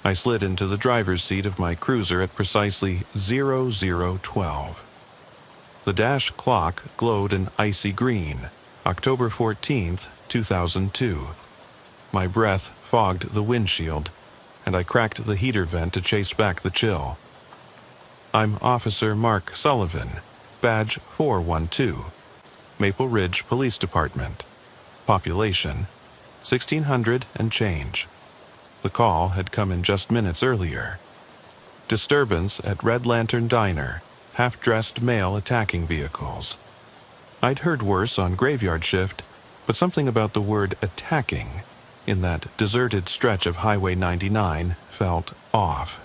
I slid into the driver's seat of my cruiser at precisely 0012. The dash clock glowed an icy green, October 14th, 2002. My breath fogged the windshield, and I cracked the heater vent to chase back the chill. I'm Officer Mark Sullivan, badge 412, Maple Ridge Police Department. Population, 1,600 and change. The call had come in just minutes earlier. Disturbance at Red Lantern Diner, half-dressed male attacking vehicles. I'd heard worse on graveyard shift, but something about the word attacking in that deserted stretch of Highway 99 felt off.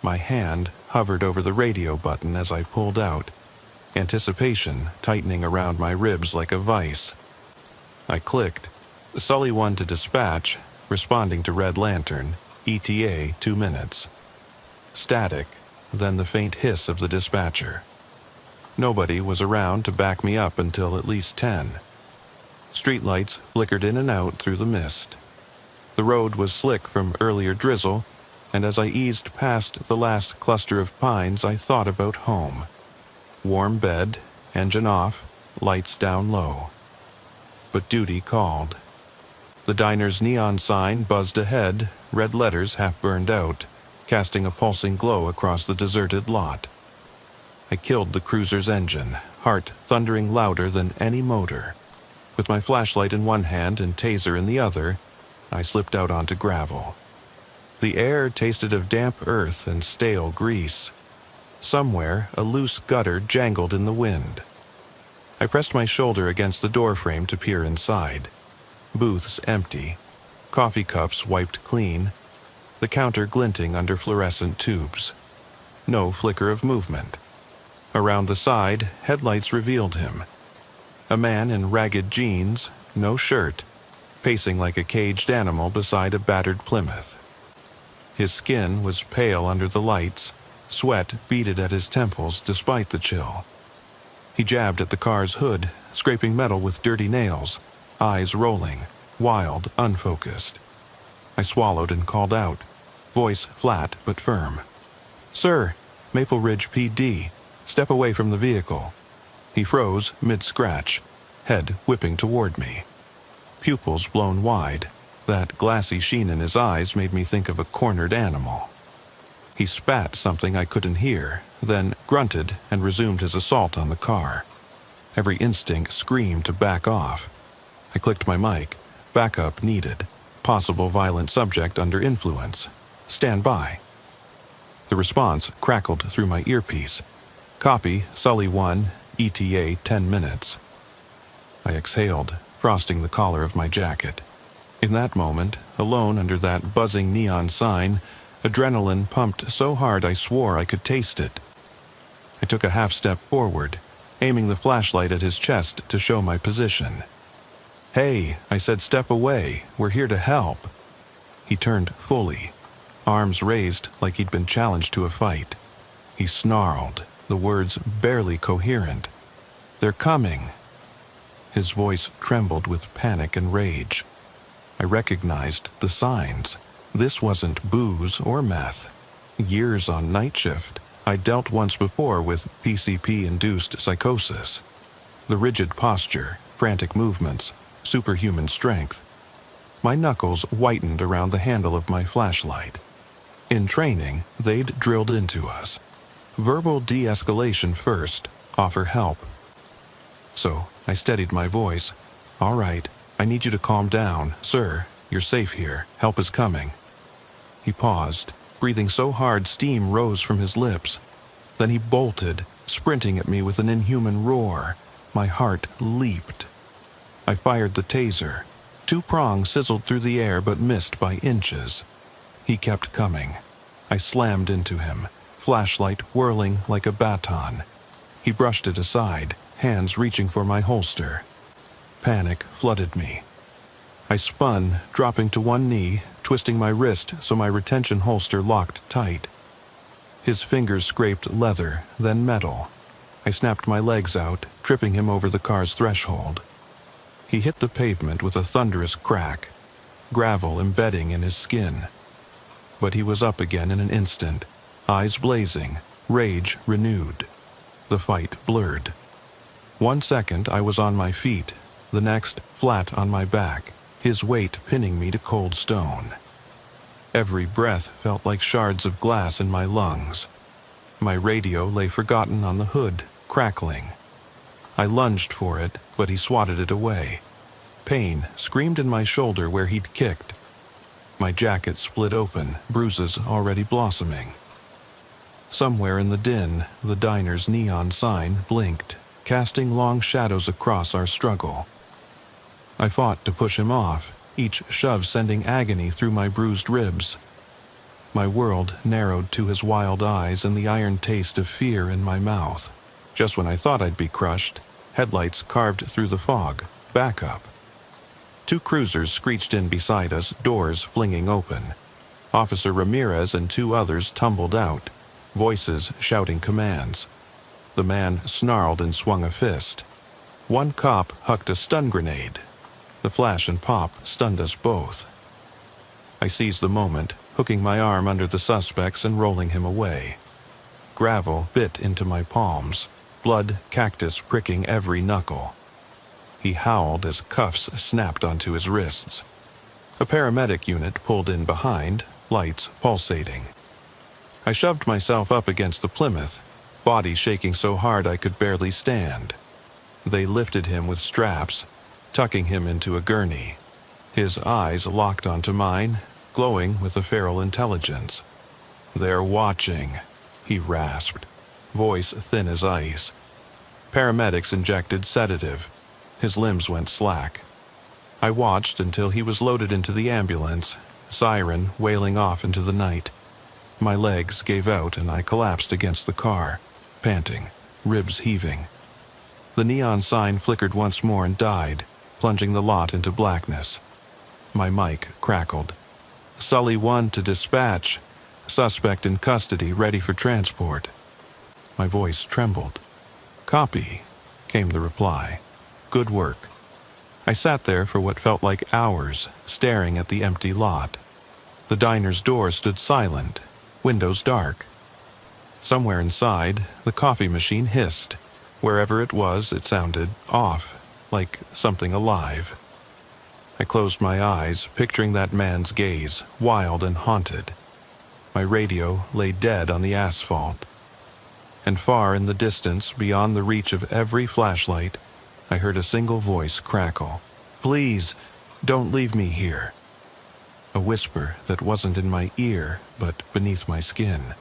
My hand hovered over the radio button as I pulled out, anticipation tightening around my ribs like a vice. I clicked, Sully 1 to dispatch, responding to Red Lantern, ETA 2 minutes. Static, then the faint hiss of the dispatcher. Nobody was around to back me up until at least 10. Streetlights flickered in and out through the mist. The road was slick from earlier drizzle, and as I eased past the last cluster of pines, I thought about home. Warm bed, engine off, lights down low. But duty called. The diner's neon sign buzzed ahead, red letters half burned out, casting a pulsing glow across the deserted lot. I killed the cruiser's engine, heart thundering louder than any motor. With my flashlight in one hand and taser in the other, I slipped out onto gravel. The air tasted of damp earth and stale grease. Somewhere, a loose gutter jangled in the wind. I pressed my shoulder against the doorframe to peer inside. Booths empty, coffee cups wiped clean, the counter glinting under fluorescent tubes. No flicker of movement. Around the side, headlights revealed him. A man in ragged jeans, no shirt, pacing like a caged animal beside a battered Plymouth. His skin was pale under the lights, sweat beaded at his temples despite the chill. He jabbed at the car's hood, scraping metal with dirty nails, eyes rolling, wild, unfocused. I swallowed and called out, voice flat but firm. "Sir, Maple Ridge PD, step away from the vehicle." He froze mid-scratch, head whipping toward me. Pupils blown wide, that glassy sheen in his eyes made me think of a cornered animal. He spat something I couldn't hear, then grunted and resumed his assault on the car. Every instinct screamed to back off. I clicked my mic. Backup needed. Possible violent subject under influence. Stand by. The response crackled through my earpiece. Copy, Sully 1, ETA 10 minutes. I exhaled, frosting the collar of my jacket. In that moment, alone under that buzzing neon sign, adrenaline pumped so hard I swore I could taste it. I took a half step forward, aiming the flashlight at his chest to show my position. "Hey," I said, "step away. We're here to help." He turned fully, arms raised like he'd been challenged to a fight. He snarled, the words barely coherent. "They're coming." His voice trembled with panic and rage. I recognized the signs. This wasn't booze or meth. Years on night shift, I dealt once before with PCP-induced psychosis. The rigid posture, frantic movements, superhuman strength. My knuckles whitened around the handle of my flashlight. In training, they'd drilled into us. Verbal de-escalation first, offer help. So I steadied my voice. "All right, I need you to calm down. Sir, you're safe here. Help is coming." He paused, breathing so hard steam rose from his lips. Then he bolted, sprinting at me with an inhuman roar. My heart leaped. I fired the taser. 2 prongs sizzled through the air but missed by inches. He kept coming. I slammed into him, flashlight whirling like a baton. He brushed it aside, hands reaching for my holster. Panic flooded me. I spun, dropping to one knee, twisting my wrist so my retention holster locked tight. His fingers scraped leather, then metal. I snapped my legs out, tripping him over the car's threshold. He hit the pavement with a thunderous crack, gravel embedding in his skin. but he was up again in an instant, eyes blazing, rage renewed. The fight blurred. 1 second I was on my feet, the next flat on my back, his weight pinning me to cold stone. Every breath felt like shards of glass in my lungs. My radio lay forgotten on the hood, crackling. I lunged for it, but he swatted it away. Pain screamed in my shoulder where he'd kicked. My jacket split open, bruises already blossoming. Somewhere in the din, the diner's neon sign blinked, casting long shadows across our struggle. I fought to push him off, each shove sending agony through my bruised ribs. My world narrowed to his wild eyes and the iron taste of fear in my mouth. Just when I thought I'd be crushed, headlights carved through the fog. Back up. 2 cruisers screeched in beside us, doors flinging open. Officer Ramirez and 2 others tumbled out, voices shouting commands. The man snarled and swung a fist. 1 cop hucked a stun grenade. The flash and pop stunned us both. I seized the moment, hooking my arm under the suspects and rolling him away. Gravel bit into my palms, blood cactus pricking every knuckle. He howled as cuffs snapped onto his wrists. A paramedic unit pulled in behind, lights pulsating. I shoved myself up against the Plymouth, body shaking so hard I could barely stand. They lifted him with straps, tucking him into a gurney. His eyes locked onto mine, glowing with a feral intelligence. "They're watching," he rasped, voice thin as ice. Paramedics injected sedative. His limbs went slack. I watched until he was loaded into the ambulance, siren wailing off into the night. My legs gave out and I collapsed against the car, panting, ribs heaving. The neon sign flickered once more and died, plunging the lot into blackness. My mic crackled. "Sully 1 to dispatch. Suspect in custody, ready for transport." My voice trembled. "Copy," came the reply. "Good work." I sat there for what felt like hours, staring at the empty lot. The diner's door stood silent, windows dark. Somewhere inside, the coffee machine hissed. Wherever it was, it sounded off, like something alive. I closed my eyes, picturing that man's gaze, wild and haunted. My radio lay dead on the asphalt. And far in the distance, beyond the reach of every flashlight, I heard a single voice crackle. "Please, don't leave me here." A whisper that wasn't in my ear, but beneath my skin.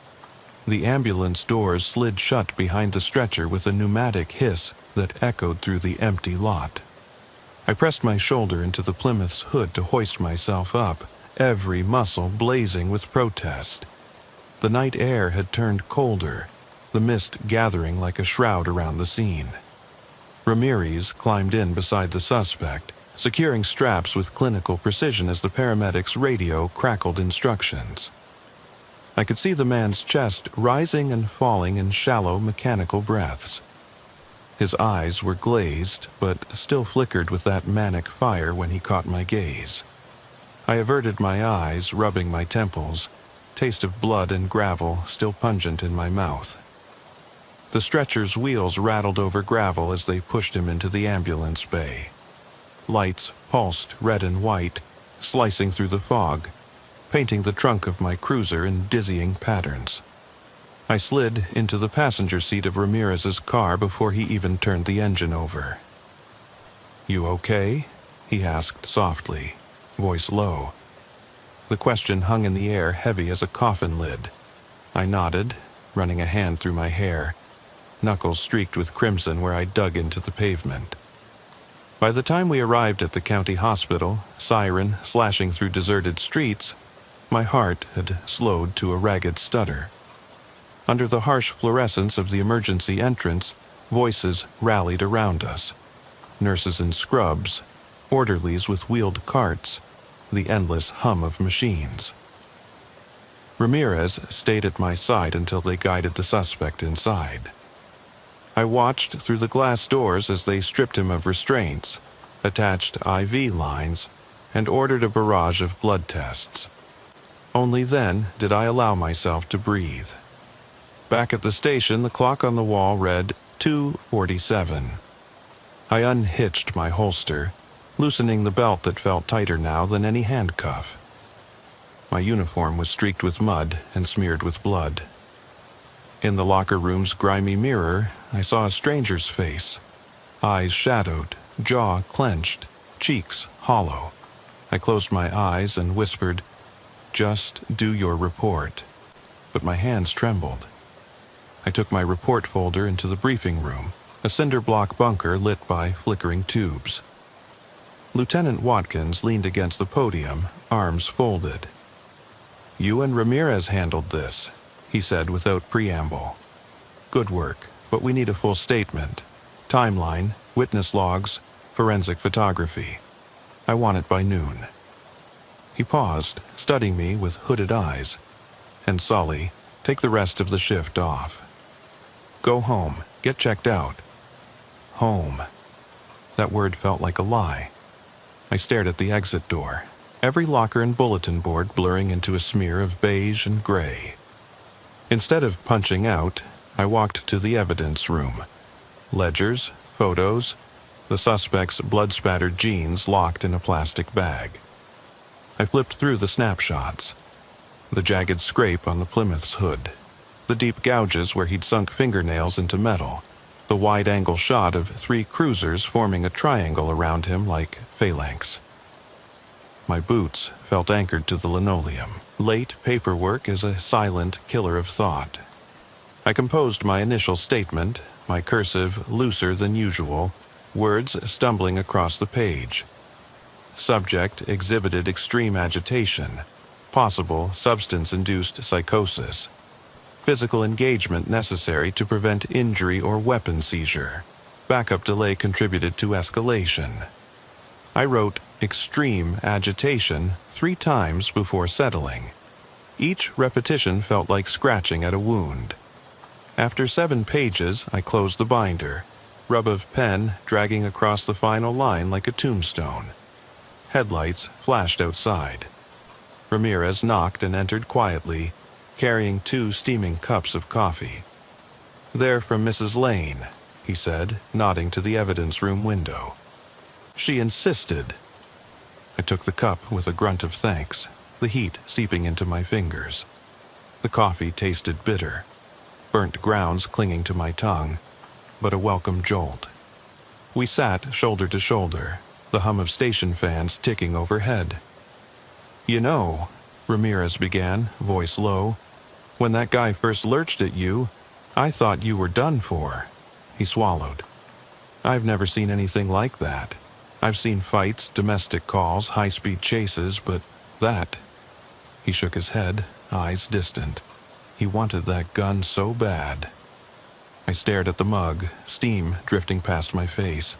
The ambulance doors slid shut behind the stretcher with a pneumatic hiss that echoed through the empty lot. I pressed my shoulder into the Plymouth's hood to hoist myself up, every muscle blazing with protest. The night air had turned colder, the mist gathering like a shroud around the scene. Ramirez climbed in beside the suspect, securing straps with clinical precision as the paramedic's radio crackled instructions. I could see the man's chest rising and falling in shallow mechanical breaths. His eyes were glazed, but still flickered with that manic fire when he caught my gaze. I averted my eyes, rubbing my temples, taste of blood and gravel still pungent in my mouth. The stretcher's wheels rattled over gravel as they pushed him into the ambulance bay. Lights pulsed red and white, slicing through the fog, painting the trunk of my cruiser in dizzying patterns. I slid into the passenger seat of Ramirez's car before he even turned the engine over. "You okay?" he asked softly, voice low. The question hung in the air heavy as a coffin lid. I nodded, running a hand through my hair, knuckles streaked with crimson where I dug into the pavement. By the time we arrived at the county hospital, siren slashing through deserted streets, my heart had slowed to a ragged stutter. Under the harsh fluorescence of the emergency entrance, voices rallied around us. Nurses in scrubs, orderlies with wheeled carts, the endless hum of machines. Ramirez stayed at my side until they guided the suspect inside. I watched through the glass doors as they stripped him of restraints, attached IV lines, and ordered a barrage of blood tests. Only then did I allow myself to breathe. Back at the station, the clock on the wall read 2:47. I unhitched my holster, loosening the belt that felt tighter now than any handcuff. My uniform was streaked with mud and smeared with blood. In the locker room's grimy mirror, I saw a stranger's face, eyes shadowed, jaw clenched, cheeks hollow. I closed my eyes and whispered, "Just do your report." But my hands trembled. I took my report folder into the briefing room, a cinder block bunker lit by flickering tubes. Lieutenant Watkins leaned against the podium, arms folded. "You and Ramirez handled this," he said without preamble. "Good work, but we need a full statement. Timeline, witness logs, forensic photography. I want it by noon." He paused, studying me with hooded eyes. "And Sully, take the rest of the shift off. Go home, get checked out." Home. That word felt like a lie. I stared at the exit door, every locker and bulletin board blurring into a smear of beige and gray. Instead of punching out, I walked to the evidence room. Ledgers, photos, the suspect's blood-spattered jeans locked in a plastic bag. I flipped through the snapshots. The jagged scrape on the Plymouth's hood, the deep gouges where he'd sunk fingernails into metal, the wide-angle shot of 3 cruisers forming a triangle around him like phalanx. My boots felt anchored to the linoleum. Late paperwork is a silent killer of thought. I composed my initial statement, my cursive looser than usual, words stumbling across the page. Subject exhibited extreme agitation, possible substance-induced psychosis, physical engagement necessary to prevent injury or weapon seizure. Backup delay contributed to escalation. I wrote extreme agitation 3 times before settling. Each repetition felt like scratching at a wound. After 7 pages, I closed the binder, rub of pen dragging across the final line like a tombstone. Headlights flashed outside. Ramirez knocked and entered quietly, carrying 2 steaming cups of coffee. "They're from Mrs. Lane," he said, nodding to the evidence room window. "She insisted." I took the cup with a grunt of thanks, the heat seeping into my fingers. The coffee tasted bitter, burnt grounds clinging to my tongue, but a welcome jolt. We sat shoulder to shoulder, the hum of station fans ticking overhead. "You know," Ramirez began, voice low, "when that guy first lurched at you, I thought you were done for." He swallowed. "I've never seen anything like that. I've seen fights, domestic calls, high-speed chases, but that..." He shook his head, eyes distant. He wanted that gun so bad. I stared at the mug, steam drifting past my face.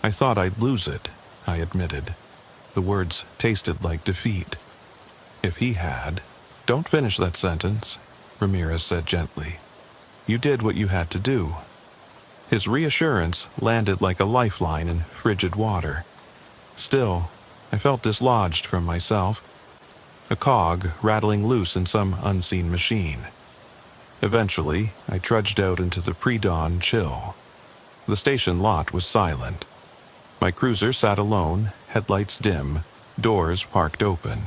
"I thought I'd lose it," I admitted. The words tasted like defeat. "If he had..." "Don't finish that sentence," Ramirez said gently. "You did what you had to do." His reassurance landed like a lifeline in frigid water. Still, I felt dislodged from myself, a cog rattling loose in some unseen machine. Eventually, I trudged out into the pre-dawn chill. The station lot was silent. My cruiser sat alone, headlights dim, doors parked open.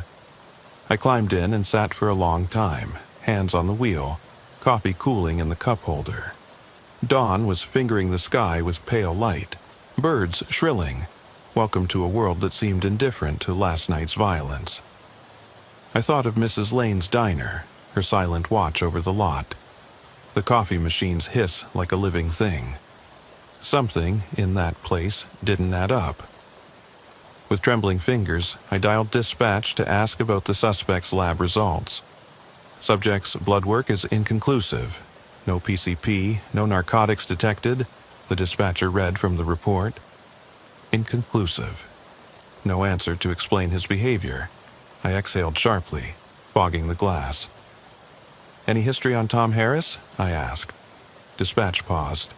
I climbed in and sat for a long time, hands on the wheel, coffee cooling in the cup holder. Dawn was fingering the sky with pale light, birds shrilling, welcome to a world that seemed indifferent to last night's violence. I thought of Mrs. Lane's diner, her silent watch over the lot. The coffee machines hiss like a living thing. Something in that place didn't add up. With trembling fingers, I dialed dispatch to ask about the suspect's lab results. Subject's blood work is inconclusive. No PCP, no narcotics detected, the dispatcher read from the report. Inconclusive. No answer to explain his behavior. I exhaled sharply, fogging the glass. "Any history on Tom Harris?" I asked. Dispatch paused.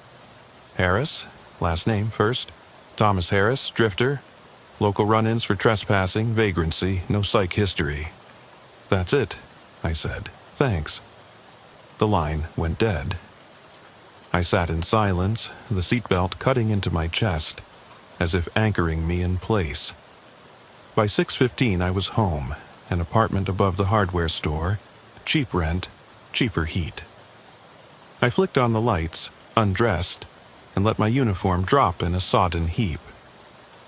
"Harris? Last name first. Thomas Harris, drifter. Local run-ins for trespassing, vagrancy, no psych history." "That's it," I said. "Thanks." The line went dead. I sat in silence, the seatbelt cutting into my chest, as if anchoring me in place. By 6:15 I was home, an apartment above the hardware store, cheap rent, cheaper heat. I flicked on the lights, undressed, and let my uniform drop in a sodden heap.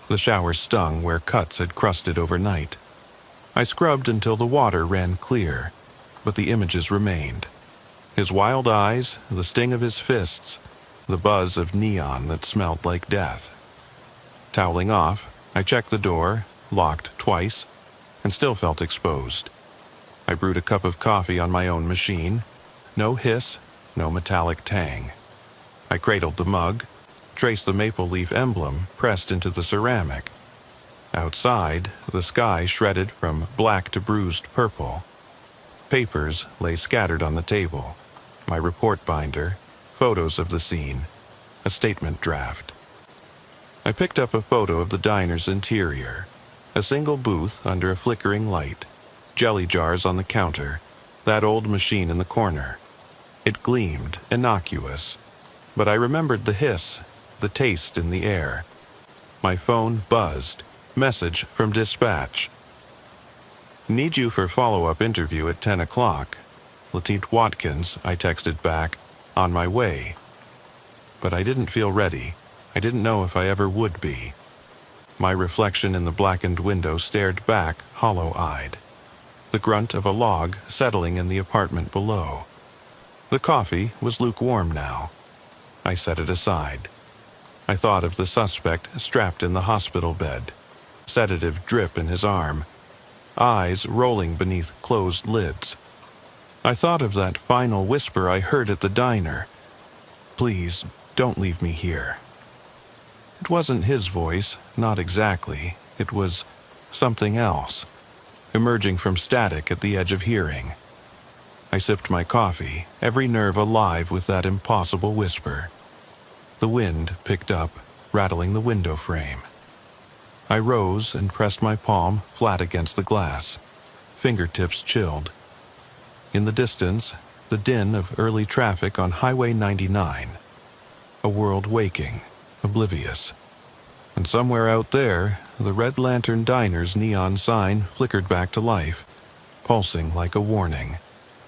The shower stung where cuts had crusted overnight. I scrubbed until the water ran clear, but the images remained. His wild eyes, the sting of his fists, the buzz of neon that smelled like death. Toweling off, I checked the door, locked twice, and still felt exposed. I brewed a cup of coffee on my own machine. No hiss, no metallic tang. I cradled the mug, traced the maple leaf emblem pressed into the ceramic. Outside, the sky shredded from black to bruised purple. Papers lay scattered on the table. My report binder, photos of the scene, a statement draft. I picked up a photo of the diner's interior. A single booth under a flickering light, jelly jars on the counter, that old machine in the corner. It gleamed, innocuous, but I remembered the hiss, the taste in the air. My phone buzzed. Message from dispatch. "Need you for follow-up interview at 10 o'clock. Lateef Watkins," I texted back, "on my way." But I didn't feel ready. I didn't know if I ever would be. My reflection in the blackened window stared back, hollow-eyed. The grunt of a log settling in the apartment below. The coffee was lukewarm now. I set it aside. I thought of the suspect strapped in the hospital bed, sedative drip in his arm, eyes rolling beneath closed lids. I thought of that final whisper I heard at the diner. "Please, don't leave me here." It wasn't his voice, not exactly. It was something else, emerging from static at the edge of hearing. I sipped my coffee, every nerve alive with that impossible whisper. The wind picked up, rattling the window frame. I rose and pressed my palm flat against the glass, fingertips chilled. In the distance, the din of early traffic on Highway 99. A world waking, oblivious. And somewhere out there, the Red Lantern Diner's neon sign flickered back to life, pulsing like a warning.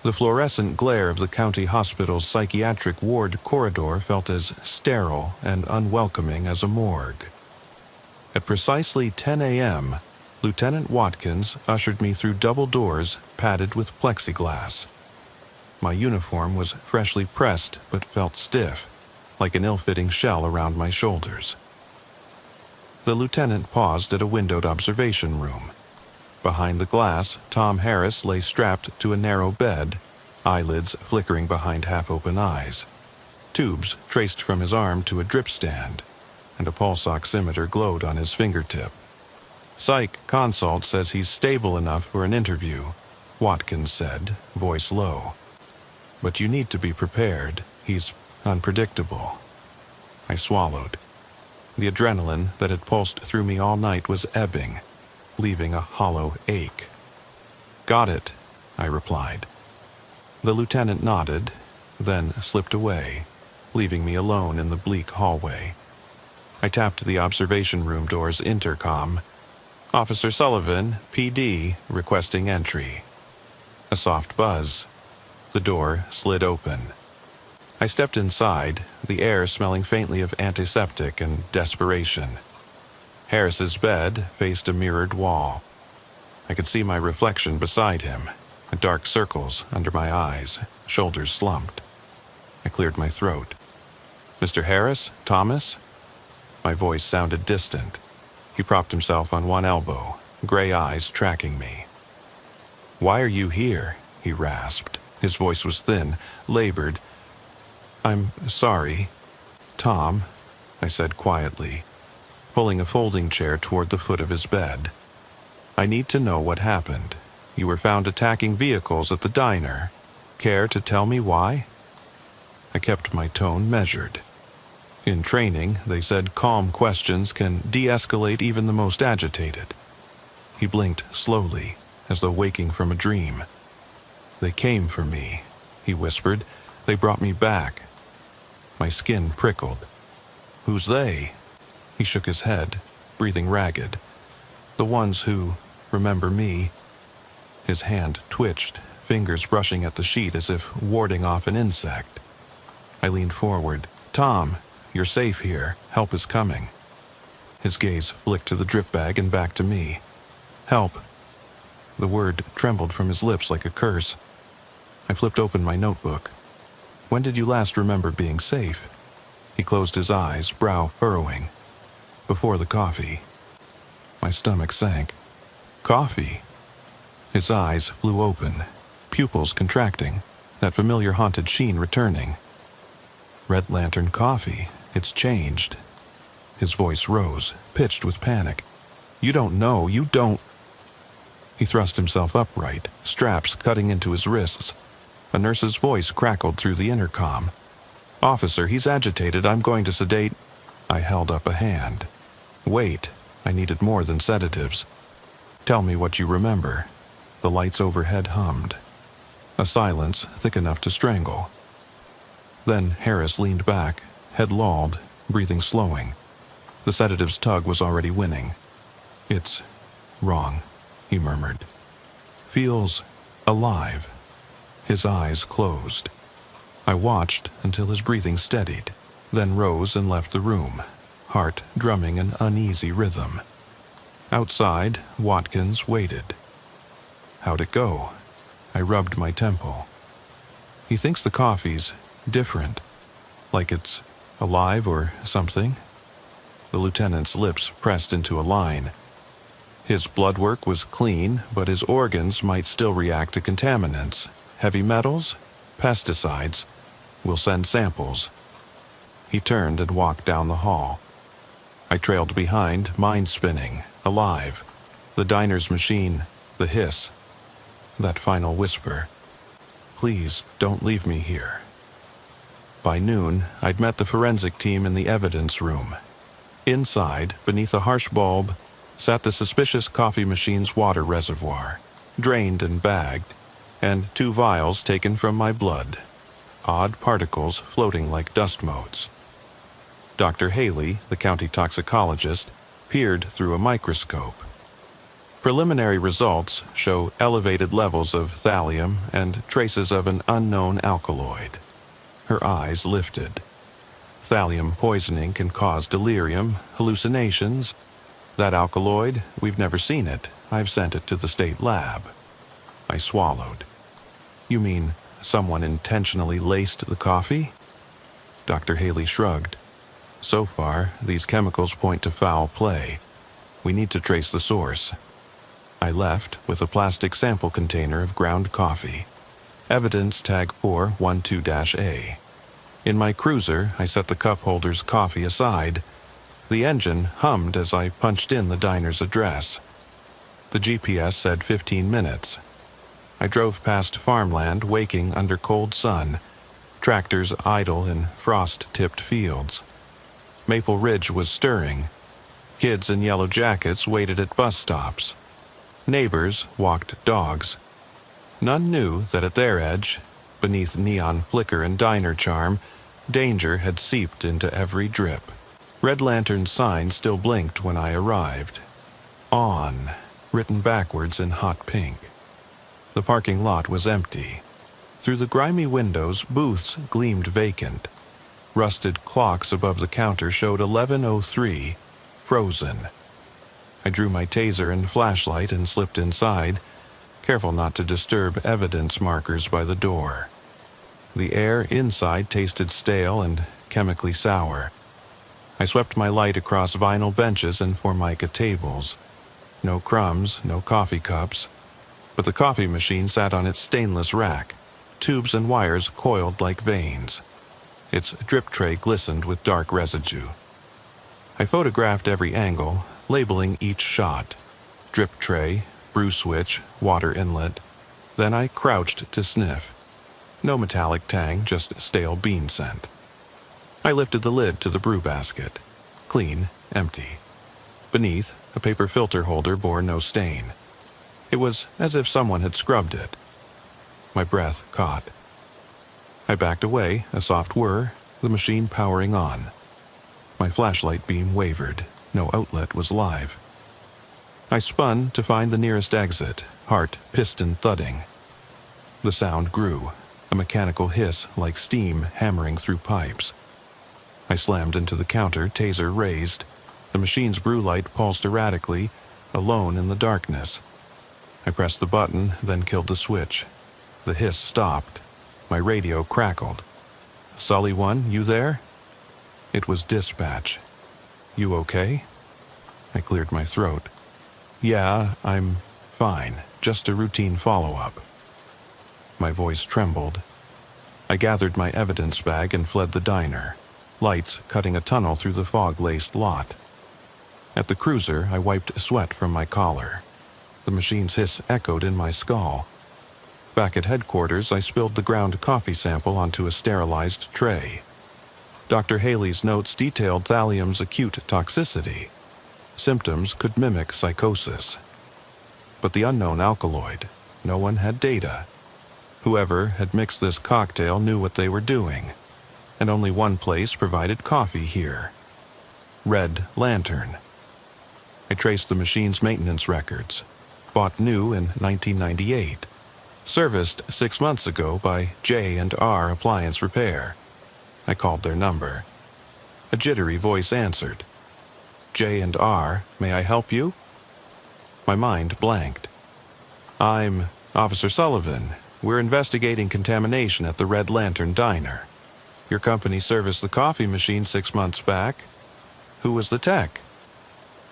The fluorescent glare of the county hospital's psychiatric ward corridor felt as sterile and unwelcoming as a morgue. At precisely 10 a.m., Lieutenant Watkins ushered me through double doors padded with plexiglass. My uniform was freshly pressed but felt stiff, like an ill-fitting shell around my shoulders. The lieutenant paused at a windowed observation room. Behind the glass, Tom Harris lay strapped to a narrow bed, eyelids flickering behind half-open eyes. Tubes traced from his arm to a drip stand, and a pulse oximeter glowed on his fingertip. "Psych consult says he's stable enough for an interview," Watkins said, voice low. "But you need to be prepared. He's unpredictable." I swallowed. The adrenaline that had pulsed through me all night was ebbing, leaving a hollow ache. "Got it," I replied. The lieutenant nodded, then slipped away, leaving me alone in the bleak hallway. I tapped the observation room door's intercom. "Officer Sullivan, PD, requesting entry." A soft buzz. The door slid open. I stepped inside, the air smelling faintly of antiseptic and desperation. Harris's bed faced a mirrored wall. I could see my reflection beside him, dark circles under my eyes, shoulders slumped. I cleared my throat. "Mr. Harris? Thomas?" My voice sounded distant. He propped himself on one elbow, gray eyes tracking me. "Why are you here?" he rasped. His voice was thin, labored. "I'm sorry, Tom," I said quietly, pulling a folding chair toward the foot of his bed. "I need to know what happened. You were found attacking vehicles at the diner. Care to tell me why?" I kept my tone measured. In training, they said calm questions can de-escalate even the most agitated. He blinked slowly, as though waking from a dream. "They came for me," he whispered. "They brought me back." My skin prickled. "Who's they?" He shook his head, breathing ragged. "The ones who remember me." His hand twitched, fingers brushing at the sheet as if warding off an insect. I leaned forward. "Tom, you're safe here. Help is coming." His gaze flicked to the drip bag and back to me. "Help." The word trembled from his lips like a curse. I flipped open my notebook. "When did you last remember being safe?" He closed his eyes, brow furrowing. "Before the coffee." My stomach sank. "Coffee?" His eyes flew open, pupils contracting, that familiar haunted sheen returning. "Red Lantern coffee. It's changed." His voice rose, pitched with panic. "You don't know. You don't." He thrust himself upright, straps cutting into his wrists. A nurse's voice crackled through the intercom. "Officer, he's agitated. I'm going to sedate." I held up a hand. "Wait. I needed more than sedatives. Tell me what you remember." The lights overhead hummed. A silence thick enough to strangle. Then Harris leaned back, head lolled, breathing slowing. The sedative's tug was already winning. "It's wrong," he murmured. "Feels alive." His eyes closed. I watched until his breathing steadied, then rose and left the room, heart drumming an uneasy rhythm. Outside, Watkins waited. "How'd it go?" I rubbed my temple. "He thinks the coffee's different, like it's alive or something." The lieutenant's lips pressed into a line. "His blood work was clean, but his organs might still react to contaminants. Heavy metals? Pesticides. We'll send samples." He turned and walked down the hall. I trailed behind, mind spinning, alive. The diner's machine, the hiss. That final whisper. "Please, don't leave me here." By noon, I'd met the forensic team in the evidence room. Inside, beneath a harsh bulb, sat the suspicious coffee machine's water reservoir, drained and bagged, and 2 vials taken from my blood, odd particles floating like dust motes. Dr. Haley, the county toxicologist, peered through a microscope. Preliminary results show elevated levels of thallium and traces of an unknown alkaloid. Her eyes lifted. "Thallium poisoning can cause delirium, hallucinations. That alkaloid, we've never seen it. I've sent it to the state lab." I swallowed. "You mean someone intentionally laced the coffee?" Dr. Haley shrugged. "So far, these chemicals point to foul play. We need to trace the source." I left with a plastic sample container of ground coffee. Evidence tag 412-A. In my cruiser, I set the cup holder's coffee aside. The engine hummed as I punched in the diner's address. The GPS said 15 minutes. I drove past farmland waking under cold sun, tractors idle in frost-tipped fields. Maple Ridge was stirring. Kids in yellow jackets waited at bus stops. Neighbors walked dogs. None knew that at their edge, beneath neon flicker and diner charm, danger had seeped into every drip. Red Lantern signs still blinked when I arrived. "On," written backwards in hot pink. The parking lot was empty. Through the grimy windows, booths gleamed vacant. Rusted clocks above the counter showed 11:03, frozen. I drew my taser and flashlight and slipped inside, careful not to disturb evidence markers by the door. The air inside tasted stale and chemically sour. I swept my light across vinyl benches and formica tables. No crumbs, no coffee cups. But the coffee machine sat on its stainless rack, tubes and wires coiled like veins. Its drip tray glistened with dark residue. I photographed every angle, labeling each shot. Drip tray, brew switch, water inlet. Then I crouched to sniff. No metallic tang, just stale bean scent. I lifted the lid to the brew basket. Clean, empty. Beneath, a paper filter holder bore no stain. It was as if someone had scrubbed it. My breath caught. I backed away, a soft whir, the machine powering on. My flashlight beam wavered. No outlet was live. I spun to find the nearest exit, heart piston thudding. The sound grew, a mechanical hiss like steam hammering through pipes. I slammed into the counter, taser raised. The machine's brew light pulsed erratically, alone in the darkness. I pressed the button, then killed the switch. The hiss stopped. My radio crackled. "Sully 1, you there?" It was dispatch. "You okay?" I cleared my throat. "Yeah, I'm fine. Just a routine follow-up." My voice trembled. I gathered my evidence bag and fled the diner, lights cutting a tunnel through the fog-laced lot. At the cruiser, I wiped sweat from my collar. The machine's hiss echoed in my skull. Back at headquarters, I spilled the ground coffee sample onto a sterilized tray. Dr. Haley's notes detailed thallium's acute toxicity. Symptoms could mimic psychosis. But the unknown alkaloid, no one had data. Whoever had mixed this cocktail knew what they were doing, and only one place provided coffee here. Red Lantern. I traced the machine's maintenance records. Bought new in 1998. Serviced 6 months ago by J&R Appliance Repair. I called their number. A jittery voice answered. "J&R, may I help you?" My mind blanked. "I'm Officer Sullivan. We're investigating contamination at the Red Lantern Diner. Your company serviced the coffee machine 6 months back. Who was the tech?"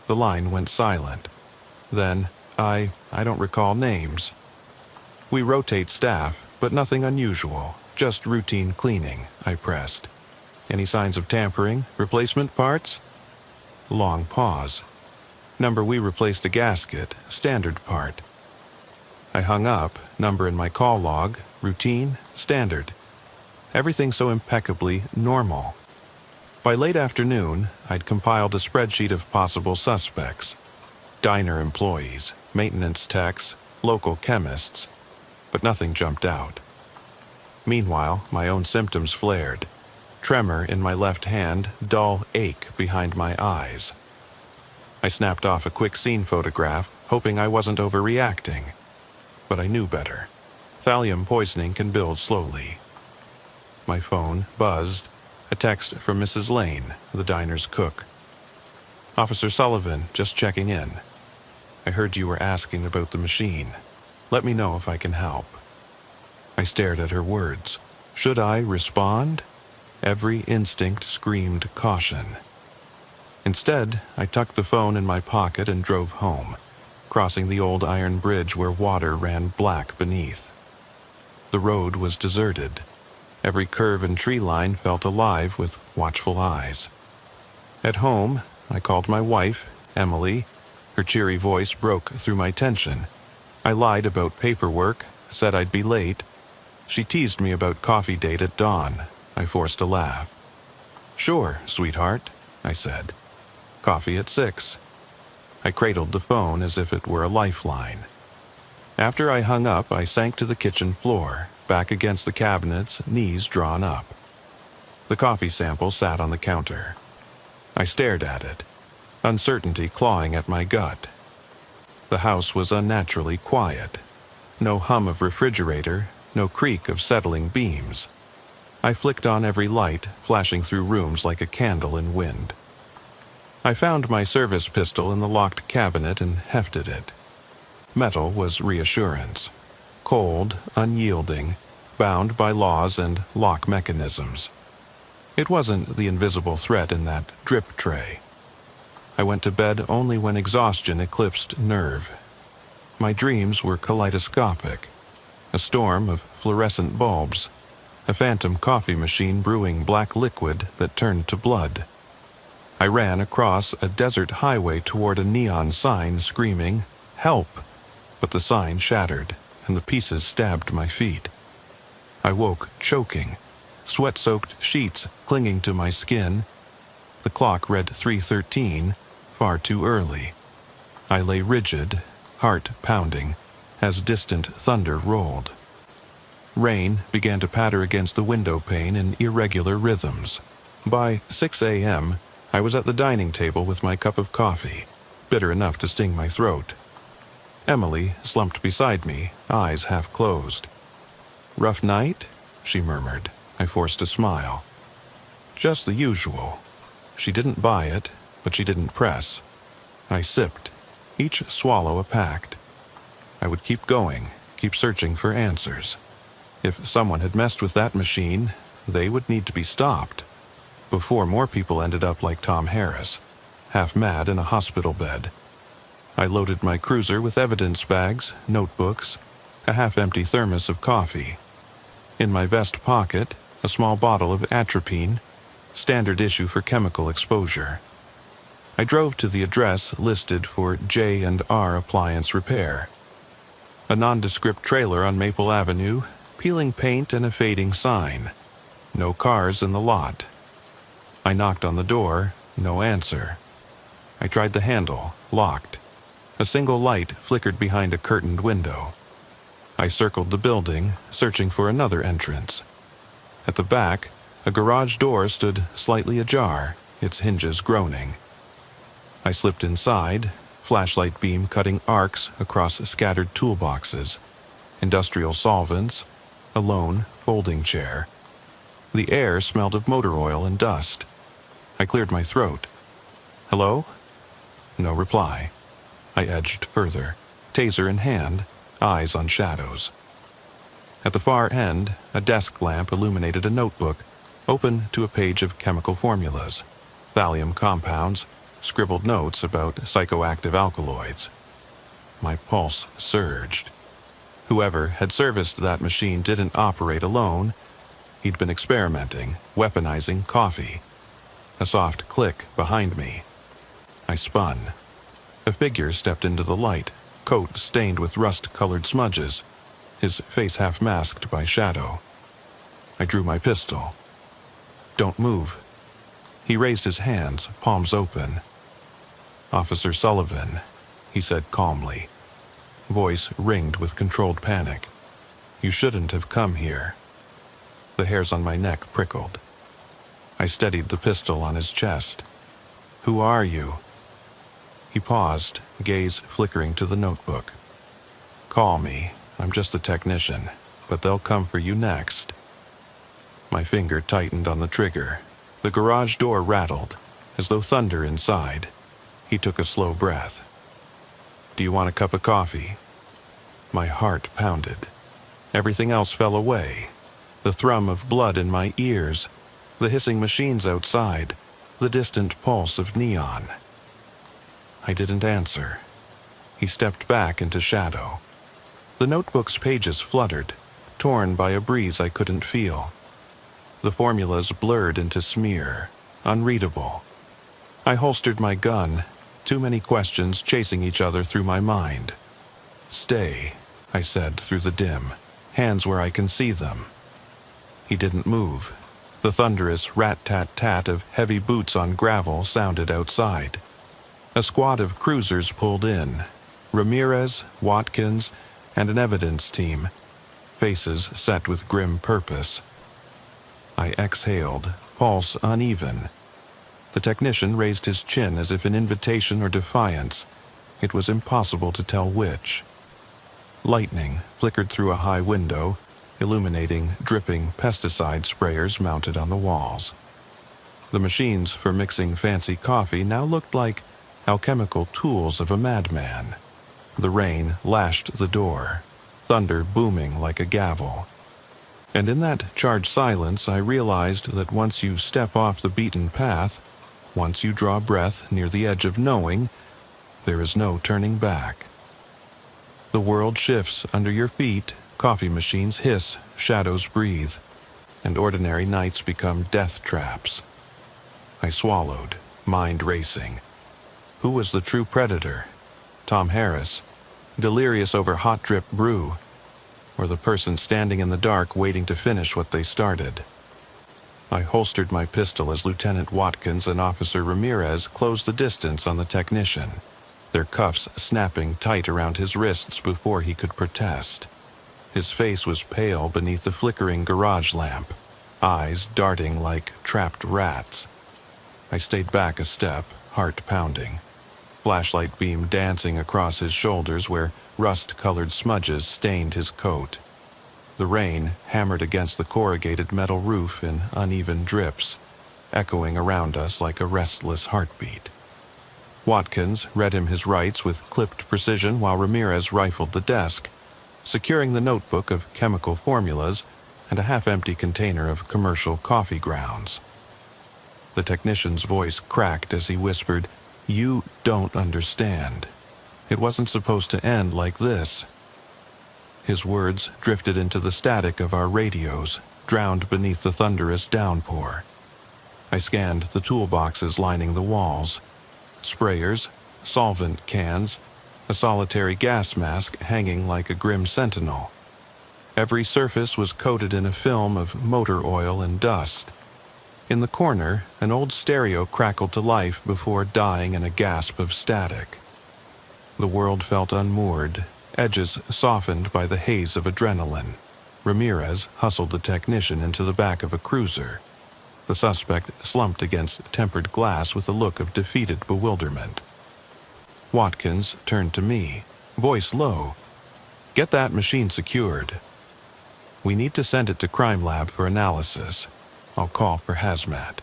The line went silent. Then, I don't recall names. "We rotate staff, but nothing unusual. Just routine cleaning," I pressed. "Any signs of tampering? Replacement parts?" Long pause. "Number we replaced a gasket, standard part." I hung up, number in my call log, routine, standard. Everything so impeccably normal. By late afternoon, I'd compiled a spreadsheet of possible suspects. Diner employees, maintenance techs, local chemists, but nothing jumped out. Meanwhile, my own symptoms flared. Tremor in my left hand, dull ache behind my eyes. I snapped off a quick scene photograph, hoping I wasn't overreacting. But I knew better. Thallium poisoning can build slowly. My phone buzzed. A text from Mrs. Lane, the diner's cook. "Officer Sullivan, just checking in. I heard you were asking about the machine. Let me know if I can help." I stared at her words. Should I respond? Every instinct screamed caution. Instead, I tucked the phone in my pocket and drove home, crossing the old iron bridge where water ran black beneath. The road was deserted. Every curve and tree line felt alive with watchful eyes. At home, I called my wife, Emily. Her cheery voice broke through my tension. I lied about paperwork, said I'd be late. She teased me about coffee date at dawn. I forced a laugh. "Sure, sweetheart," I said. "Coffee at 6. I cradled the phone as if it were a lifeline. After I hung up, I sank to the kitchen floor, back against the cabinets, knees drawn up. The coffee sample sat on the counter. I stared at it, uncertainty clawing at my gut. The house was unnaturally quiet. No hum of refrigerator, no creak of settling beams. I flicked on every light, flashing through rooms like a candle in wind. I found my service pistol in the locked cabinet and hefted it. Metal was reassurance. Cold, unyielding, bound by laws and lock mechanisms. It wasn't the invisible threat in that drip tray. I went to bed only when exhaustion eclipsed nerve. My dreams were kaleidoscopic. A storm of fluorescent bulbs. A phantom coffee machine brewing black liquid that turned to blood. I ran across a desert highway toward a neon sign screaming, "Help!" But the sign shattered, and the pieces stabbed my feet. I woke choking, sweat-soaked sheets clinging to my skin. The clock read 3:13, far too early. I lay rigid, heart pounding, as distant thunder rolled. Rain began to patter against the window pane in irregular rhythms. By 6 a.m., I was at the dining table with my cup of coffee, bitter enough to sting my throat. Emily slumped beside me, eyes half closed. "Rough night?" she murmured. I forced a smile. "Just the usual." She didn't buy it, but she didn't press. I sipped, each swallow a pact. I would keep going, keep searching for answers. If someone had messed with that machine, they would need to be stopped, before more people ended up like Tom Harris, half mad in a hospital bed. I loaded my cruiser with evidence bags, notebooks, a half-empty thermos of coffee. In my vest pocket, a small bottle of atropine, standard issue for chemical exposure. I drove to the address listed for J&R Appliance Repair. A nondescript trailer on Maple Avenue, peeling paint and a fading sign. No cars in the lot. I knocked on the door, no answer. I tried the handle, locked. A single light flickered behind a curtained window. I circled the building, searching for another entrance. At the back, a garage door stood slightly ajar, its hinges groaning. I slipped inside, flashlight beam cutting arcs across scattered toolboxes, industrial solvents, a lone folding chair. The air smelled of motor oil and dust. I cleared my throat. "Hello?" No reply. I edged further, taser in hand, eyes on shadows. At the far end, a desk lamp illuminated a notebook, open to a page of chemical formulas, thallium compounds, scribbled notes about psychoactive alkaloids. My pulse surged. Whoever had serviced that machine didn't operate alone. He'd been experimenting, weaponizing coffee. A soft click behind me. I spun. A figure stepped into the light, coat stained with rust-colored smudges, his face half masked by shadow. I drew my pistol. "Don't move." He raised his hands, palms open. "Officer Sullivan," he said calmly. Voice ringed with controlled panic. "You shouldn't have come here." The hairs on my neck prickled. I steadied the pistol on his chest. "Who are you?" He paused, gaze flickering to the notebook. "Call me. I'm just a technician, but they'll come for you next." My finger tightened on the trigger. The garage door rattled, as though thunder inside. He took a slow breath. "Do you want a cup of coffee?" My heart pounded. Everything else fell away. The thrum of blood in my ears, the hissing machines outside, the distant pulse of neon. I didn't answer. He stepped back into shadow. The notebook's pages fluttered, torn by a breeze I couldn't feel. The formulas blurred into smear, unreadable. I holstered my gun, too many questions chasing each other through my mind. "Stay," I said through the dim, hands where I can see them. He didn't move. The thunderous rat-tat-tat of heavy boots on gravel sounded outside. A squad of cruisers pulled in. Ramirez, Watkins, and an evidence team, faces set with grim purpose. I exhaled, pulse uneven. The technician raised his chin as if in invitation or defiance. It was impossible to tell which. Lightning flickered through a high window, illuminating dripping pesticide sprayers mounted on the walls. The machines for mixing fancy coffee now looked like alchemical tools of a madman. The rain lashed the door, thunder booming like a gavel. And in that charged silence, I realized that once you step off the beaten path, once you draw breath near the edge of knowing, there is no turning back. The world shifts under your feet, coffee machines hiss, shadows breathe, and ordinary nights become death traps. I swallowed, mind racing. Who was the true predator? Tom Harris, delirious over hot drip brew, or the person standing in the dark waiting to finish what they started? I holstered my pistol as Lieutenant Watkins and Officer Ramirez closed the distance on the technician. their cuffs snapping tight around his wrists before he could protest. His face was pale beneath the flickering garage lamp, eyes darting like trapped rats. I stayed back a step, heart pounding, flashlight beam dancing across his shoulders where rust-colored smudges stained his coat. The rain hammered against the corrugated metal roof in uneven drips, echoing around us like a restless heartbeat. Watkins read him his rights with clipped precision while Ramirez rifled the desk, securing the notebook of chemical formulas and a half-empty container of commercial coffee grounds. The technician's voice cracked as he whispered, "You don't understand. It wasn't supposed to end like this." His words drifted into the static of our radios, drowned beneath the thunderous downpour. I scanned the toolboxes lining the walls. Sprayers, solvent cans, a solitary gas mask hanging like a grim sentinel. Every surface was coated in a film of motor oil and dust. In the corner, an old stereo crackled to life before dying in a gasp of static. The world felt unmoored, edges softened by the haze of adrenaline. Ramirez hustled the technician into the back of a cruiser. The suspect slumped against tempered glass with a look of defeated bewilderment. Watkins turned to me, voice low. "Get that machine secured. We need to send it to Crime Lab for analysis. I'll call for hazmat."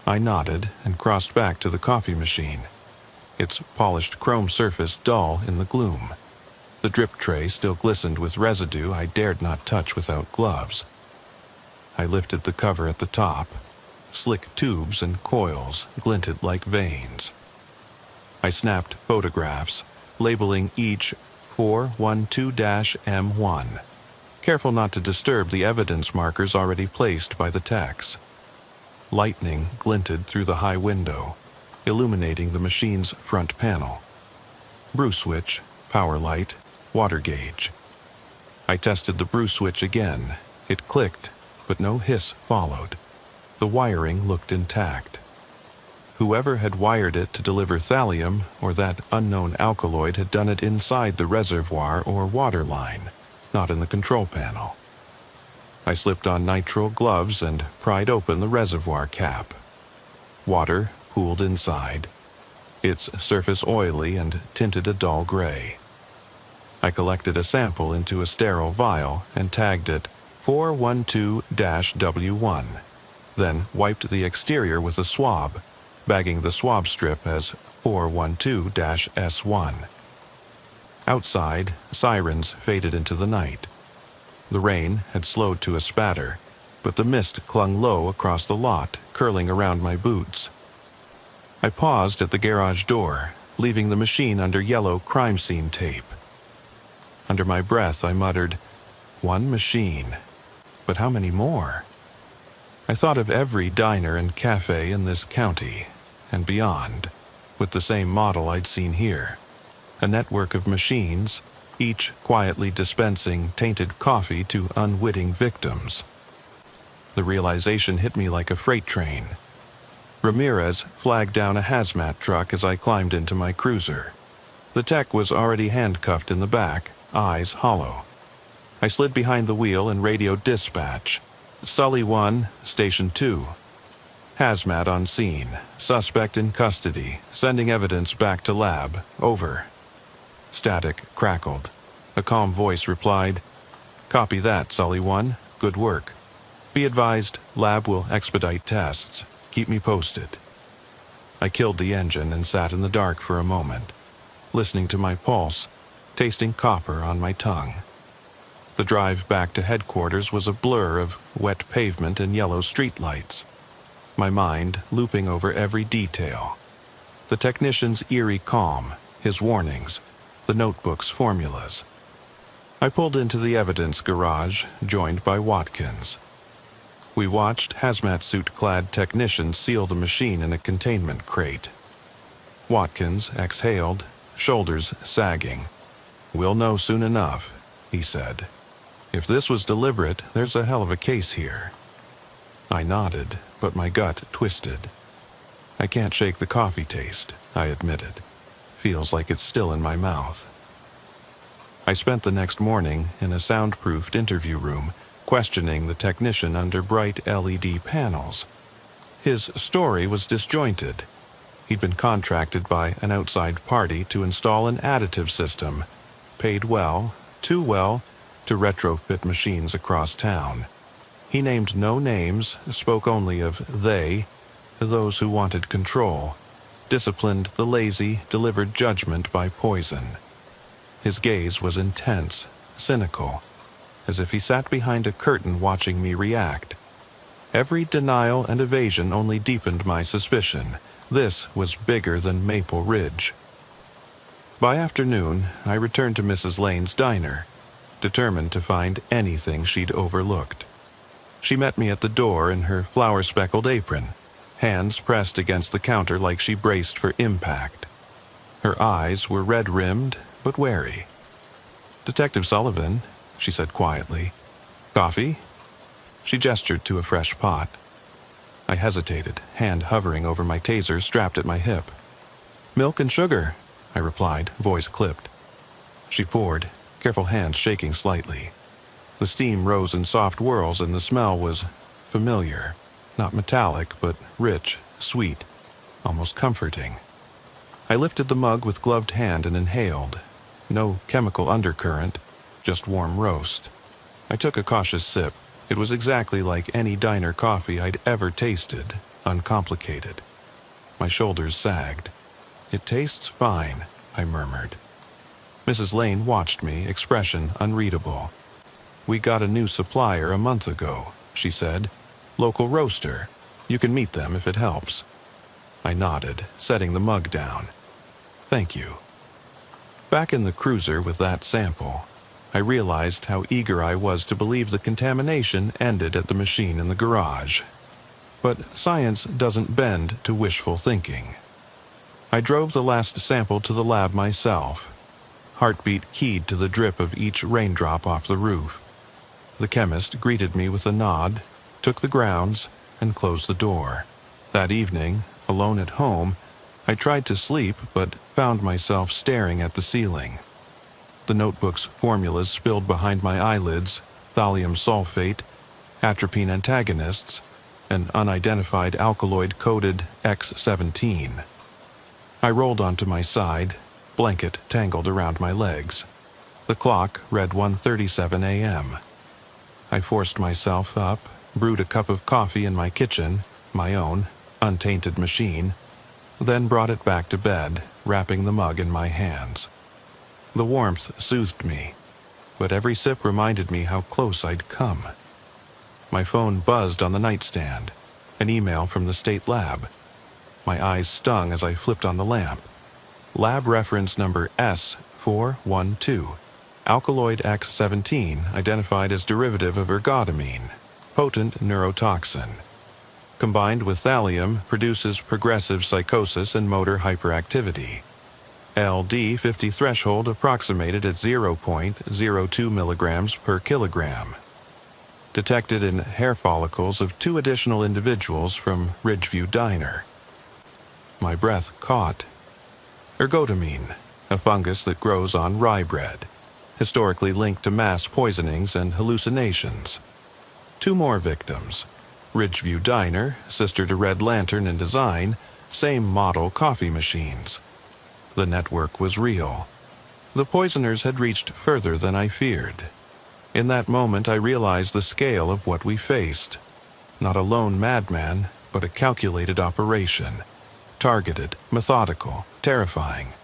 I nodded and crossed back to the coffee machine, its polished chrome surface dull in the gloom. The drip tray still glistened with residue I dared not touch without gloves. I lifted the cover at the top. Slick tubes and coils glinted like veins. I snapped photographs, labeling each 412-M1, careful not to disturb the evidence markers already placed by the techs. Lightning glinted through the high window, illuminating the machine's front panel. Brew switch, power light, water gauge. I tested the brew switch again. It clicked, but no hiss followed. The wiring looked intact. Whoever had wired it to deliver thallium or that unknown alkaloid had done it inside the reservoir or water line, not in the control panel. I slipped on nitrile gloves and pried open the reservoir cap. Water pooled inside, its surface oily and tinted a dull gray. I collected a sample into a sterile vial and tagged it 412-W1, then wiped the exterior with a swab, bagging the swab strip as 412-S1. Outside, sirens faded into the night. The rain had slowed to a spatter, but the mist clung low across the lot, curling around my boots. I paused at the garage door, leaving the machine under yellow crime scene tape. Under my breath, I muttered, "One machine. But how many more?" I thought of every diner and cafe in this county, and beyond, with the same model I'd seen here. A network of machines, each quietly dispensing tainted coffee to unwitting victims. The realization hit me like a freight train. Ramirez flagged down a hazmat truck as I climbed into my cruiser. The tech was already handcuffed in the back, eyes hollow. I slid behind the wheel and radioed dispatch. Sully 1, Station 2. Hazmat on scene. Suspect in custody. Sending evidence back to lab. Over. Static crackled. A calm voice replied, "Copy that, Sully 1. Good work. Be advised, lab will expedite tests. Keep me posted." I killed the engine and sat in the dark for a moment, listening to my pulse, tasting copper on my tongue. The drive back to headquarters was a blur of wet pavement and yellow streetlights, my mind looping over every detail. The technician's eerie calm, his warnings, the notebook's formulas. I pulled into the evidence garage, joined by Watkins. We watched hazmat suit-clad technicians seal the machine in a containment crate. Watkins exhaled, shoulders sagging. "We'll know soon enough," he said. "If this was deliberate, there's a hell of a case here." I nodded, but my gut twisted. "I can't shake the coffee taste," I admitted. feels like it's still in my mouth. I spent the next morning in a soundproofed interview room, questioning the technician under bright LED panels. His story was disjointed. He'd been contracted by an outside party to install an additive system, paid well, too well, to retrofit machines across town. He named no names, spoke only of they, those who wanted control, disciplined the lazy, delivered judgment by poison. His gaze was intense, cynical, as if he sat behind a curtain watching me react. Every denial and evasion only deepened my suspicion. This was bigger than Maple Ridge. By afternoon, I returned to Mrs. Lane's diner, determined to find anything she'd overlooked. She met me at the door in her flour-speckled apron, hands pressed against the counter like she braced for impact. Her eyes were red-rimmed, but wary. "Detective Sullivan," she said quietly. "Coffee?" She gestured to a fresh pot. I hesitated, hand hovering over my taser strapped at my hip. "Milk and sugar," I replied, voice clipped. She poured, careful hands shaking slightly. The steam rose in soft whirls and the smell was familiar, not metallic, but rich, sweet, almost comforting. I lifted the mug with gloved hand and inhaled. No chemical undercurrent, just warm roast. I took a cautious sip. It was exactly like any diner coffee I'd ever tasted, uncomplicated. My shoulders sagged. "It tastes fine," I murmured. Mrs. Lane watched me, expression unreadable. "We got a new supplier a month ago," she said. "Local roaster. You can meet them if it helps." I nodded, setting the mug down. "Thank you." Back in the cruiser with that sample, I realized how eager I was to believe the contamination ended at the machine in the garage. But science doesn't bend to wishful thinking. I drove the last sample to the lab myself, heartbeat keyed to the drip of each raindrop off the roof. The chemist greeted me with a nod, took the grounds, and closed the door. That evening, alone at home, I tried to sleep but found myself staring at the ceiling. The notebook's formulas spilled behind my eyelids, thallium sulfate, atropine antagonists, an unidentified alkaloid-coated X17. I rolled onto my side, blanket tangled around my legs. The clock read 1:37 a.m. I forced myself up, brewed a cup of coffee in my kitchen, my own, untainted machine, then brought it back to bed, wrapping the mug in my hands. The warmth soothed me, but every sip reminded me how close I'd come. My phone buzzed on the nightstand, an email from the state lab. My eyes stung as I flipped on the lamp. Lab reference number S412. Alkaloid X17 identified as derivative of ergotamine, potent neurotoxin. Combined with thallium, produces progressive psychosis and motor hyperactivity. LD50 threshold approximated at 0.02 milligrams per kilogram. Detected in hair follicles of 2 additional individuals from Ridgeview Diner. My breath caught. Ergotamine, a fungus that grows on rye bread, historically linked to mass poisonings and hallucinations. 2 more victims. Ridgeview Diner, sister to Red Lantern in design, same model coffee machines. The network was real. The poisoners had reached further than I feared. In that moment, I realized the scale of what we faced. Not a lone madman, but a calculated operation. Targeted, methodical, terrifying.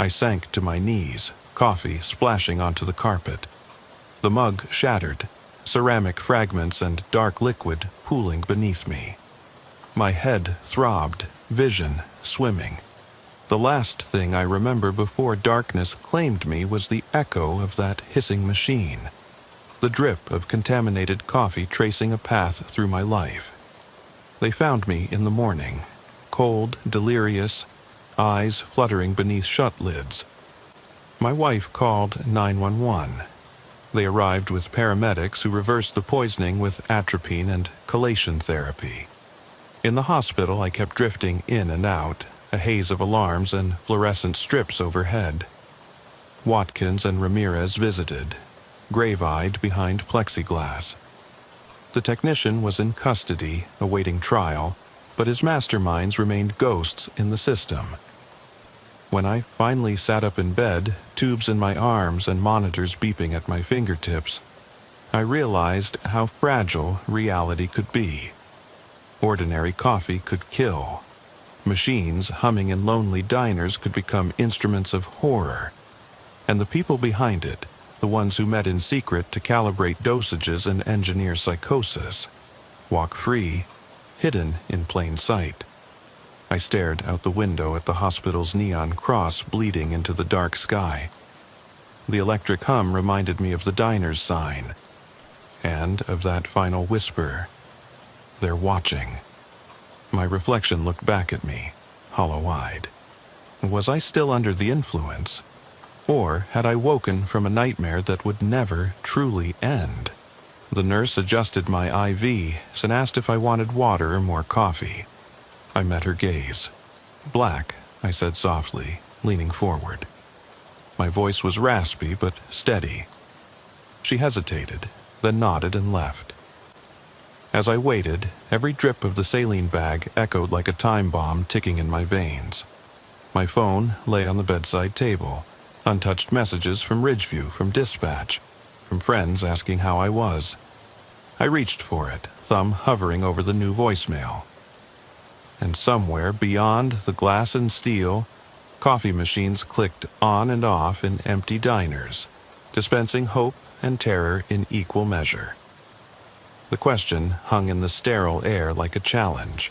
I sank to my knees, coffee splashing onto the carpet. The mug shattered, ceramic fragments and dark liquid pooling beneath me. My head throbbed, vision swimming. The last thing I remember before darkness claimed me was the echo of that hissing machine. The drip of contaminated coffee tracing a path through my life. They found me in the morning, cold, delirious, eyes fluttering beneath shut lids. My wife called 911. They arrived with paramedics who reversed the poisoning with atropine and chelation therapy. In the hospital, I kept drifting in and out, a haze of alarms and fluorescent strips overhead. Watkins and Ramirez visited, grave-eyed behind plexiglass. The technician was in custody, awaiting trial, but his masterminds remained ghosts in the system. When I finally sat up in bed, tubes in my arms and monitors beeping at my fingertips, I realized how fragile reality could be. Ordinary coffee could kill. Machines humming in lonely diners could become instruments of horror. And the people behind it, the ones who met in secret to calibrate dosages and engineer psychosis, walk free, hidden in plain sight. I stared out the window at the hospital's neon cross bleeding into the dark sky. The electric hum reminded me of the diner's sign, and of that final whisper, "They're watching." My reflection looked back at me, hollow-eyed. Was I still under the influence? Or had I woken from a nightmare that would never truly end? The nurse adjusted my IVs and asked if I wanted water or more coffee. I met her gaze. "Black," I said softly, leaning forward. My voice was raspy but steady. She hesitated, then nodded and left. As I waited, every drip of the saline bag echoed like a time bomb ticking in my veins. My phone lay on the bedside table, untouched messages from Ridgeview, from dispatch, from friends asking how I was. I reached for it, thumb hovering over the new voicemail. And somewhere beyond the glass and steel, coffee machines clicked on and off in empty diners, dispensing hope and terror in equal measure. The question hung in the sterile air like a challenge.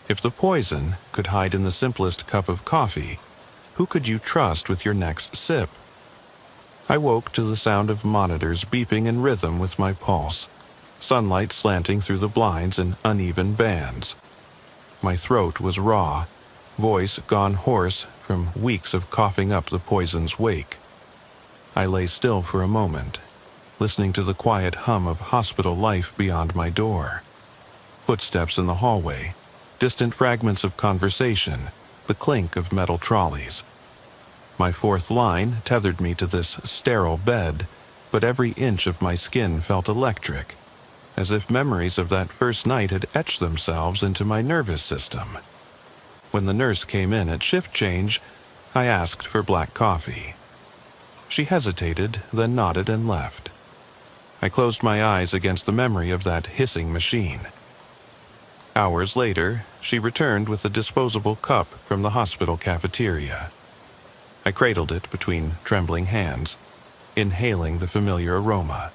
If the poison could hide in the simplest cup of coffee, who could you trust with your next sip? I woke to the sound of monitors beeping in rhythm with my pulse, sunlight slanting through the blinds in uneven bands. My throat was raw, voice gone hoarse from weeks of coughing up the poison's wake. I lay still for a moment, listening to the quiet hum of hospital life beyond my door. Footsteps in the hallway, distant fragments of conversation, the clink of metal trolleys. My fourth line tethered me to this sterile bed, but every inch of my skin felt electric, as if memories of that first night had etched themselves into my nervous system. When the nurse came in at shift change, I asked for black coffee. She hesitated, then nodded and left. I closed my eyes against the memory of that hissing machine. Hours later, she returned with a disposable cup from the hospital cafeteria. I cradled it between trembling hands, inhaling the familiar aroma,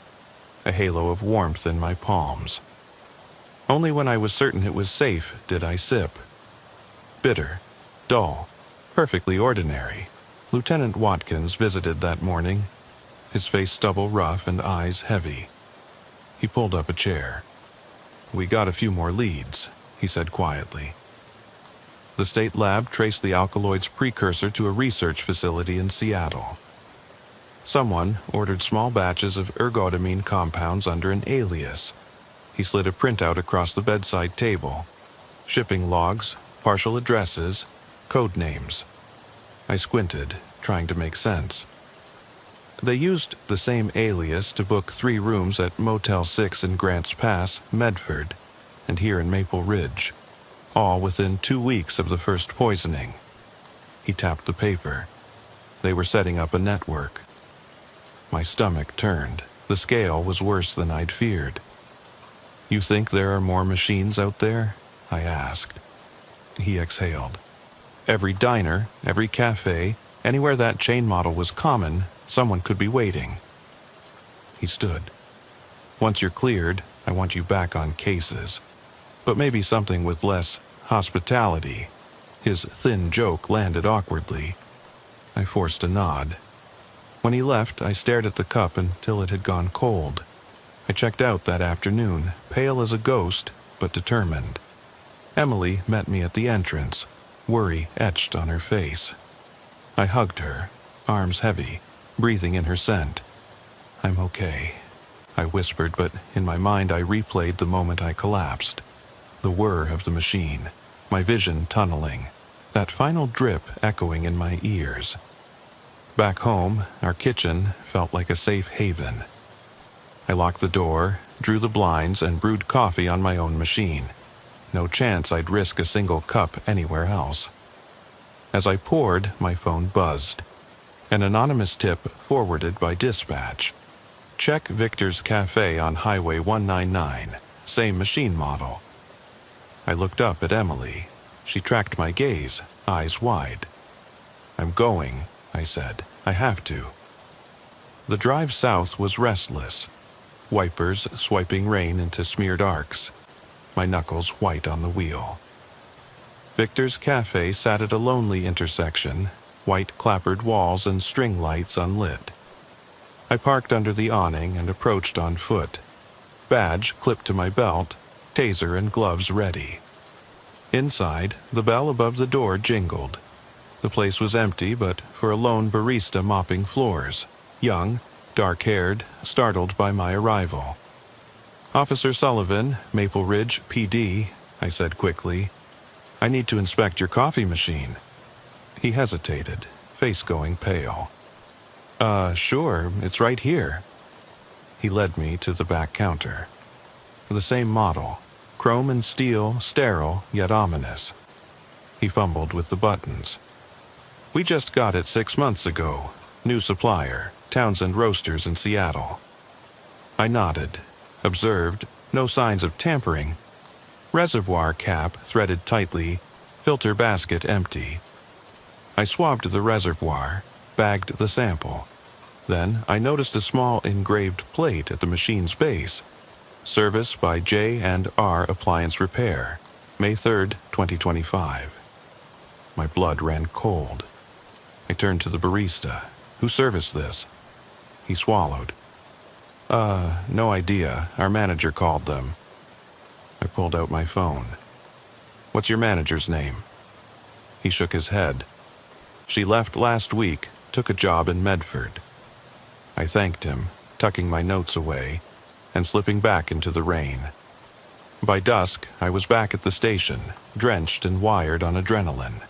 a halo of warmth in my palms. Only when I was certain it was safe did I sip. Bitter, dull, perfectly ordinary. Lieutenant Watkins visited that morning, his face stubble rough and eyes heavy. He pulled up a chair. "We got a few more leads," he said quietly. The state lab traced the alkaloid's precursor to a research facility in Seattle. Someone ordered small batches of ergotamine compounds under an alias. He slid a printout across the bedside table. Shipping logs, partial addresses, code names. I squinted, trying to make sense. They used the same alias to book 3 rooms at Motel 6 in Grants Pass, Medford, and here in Maple Ridge, all within 2 weeks of the first poisoning. He tapped the paper. They were setting up a network. My stomach turned. The scale was worse than I'd feared. "You think there are more machines out there?" I asked. He exhaled. Every diner, every cafe, anywhere that chain model was common, someone could be waiting. He stood. "Once you're cleared, I want you back on cases. But maybe something with less hospitality." His thin joke landed awkwardly. I forced a nod. When he left, I stared at the cup until it had gone cold. I checked out that afternoon, pale as a ghost, but determined. Emily met me at the entrance, worry etched on her face. I hugged her, arms heavy, breathing in her scent. "I'm okay," I whispered, but in my mind I replayed the moment I collapsed. The whir of the machine, my vision tunneling, that final drip echoing in my ears. Back home, our kitchen felt like a safe haven. I locked the door, drew the blinds, and brewed coffee on my own machine. No chance I'd risk a single cup anywhere else. As I poured, my phone buzzed. An anonymous tip forwarded by dispatch. Check Victor's Cafe on Highway 199, same machine model. I looked up at Emily. She tracked my gaze, eyes wide. "I'm going," I said. "I have to." The drive south was restless. Wipers swiping rain into smeared arcs. My knuckles white on the wheel. Victor's Cafe sat at a lonely intersection, white clappered walls and string lights unlit. I parked under the awning and approached on foot. Badge clipped to my belt, taser and gloves ready. Inside, the bell above the door jingled. The place was empty but for a lone barista mopping floors, young, dark-haired, startled by my arrival. "Officer Sullivan, Maple Ridge, PD," I said quickly. "I need to inspect your coffee machine." He hesitated, face going pale. Sure, it's right here." He led me to the back counter. The same model, chrome and steel, sterile yet ominous. He fumbled with the buttons. "We just got it 6 months ago. New supplier, Townsend Roasters in Seattle." I nodded, observed, no signs of tampering. Reservoir cap threaded tightly, filter basket empty. I swabbed the reservoir, bagged the sample. Then I noticed a small engraved plate at the machine's base. Service by J&R Appliance Repair, May 3rd, 2025. My blood ran cold. I turned to the barista. "Who serviced this?" He swallowed. No idea. Our manager called them." I pulled out my phone. "What's your manager's name?" He shook his head. "She left last week, took a job in Medford." I thanked him, tucking my notes away, and slipping back into the rain. By dusk, I was back at the station, drenched and wired on adrenaline.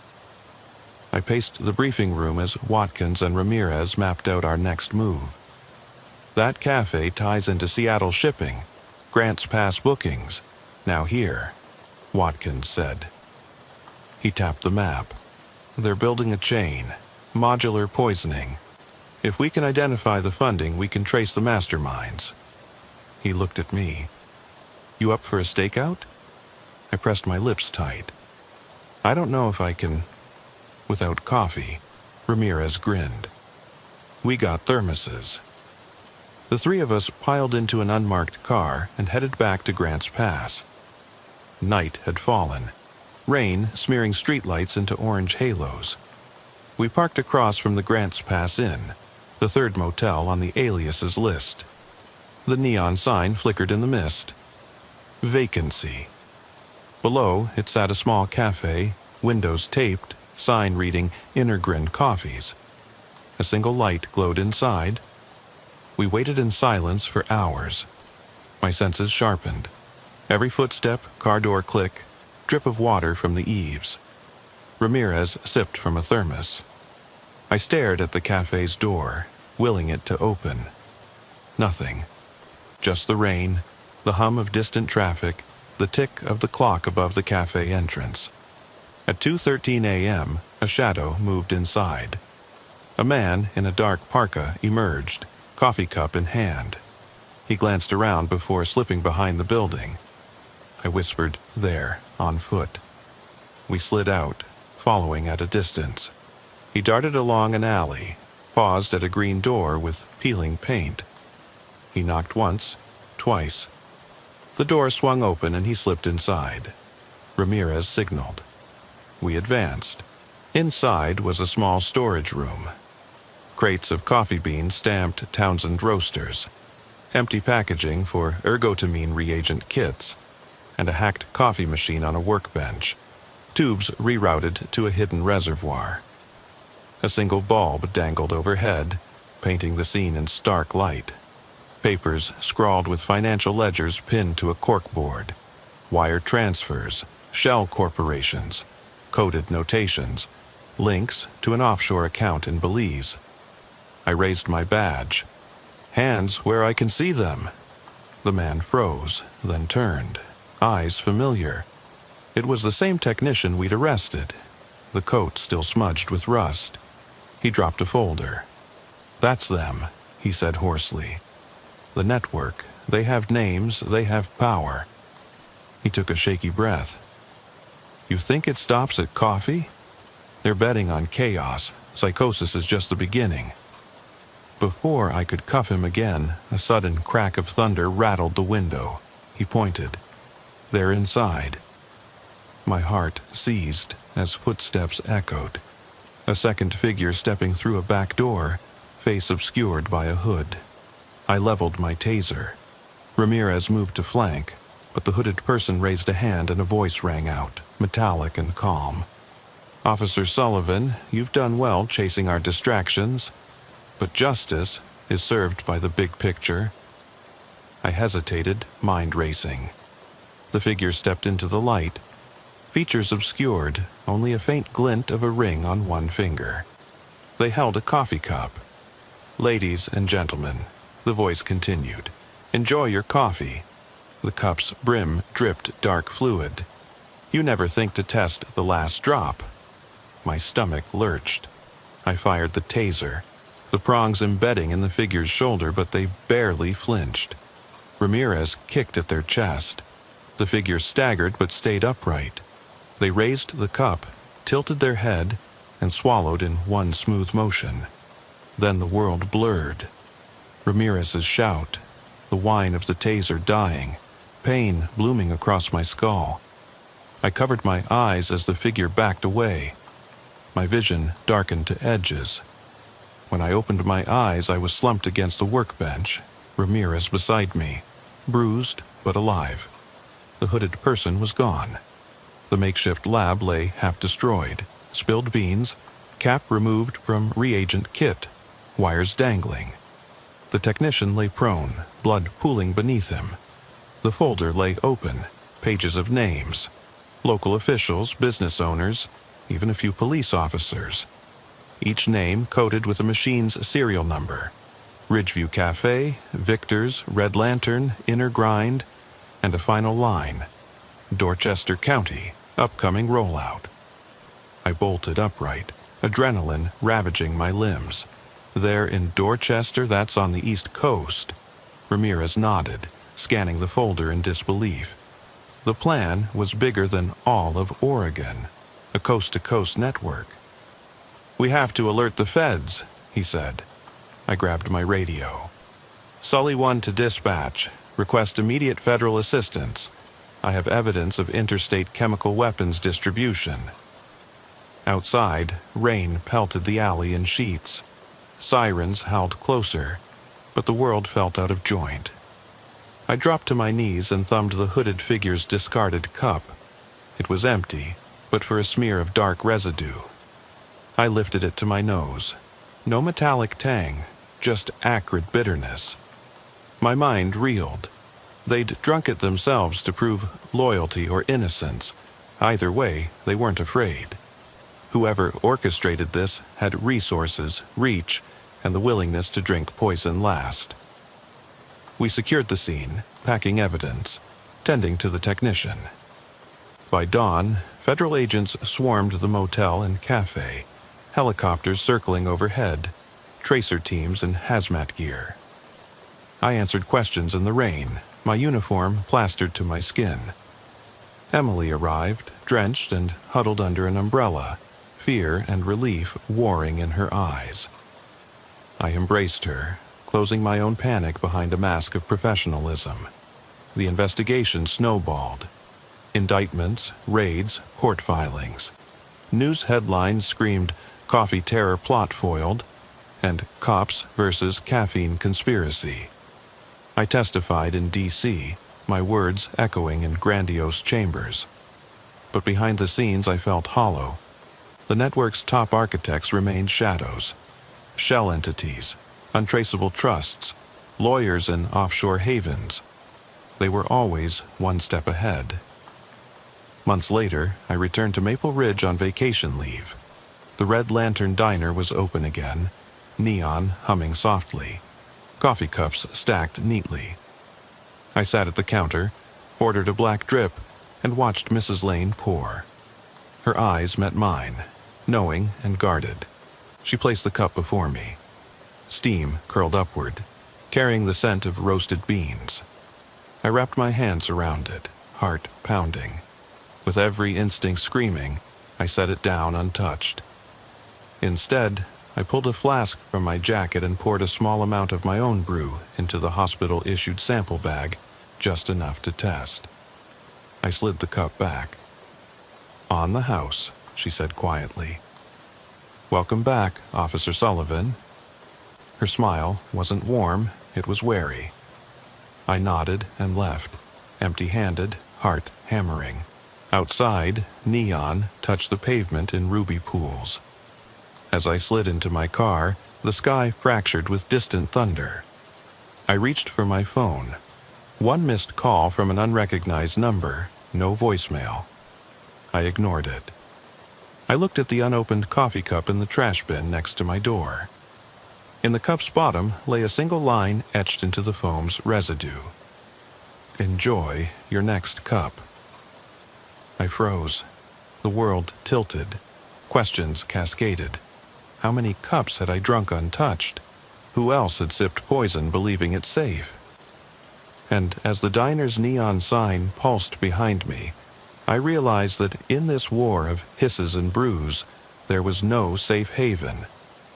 I paced the briefing room as Watkins and Ramirez mapped out our next move. "That cafe ties into Seattle shipping, Grants Pass bookings, now here," Watkins said. He tapped the map. "They're building a chain, modular poisoning. If we can identify the funding, we can trace the masterminds." He looked at me. "You up for a stakeout?" I pressed my lips tight. "I don't know if I can." Without coffee, Ramirez grinned. "We got thermoses." The three of us piled into an unmarked car and headed back to Grants Pass. Night had fallen, rain smearing streetlights into orange halos. We parked across from the Grants Pass Inn, the third motel on the aliases list. The neon sign flickered in the mist. Vacancy. Below, it sat a small cafe, windows taped, sign reading Innergrind Coffees. A single light glowed inside. We waited in silence for hours. My senses sharpened. Every footstep, car door click, drip of water from the eaves. Ramirez sipped from a thermos. I stared at the cafe's door, willing it to open. Nothing. Just the rain, the hum of distant traffic, the tick of the clock above the cafe entrance. At 2:13 a.m., a shadow moved inside. A man in a dark parka emerged, coffee cup in hand. He glanced around before slipping behind the building. I whispered, "There, on foot." We slid out, following at a distance. He darted along an alley, paused at a green door with peeling paint. He knocked once, twice. The door swung open and he slipped inside. Ramirez signaled. We advanced. Inside was a small storage room. Crates of coffee beans stamped Townsend Roasters, empty packaging for ergotamine reagent kits, and a hacked coffee machine on a workbench, tubes rerouted to a hidden reservoir. A single bulb dangled overhead, painting the scene in stark light. Papers scrawled with financial ledgers pinned to a corkboard. Wire transfers, shell corporations, coded notations, links to an offshore account in Belize. I raised my badge. "Hands where I can see them." The man froze, then turned, eyes familiar. It was the same technician we'd arrested, the coat still smudged with rust. He dropped a folder. "That's them," he said hoarsely. "The network. They have names, they have power." He took a shaky breath. "You think it stops at coffee? They're betting on chaos. Psychosis is just the beginning." Before I could cuff him again, a sudden crack of thunder rattled the window. He pointed. "They're inside." My heart seized as footsteps echoed. A second figure stepping through a back door, face obscured by a hood. I leveled my taser. Ramirez moved to flank, but the hooded person raised a hand and a voice rang out, metallic and calm. "Officer Sullivan, you've done well chasing our distractions, but justice is served by the big picture." I hesitated, mind racing. The figure stepped into the light, features obscured, only a faint glint of a ring on one finger. They held a coffee cup. "Ladies and gentlemen," the voice continued, "enjoy your coffee." The cup's brim dripped dark fluid. "You never think to test the last drop." My stomach lurched. I fired the taser, the prongs embedding in the figure's shoulder, but they barely flinched. Ramirez kicked at their chest. The figure staggered but stayed upright. They raised the cup, tilted their head, and swallowed in one smooth motion. Then the world blurred. Ramirez's shout, the whine of the taser dying, pain blooming across my skull. I covered my eyes as the figure backed away. My vision darkened to edges. When I opened my eyes, I was slumped against the workbench, Ramirez beside me, bruised but alive. The hooded person was gone. The makeshift lab lay half destroyed, spilled beans, cap removed from reagent kit, wires dangling. The technician lay prone, blood pooling beneath him. The folder lay open, pages of names, local officials, business owners, even a few police officers. Each name coded with a machine's serial number. Ridgeview Cafe, Victor's, Red Lantern, Inner Grind, and a final line. Dorchester County, upcoming rollout. I bolted upright, adrenaline ravaging my limbs. "There in Dorchester, that's on the East Coast." Ramirez nodded, scanning the folder in disbelief. The plan was bigger than all of Oregon, a coast-to-coast network. "We have to alert the feds," he said. I grabbed my radio. "Sully 1 to dispatch. Request immediate federal assistance. I have evidence of interstate chemical weapons distribution." Outside, rain pelted the alley in sheets. Sirens howled closer, but the world felt out of joint. I dropped to my knees and thumbed the hooded figure's discarded cup. It was empty, but for a smear of dark residue. I lifted it to my nose. No metallic tang, just acrid bitterness. My mind reeled. They'd drunk it themselves to prove loyalty or innocence. Either way, they weren't afraid. Whoever orchestrated this had resources, reach, and the willingness to drink poison last. We secured the scene, packing evidence, tending to the technician. By dawn, federal agents swarmed the motel and cafe, helicopters circling overhead, tracer teams in hazmat gear. I answered questions in the rain, my uniform plastered to my skin. Emily arrived, drenched and huddled under an umbrella, fear and relief warring in her eyes. I embraced her, closing my own panic behind a mask of professionalism. The investigation snowballed. Indictments, raids, court filings. News headlines screamed, "Coffee terror plot foiled," and "Cops versus caffeine conspiracy." I testified in D.C., my words echoing in grandiose chambers. But behind the scenes I felt hollow. The network's top architects remained shadows. Shell entities, untraceable trusts, lawyers in offshore havens. They were always one step ahead. Months later, I returned to Maple Ridge on vacation leave. The Red Lantern Diner was open again, neon humming softly, coffee cups stacked neatly. I sat at the counter, ordered a black drip, and watched Mrs. Lane pour. Her eyes met mine, knowing and guarded. She placed the cup before me. Steam curled upward, carrying the scent of roasted beans. I wrapped my hands around it, heart pounding. With every instinct screaming, I set it down untouched. Instead, I pulled a flask from my jacket and poured a small amount of my own brew into the hospital-issued sample bag, just enough to test. I slid the cup back. "On the house," she said quietly. "Welcome back, Officer Sullivan." Her smile wasn't warm, it was wary. I nodded and left, empty-handed, heart hammering. Outside, neon touched the pavement in ruby pools. As I slid into my car, the sky fractured with distant thunder. I reached for my phone. One missed call from an unrecognized number, no voicemail. I ignored it. I looked at the unopened coffee cup in the trash bin next to my door. In the cup's bottom lay a single line etched into the foam's residue. "Enjoy your next cup." I froze. The world tilted. Questions cascaded. How many cups had I drunk untouched? Who else had sipped poison believing it safe? And as the diner's neon sign pulsed behind me, I realized that in this war of hisses and brews, there was no safe haven.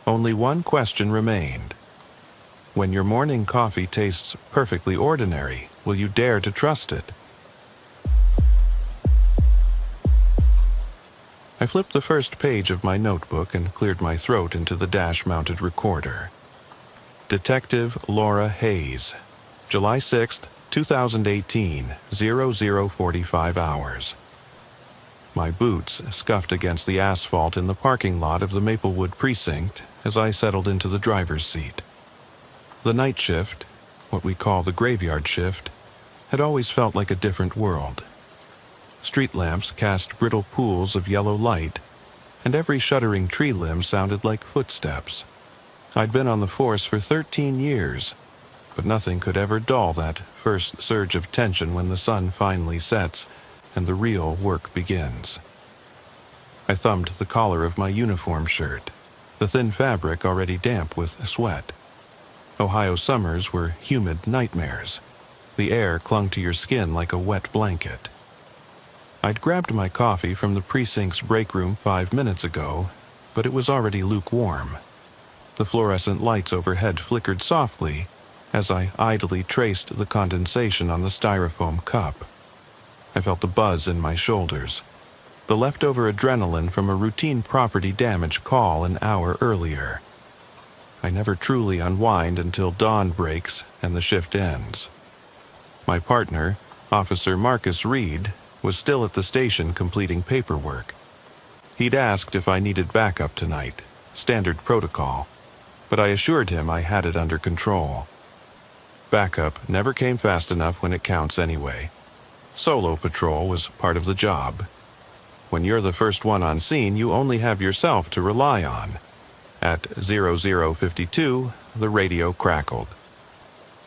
Only one question remained. When your morning coffee tastes perfectly ordinary, will you dare to trust it? I flipped the first page of my notebook and cleared my throat into the dash-mounted recorder. Detective Laura Hayes, July 6th, 2018, 00:45 hours. My boots scuffed against the asphalt in the parking lot of the Maplewood precinct as I settled into the driver's seat. The night shift, what we call the graveyard shift, had always felt like a different world. Street lamps cast brittle pools of yellow light, and every shuddering tree limb sounded like footsteps. I'd been on the force for 13 years, but nothing could ever dull that first surge of tension when the sun finally sets and the real work begins. I thumbed the collar of my uniform shirt, the thin fabric already damp with sweat. Ohio summers were humid nightmares. The air clung to your skin like a wet blanket. I'd grabbed my coffee from the precinct's break room 5 minutes ago, but it was already lukewarm. The fluorescent lights overhead flickered softly as I idly traced the condensation on the styrofoam cup. I felt the buzz in my shoulders, the leftover adrenaline from a routine property damage call an hour earlier. I never truly unwind until dawn breaks and the shift ends. My partner, Officer Marcus Reed, was still at the station completing paperwork. He'd asked if I needed backup tonight, standard protocol, but I assured him I had it under control. Backup never came fast enough when it counts anyway. Solo patrol was part of the job. When you're the first one on scene, you only have yourself to rely on. At 00:52, the radio crackled.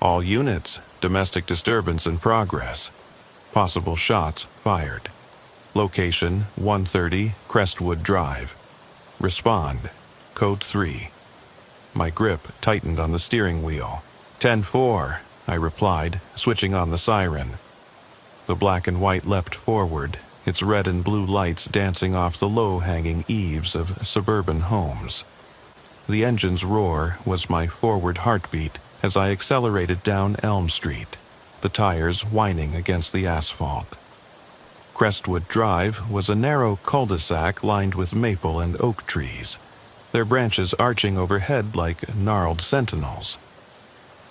All units, domestic disturbance in progress. Possible shots fired. Location 130 Crestwood Drive. Respond. Code 3. My grip tightened on the steering wheel. 10-4, I replied, switching on the siren. The black and white leapt forward, its red and blue lights dancing off the low-hanging eaves of suburban homes. The engine's roar was my forward heartbeat as I accelerated down Elm Street, the tires whining against the asphalt. Crestwood Drive was a narrow cul-de-sac lined with maple and oak trees, their branches arching overhead like gnarled sentinels.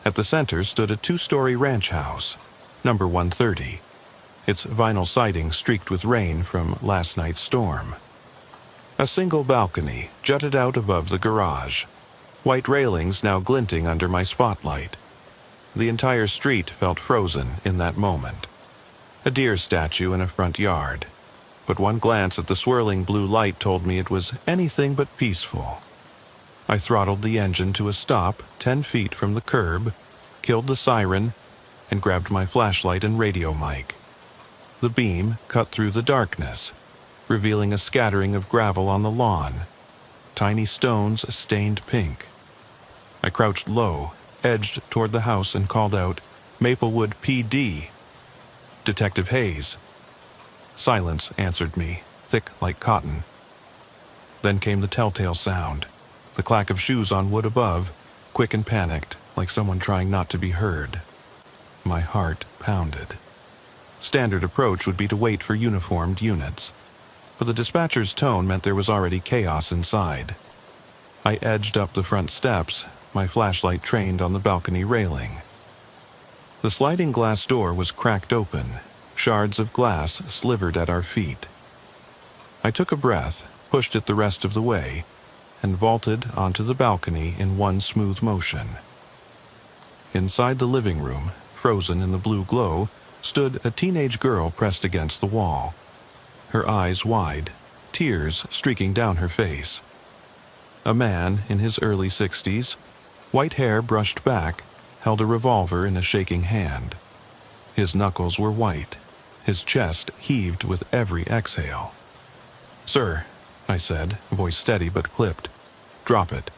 At the center stood a 2-story ranch house, number 130, its vinyl siding streaked with rain from last night's storm. A single balcony jutted out above the garage, white railings now glinting under my spotlight. The entire street felt frozen in that moment. A deer statue in a front yard, but one glance at the swirling blue light told me it was anything but peaceful. I throttled the engine to a stop 10 feet from the curb, killed the siren, and grabbed my flashlight and radio mic. The beam cut through the darkness, revealing a scattering of gravel on the lawn, tiny stones stained pink. I crouched low, edged toward the house, and called out, "Maplewood PD. Detective Hayes." Silence answered me, thick like cotton. Then came the telltale sound, the clack of shoes on wood above, quick and panicked, like someone trying not to be heard. My heart pounded. Standard approach would be to wait for uniformed units, but the dispatcher's tone meant there was already chaos inside. I edged up the front steps, my flashlight trained on the balcony railing. The sliding glass door was cracked open, shards of glass slivered at our feet. I took a breath, pushed it the rest of the way, and vaulted onto the balcony in one smooth motion. Inside the living room, frozen in the blue glow, stood a teenage girl pressed against the wall, her eyes wide, tears streaking down her face. A man in his early 60s, white hair brushed back, held a revolver in a shaking hand. His knuckles were white, his chest heaved with every exhale. "Sir," I said, voice steady but clipped, "drop it.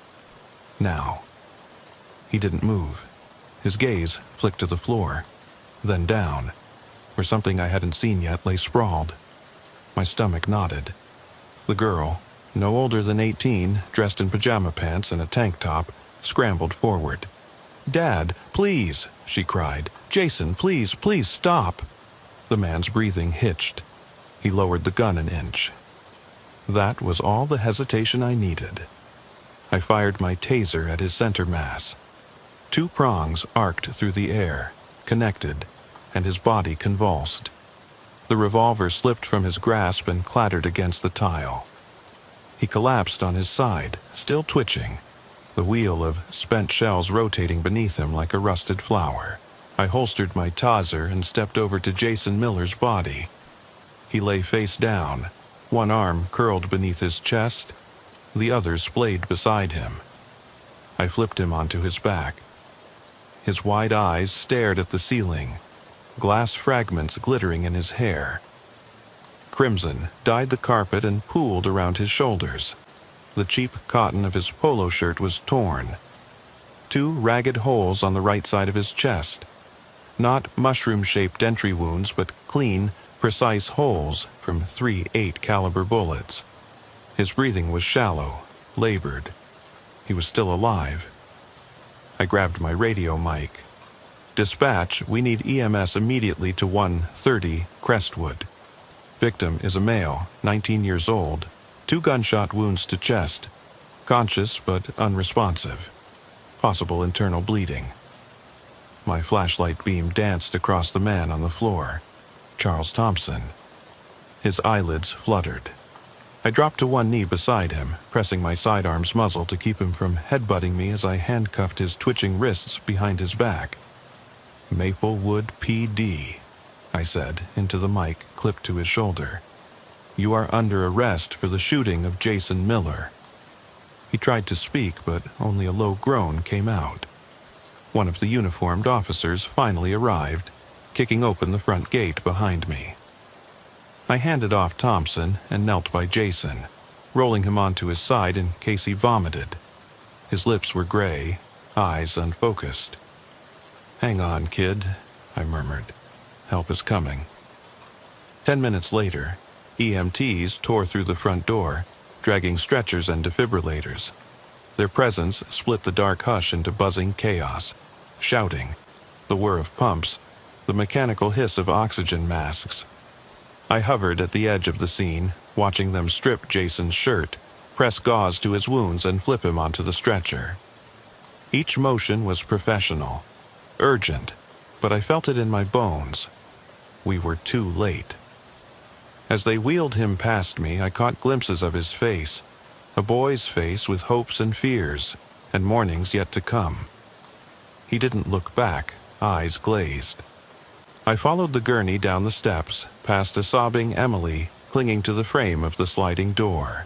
Now." He didn't move. His gaze flicked to the floor, then down, where something I hadn't seen yet lay sprawled. My stomach knotted. The girl, no older than 18, dressed in pajama pants and a tank top, scrambled forward. "Dad, please," she cried. "Jason, please, please stop." The man's breathing hitched. He lowered the gun an inch. That was all the hesitation I needed. I fired my taser at his center mass. 2 prongs arced through the air, connected, and his body convulsed. The revolver slipped from his grasp and clattered against the tile. He collapsed on his side, still twitching, the wheel of spent shells rotating beneath him like a rusted flower. I holstered my taser and stepped over to Jason Miller's body. He lay face down, one arm curled beneath his chest, the other splayed beside him. I flipped him onto his back. His wide eyes stared at the ceiling, glass fragments glittering in his hair. Crimson dyed the carpet and pooled around his shoulders. The cheap cotton of his polo shirt was torn. 2 ragged holes on the right side of his chest. Not mushroom-shaped entry wounds, but clean, precise holes from 3 8-caliber bullets. His breathing was shallow, labored. He was still alive. I grabbed my radio mic. "Dispatch, we need EMS immediately to 130 Crestwood. Victim is a male, 19 years old, 2 gunshot wounds to chest, conscious but unresponsive. Possible internal bleeding." My flashlight beam danced across the man on the floor, Charles Thompson. His eyelids fluttered. I dropped to one knee beside him, pressing my sidearm's muzzle to keep him from headbutting me as I handcuffed his twitching wrists behind his back. "Maplewood PD," I said into the mic clipped to his shoulder. "You are under arrest for the shooting of Jason Miller." He tried to speak, but only a low groan came out. One of the uniformed officers finally arrived, kicking open the front gate behind me. I handed off Thompson and knelt by Jason, rolling him onto his side in case he vomited. His lips were gray, eyes unfocused. "Hang on, kid," I murmured. "Help is coming." 10 minutes later, EMTs tore through the front door, dragging stretchers and defibrillators. Their presence split the dark hush into buzzing chaos, shouting, the whir of pumps, the mechanical hiss of oxygen masks. I hovered at the edge of the scene, watching them strip Jason's shirt, press gauze to his wounds, and flip him onto the stretcher. Each motion was professional, urgent, but I felt it in my bones. We were too late. As they wheeled him past me, I caught glimpses of his face, a boy's face with hopes and fears, and mornings yet to come. He didn't look back, eyes glazed. I followed the gurney down the steps, past a sobbing Emily, clinging to the frame of the sliding door.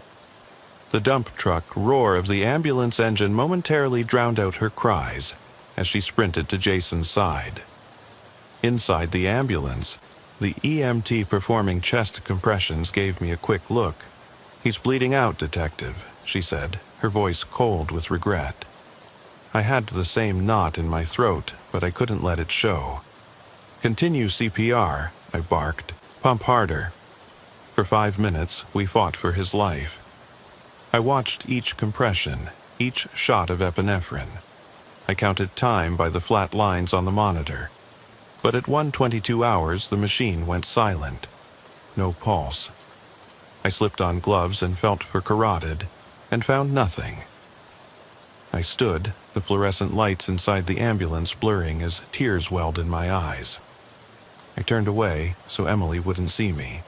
The dump truck roar of the ambulance engine momentarily drowned out her cries as she sprinted to Jason's side. Inside the ambulance, the EMT performing chest compressions gave me a quick look. "He's bleeding out, Detective," she said, her voice cold with regret. I had the same knot in my throat, but I couldn't let it show. "Continue CPR," I barked. "Pump harder." For 5 minutes, we fought for his life. I watched each compression, each shot of epinephrine. I counted time by the flat lines on the monitor. But at 1:22 hours, the machine went silent. No pulse. I slipped on gloves and felt for carotid, and found nothing. I stood, the fluorescent lights inside the ambulance blurring as tears welled in my eyes. I turned away so Emily wouldn't see me.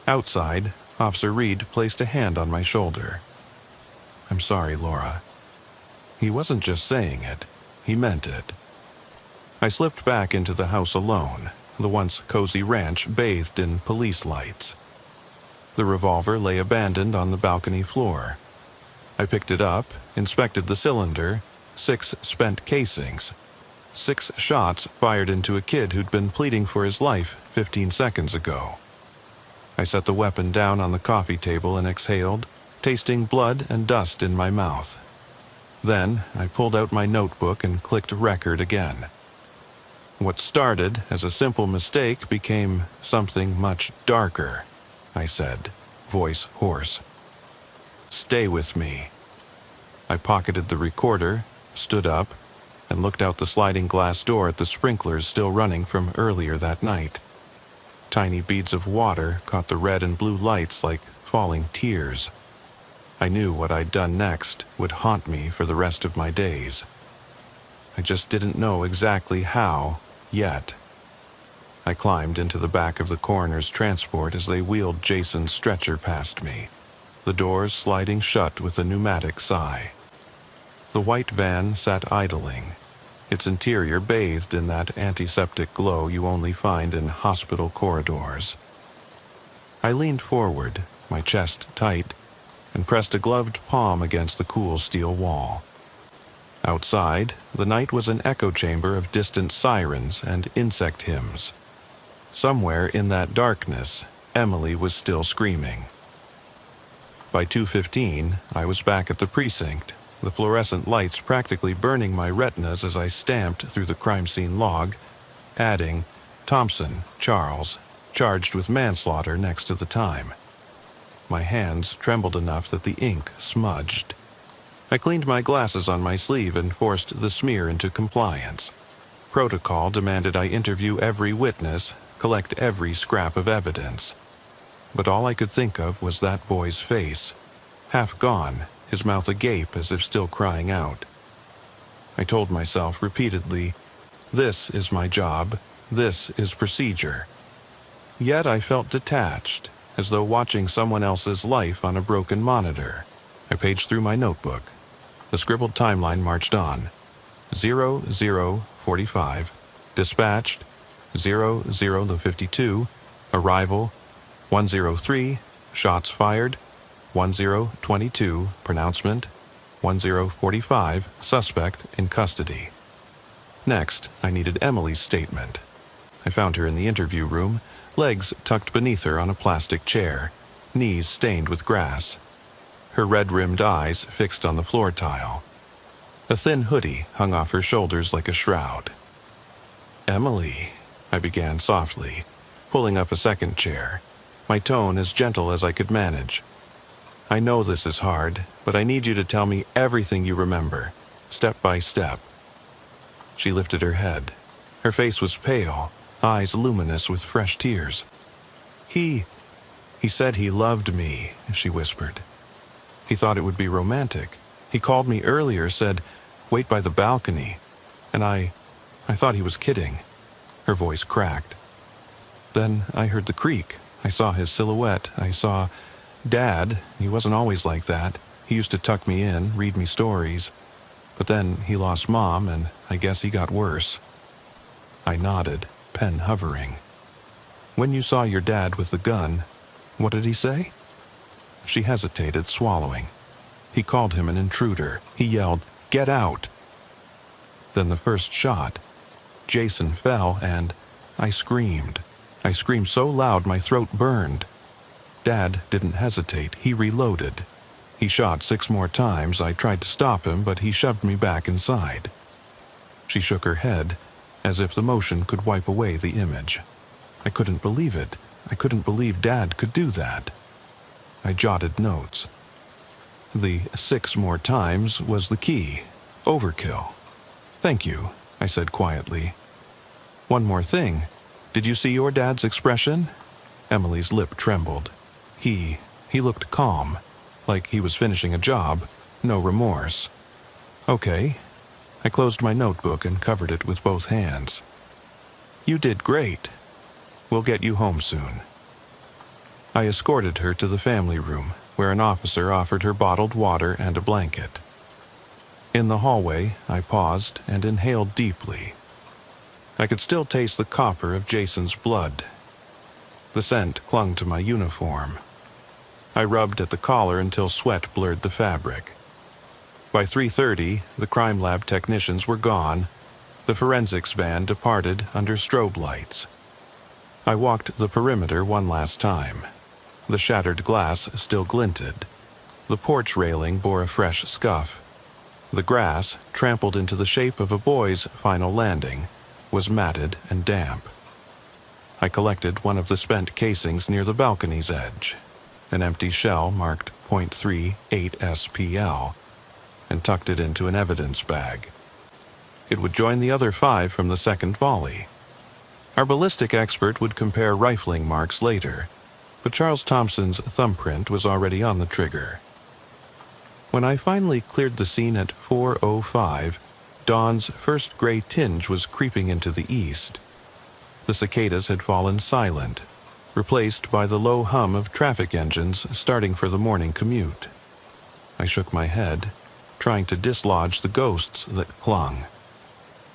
Outside, Officer Reed placed a hand on my shoulder. "I'm sorry, Laura." He wasn't just saying it, he meant it. I slipped back into the house alone, the once cozy ranch bathed in police lights. The revolver lay abandoned on the balcony floor. I picked it up, inspected the cylinder, 6 spent casings, 6 shots fired into a kid who'd been pleading for his life 15 seconds ago. I set the weapon down on the coffee table and exhaled, tasting blood and dust in my mouth. Then I pulled out my notebook and clicked record again. What started as a simple mistake became something much darker, I said, voice hoarse. "Stay with me." I pocketed the recorder, stood up, and looked out the sliding glass door at the sprinklers still running from earlier that night. Tiny beads of water caught the red and blue lights like falling tears. I knew what I'd done next would haunt me for the rest of my days. I just didn't know exactly how yet. I climbed into the back of the coroner's transport as they wheeled Jason's stretcher past me, the doors sliding shut with a pneumatic sigh. The white van sat idling, its interior bathed in that antiseptic glow you only find in hospital corridors. I leaned forward, my chest tight, and pressed a gloved palm against the cool steel wall. Outside, the night was an echo chamber of distant sirens and insect hymns. Somewhere in that darkness, Emily was still screaming. By 2:15, I was back at the precinct, the fluorescent lights practically burning my retinas as I stamped through the crime scene log, adding Thompson, Charles, charged with manslaughter next to the time. My hands trembled enough that the ink smudged. I cleaned my glasses on my sleeve and forced the smear into compliance. Protocol demanded I interview every witness, collect every scrap of evidence. But all I could think of was that boy's face, half gone, his mouth agape as if still crying out. I told myself repeatedly, "This is my job, this is procedure." Yet I felt detached, as though watching someone else's life on a broken monitor. I paged through my notebook. The scribbled timeline marched on. 00:45, dispatched, 00:52, arrival, 103, shots fired, 10:22, pronouncement, 10:45, suspect in custody. Next, I needed Emily's statement. I found her in the interview room, legs tucked beneath her on a plastic chair, knees stained with grass. Her red-rimmed eyes fixed on the floor tile. A thin hoodie hung off her shoulders like a shroud. "Emily," I began softly, pulling up a second chair, my tone as gentle as I could manage. "I know this is hard, but I need you to tell me everything you remember, step by step." She lifted her head. Her face was pale, eyes luminous with fresh tears. He said he loved me," she whispered. "He thought it would be romantic. He called me earlier, said, 'Wait by the balcony.' And I thought he was kidding." Her voice cracked. "Then I heard the creak. I saw his silhouette. I saw Dad. He wasn't always like that. He used to tuck me in, read me stories. But then he lost Mom, and I guess he got worse." I nodded, pen hovering. "When you saw your dad with the gun, What did he say? She hesitated, swallowing. He called him an intruder. He yelled, "Get out!" Then the first shot. Jason fell and I screamed. I screamed so loud my throat burned. Dad didn't hesitate. He reloaded. He shot 6 more times. I tried to stop him, but he shoved me back inside. She shook her head, as if the motion could wipe away the image. I couldn't believe it. I couldn't believe Dad could do that. I jotted notes. The 6 more times was the key. Overkill. "Thank you," I said quietly. "One more thing. Did you see your dad's expression?" Emily's lip trembled. He looked calm, like he was finishing a job, no remorse. "Okay." I closed my notebook and covered it with both hands. "You did great. We'll get you home soon." I escorted her to the family room, where an officer offered her bottled water and a blanket. In the hallway, I paused and inhaled deeply. I could still taste the copper of Jason's blood. The scent clung to my uniform. I rubbed at the collar until sweat blurred the fabric. By 3:30, the crime lab technicians were gone. The forensics van departed under strobe lights. I walked the perimeter one last time. The shattered glass still glinted. The porch railing bore a fresh scuff. The grass, trampled into the shape of a boy's final landing, was matted and damp. I collected one of the spent casings near the balcony's edge, an empty shell marked .38 SPL, and tucked it into an evidence bag. It would join the other 5 from the second volley. Our ballistic expert would compare rifling marks later, but Charles Thompson's thumbprint was already on the trigger. When I finally cleared the scene at 4:05, dawn's first gray tinge was creeping into the east. The cicadas had fallen silent, replaced by the low hum of traffic engines starting for the morning commute. I shook my head, trying to dislodge the ghosts that clung.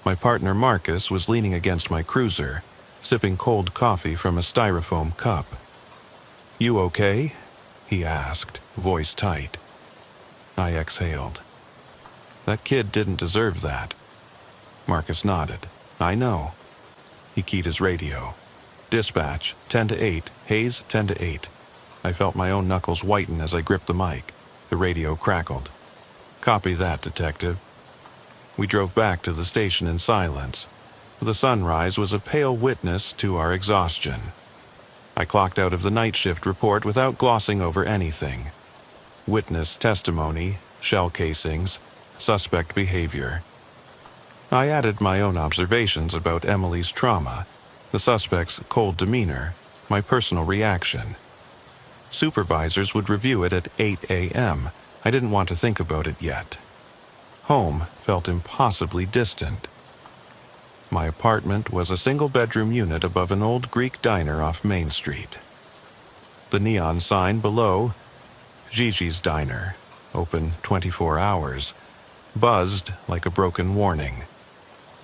My partner Marcus was leaning against my cruiser, sipping cold coffee from a styrofoam cup. "You okay?" he asked, voice tight. I exhaled. "That kid didn't deserve that." Marcus nodded. "I know." He keyed his radio. "Dispatch, 10 to 8, Hayes 10 to 8. I felt my own knuckles whiten as I gripped the mic. The radio crackled. "Copy that, detective." We drove back to the station in silence. The sunrise was a pale witness to our exhaustion. I clocked out of the night shift report without glossing over anything. Witness testimony, shell casings, suspect behavior. I added my own observations about Emily's trauma, the suspect's cold demeanor, my personal reaction. Supervisors would review it at 8 a.m. I didn't want to think about it yet. Home felt impossibly distant. My apartment was a single-bedroom unit above an old Greek diner off Main Street. The neon sign below, Gigi's Diner, open 24 hours, buzzed like a broken warning.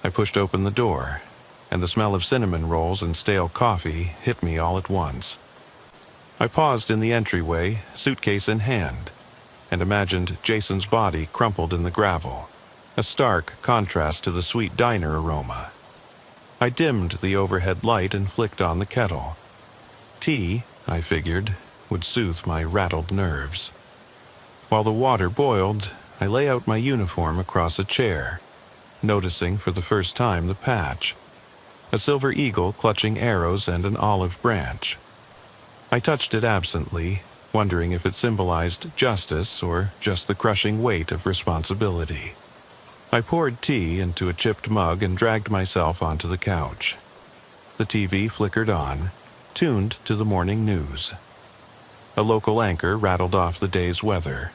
I pushed open the door, and the smell of cinnamon rolls and stale coffee hit me all at once. I paused in the entryway, suitcase in hand, and imagined Jason's body crumpled in the gravel, a stark contrast to the sweet diner aroma. I dimmed the overhead light and flicked on the kettle. Tea, I figured, would soothe my rattled nerves. While the water boiled, I lay out my uniform across a chair, noticing for the first time the patch, a silver eagle clutching arrows and an olive branch. I touched it absently, wondering if it symbolized justice or just the crushing weight of responsibility. I poured tea into a chipped mug and dragged myself onto the couch. The TV flickered on, tuned to the morning news. A local anchor rattled off the day's weather.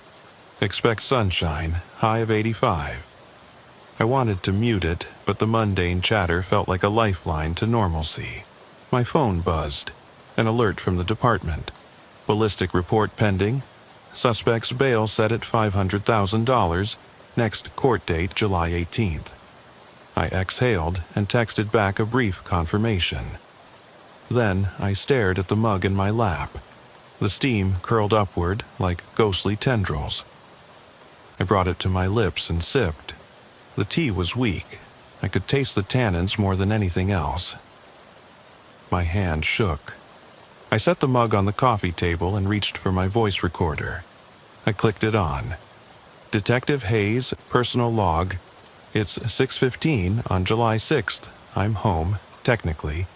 Expect sunshine, high of 85. I wanted to mute it, but the mundane chatter felt like a lifeline to normalcy. My phone buzzed. An alert from the department. Ballistic report pending. Suspect's bail set at $500,000. Next court date, July 18th. I exhaled and texted back a brief confirmation. Then I stared at the mug in my lap. The steam curled upward like ghostly tendrils. I brought it to my lips and sipped. The tea was weak. I could taste the tannins more than anything else. My hand shook. I set the mug on the coffee table and reached for my voice recorder. I clicked it on. Detective Hayes, personal log. It's 6:15 on July 6th. I'm home, technically.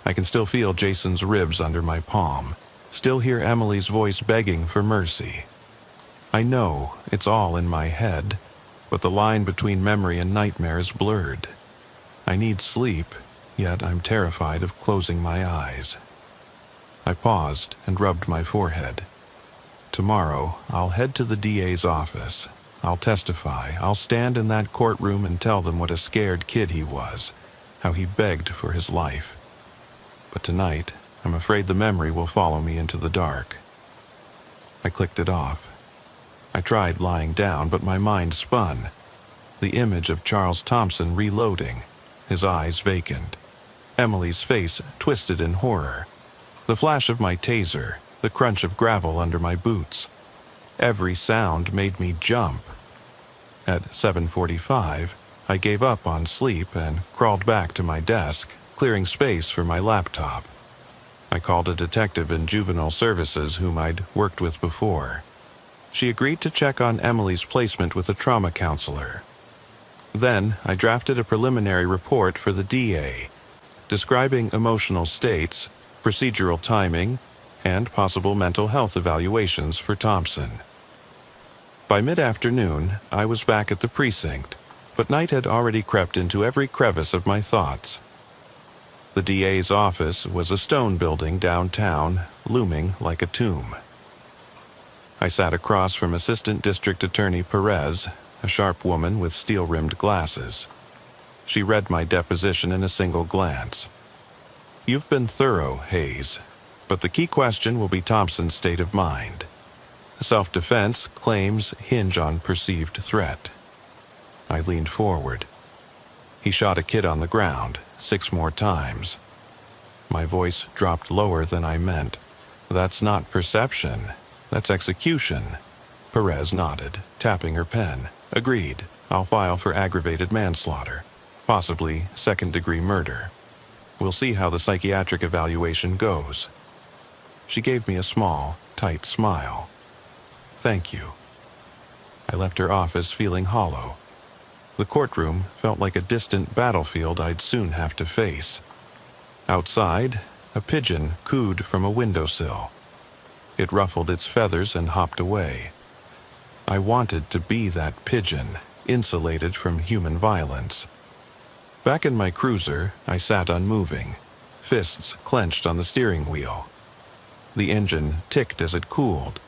I can still feel Jason's ribs under my palm. Still hear Emily's voice begging for mercy. I know it's all in my head, but the line between memory and nightmare is blurred. I need sleep, yet I'm terrified of closing my eyes. I paused and rubbed my forehead. Tomorrow, I'll head to the DA's office. I'll testify. I'll stand in that courtroom and tell them what a scared kid he was, how he begged for his life. But tonight, I'm afraid the memory will follow me into the dark. I clicked it off. I tried lying down, but my mind spun. The image of Charles Thompson reloading, his eyes vacant. Emily's face twisted in horror. The flash of my taser, the crunch of gravel under my boots. Every sound made me jump. At 7:45, I gave up on sleep and crawled back to my desk, clearing space for my laptop. I called a detective in juvenile services whom I'd worked with before. She agreed to check on Emily's placement with a trauma counselor. Then I drafted a preliminary report for the DA, describing emotional states, procedural timing, and possible mental health evaluations for Thompson. By mid-afternoon, I was back at the precinct, but night had already crept into every crevice of my thoughts. The DA's office was a stone building downtown, looming like a tomb. I sat across from Assistant District Attorney Perez, a sharp woman with steel-rimmed glasses. She read my deposition in a single glance. "You've been thorough, Hayes, but the key question will be Thompson's state of mind. Self-defense claims hinge on perceived threat." I leaned forward. "He shot a kid on the ground 6 more times." My voice dropped lower than I meant. "That's not perception. That's execution." Perez nodded, tapping her pen. "Agreed. I'll file for aggravated manslaughter, possibly second-degree murder. We'll see how the psychiatric evaluation goes." She gave me a small, tight smile. "Thank you." I left her office feeling hollow. The courtroom felt like a distant battlefield I'd soon have to face. Outside, a pigeon cooed from a windowsill. It ruffled its feathers and hopped away. I wanted to be that pigeon, insulated from human violence. Back in my cruiser, I sat unmoving, fists clenched on the steering wheel. The engine ticked as it cooled.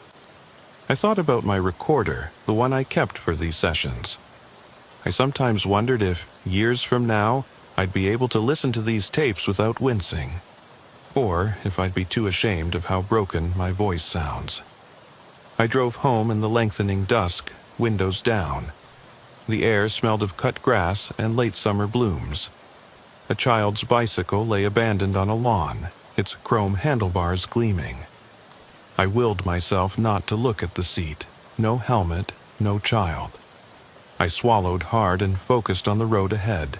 I thought about my recorder, the one I kept for these sessions. I sometimes wondered if, years from now, I'd be able to listen to these tapes without wincing, or if I'd be too ashamed of how broken my voice sounds. I drove home in the lengthening dusk, windows down. The air smelled of cut grass and late summer blooms. A child's bicycle lay abandoned on a lawn, its chrome handlebars gleaming. I willed myself not to look at the seat. No helmet, no child. I swallowed hard and focused on the road ahead.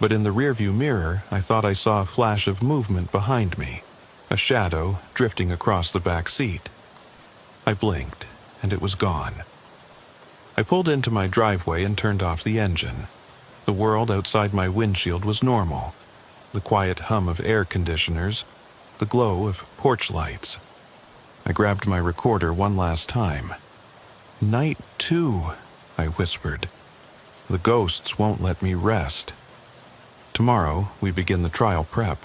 But in the rearview mirror, I thought I saw a flash of movement behind me, a shadow drifting across the back seat. I blinked, and it was gone. I pulled into my driveway and turned off the engine. The world outside my windshield was normal. The quiet hum of air conditioners, the glow of porch lights. I grabbed my recorder one last time. "Night 2, I whispered. "The ghosts won't let me rest. Tomorrow, we begin the trial prep.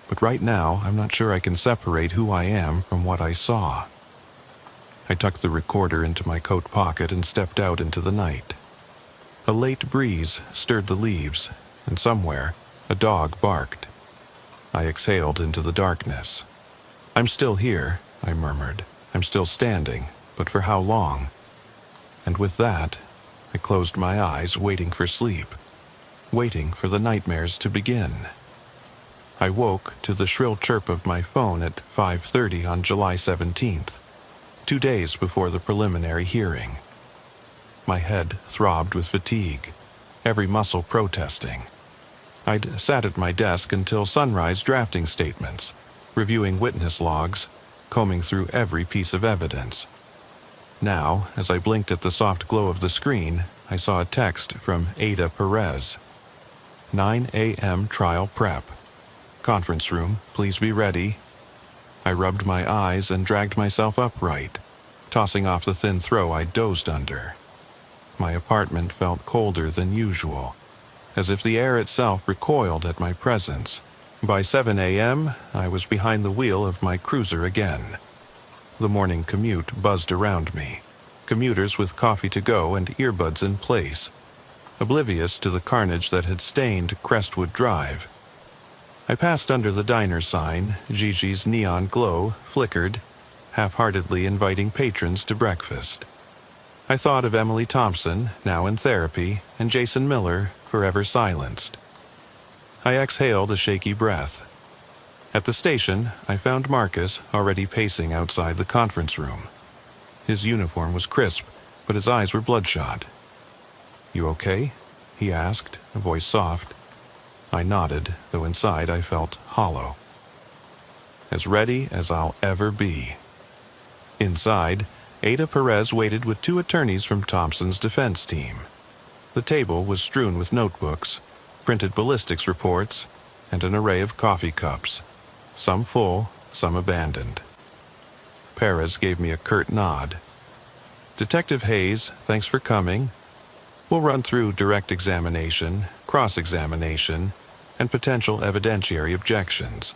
But right now, I'm not sure I can separate who I am from what I saw." I tucked the recorder into my coat pocket and stepped out into the night. A late breeze stirred the leaves, and somewhere, a dog barked. I exhaled into the darkness. "I'm still here," I murmured. "I'm still standing, but for how long?" And with that, I closed my eyes, waiting for sleep, waiting for the nightmares to begin. I woke to the shrill chirp of my phone at 5:30 on July 17th, 2 days before the preliminary hearing. My head throbbed with fatigue, every muscle protesting. I'd sat at my desk until sunrise drafting statements, reviewing witness logs, combing through every piece of evidence. Now, as I blinked at the soft glow of the screen, I saw a text from Ada Perez. 9 a.m. trial prep. Conference room, please be ready. I rubbed my eyes and dragged myself upright, tossing off the thin throw I'd dozed under. My apartment felt colder than usual, as if the air itself recoiled at my presence. By 7 a.m., I was behind the wheel of my cruiser again. The morning commute buzzed around me, commuters with coffee to go and earbuds in place, oblivious to the carnage that had stained Crestwood Drive. I passed under the diner sign. Gigi's neon glow flickered, half-heartedly inviting patrons to breakfast. I thought of Emily Thompson, now in therapy, and Jason Miller, forever silenced. I exhaled a shaky breath. At the station, I found Marcus already pacing outside the conference room. His uniform was crisp, but his eyes were bloodshot. "You okay?" he asked, a voice soft. I nodded, though inside I felt hollow. As ready as I'll ever be. Inside, Ada Perez waited with 2 attorneys from Thompson's defense team. The table was strewn with notebooks, printed ballistics reports, and an array of coffee cups, some full, some abandoned. Perez gave me a curt nod. "Detective Hayes, thanks for coming. We'll run through direct examination, cross-examination, and potential evidentiary objections.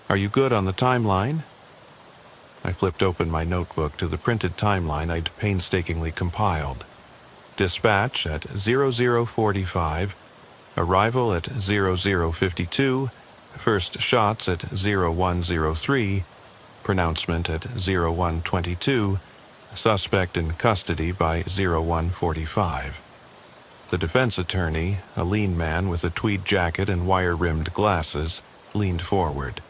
Are you good on the timeline?" I flipped open my notebook to the printed timeline I'd painstakingly compiled. Dispatch at 00:45, arrival at 00:52, first shots at 01:03, pronouncement at 01:22, suspect in custody by 01:45. The defense attorney, a lean man with a tweed jacket and wire-rimmed glasses, leaned forward.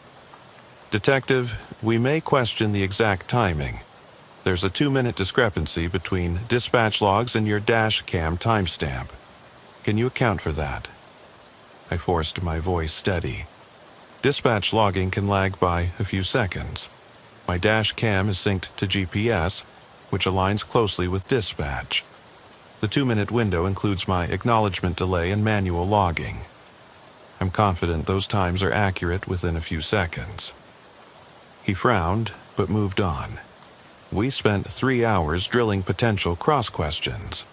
"Detective, we may question the exact timing. There's a 2-minute discrepancy between dispatch logs and your dash cam timestamp. Can you account for that?" I forced my voice steady. Dispatch logging can lag by a few seconds. My dash cam is synced to GPS, which aligns closely with dispatch. The 2-minute window includes my acknowledgement delay and manual logging. I'm confident those times are accurate within a few seconds. He frowned, but moved on. We spent 3 hours drilling potential cross-questions.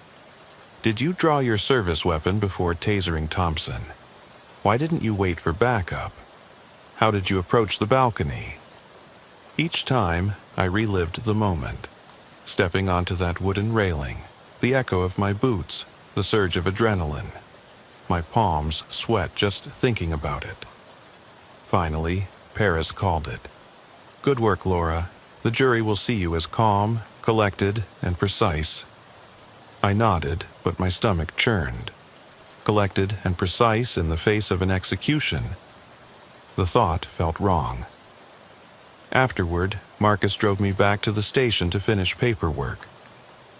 Did you draw your service weapon before tasering Thompson? Why didn't you wait for backup? How did you approach the balcony? Each time, I relived the moment, stepping onto that wooden railing, the echo of my boots, the surge of adrenaline. My palms sweat just thinking about it. Finally, Perez called it. "Good work, Laura. The jury will see you as calm, collected, and precise." I nodded, but my stomach churned. Collected and precise in the face of an execution. The thought felt wrong. Afterward, Marcus drove me back to the station to finish paperwork.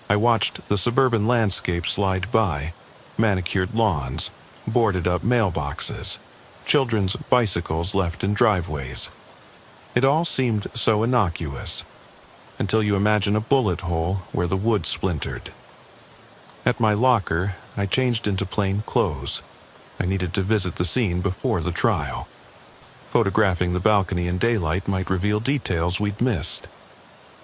I watched the suburban landscape slide by, manicured lawns, boarded-up mailboxes, children's bicycles left in driveways. It all seemed so innocuous, until you imagine a bullet hole where the wood splintered. At my locker, I changed into plain clothes. I needed to visit the scene before the trial. Photographing the balcony in daylight might reveal details we'd missed.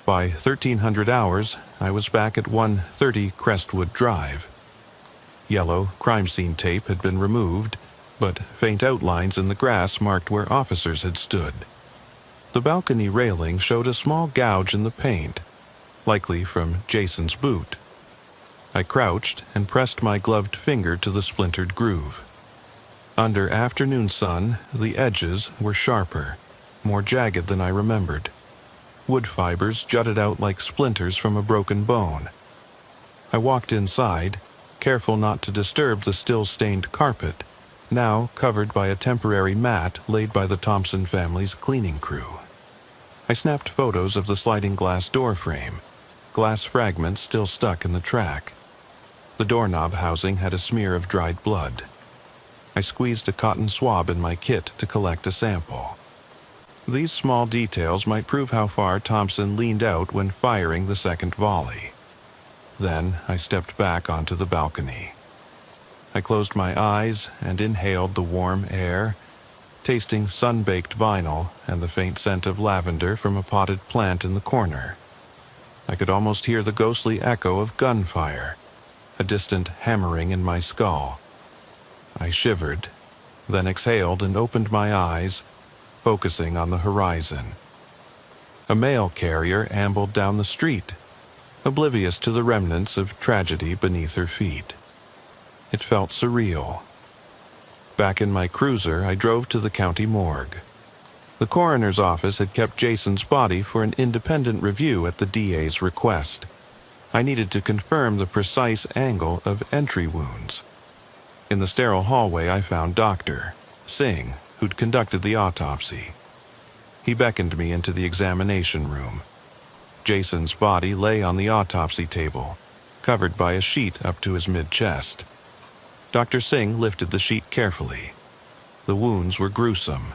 By 1300 hours, I was back at 130 Crestwood Drive. Yellow crime scene tape had been removed, but faint outlines in the grass marked where officers had stood. The balcony railing showed a small gouge in the paint, likely from Jason's boot. I crouched and pressed my gloved finger to the splintered groove. Under afternoon sun, the edges were sharper, more jagged than I remembered. Wood fibers jutted out like splinters from a broken bone. I walked inside, careful not to disturb the still-stained carpet, now covered by a temporary mat laid by the Thompson family's cleaning crew. I snapped photos of the sliding glass door frame, glass fragments still stuck in the track. The doorknob housing had a smear of dried blood. I squeezed a cotton swab in my kit to collect a sample. These small details might prove how far Thompson leaned out when firing the second volley. Then I stepped back onto the balcony. I closed my eyes and inhaled the warm air, tasting sun-baked vinyl and the faint scent of lavender from a potted plant in the corner. I could almost hear the ghostly echo of gunfire, a distant hammering in my skull. I shivered, then exhaled and opened my eyes, focusing on the horizon. A mail carrier ambled down the street, oblivious to the remnants of tragedy beneath her feet. It felt surreal. Back in my cruiser, I drove to the county morgue. The coroner's office had kept Jason's body for an independent review at the DA's request. I needed to confirm the precise angle of entry wounds. In the sterile hallway, I found Dr. Singh, who'd conducted the autopsy. He beckoned me into the examination room. Jason's body lay on the autopsy table, covered by a sheet up to his mid-chest. Dr. Singh lifted the sheet carefully. The wounds were gruesome.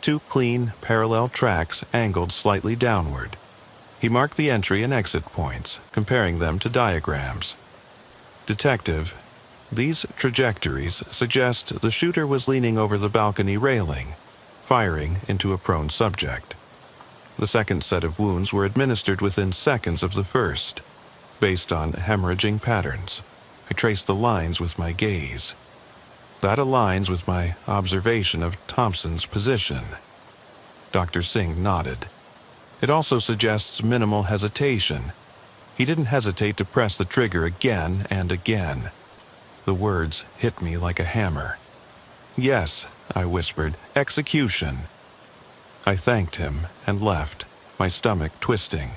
2 clean, parallel tracks angled slightly downward. He marked the entry and exit points, comparing them to diagrams. Detective, these trajectories suggest the shooter was leaning over the balcony railing, firing into a prone subject. The second set of wounds were administered within seconds of the first, based on hemorrhaging patterns. I traced the lines with my gaze. That aligns with my observation of Thompson's position. Dr. Singh nodded. It also suggests minimal hesitation. He didn't hesitate to press the trigger again and again. The words hit me like a hammer. "Yes," I whispered, "execution." I thanked him and left, my stomach twisting.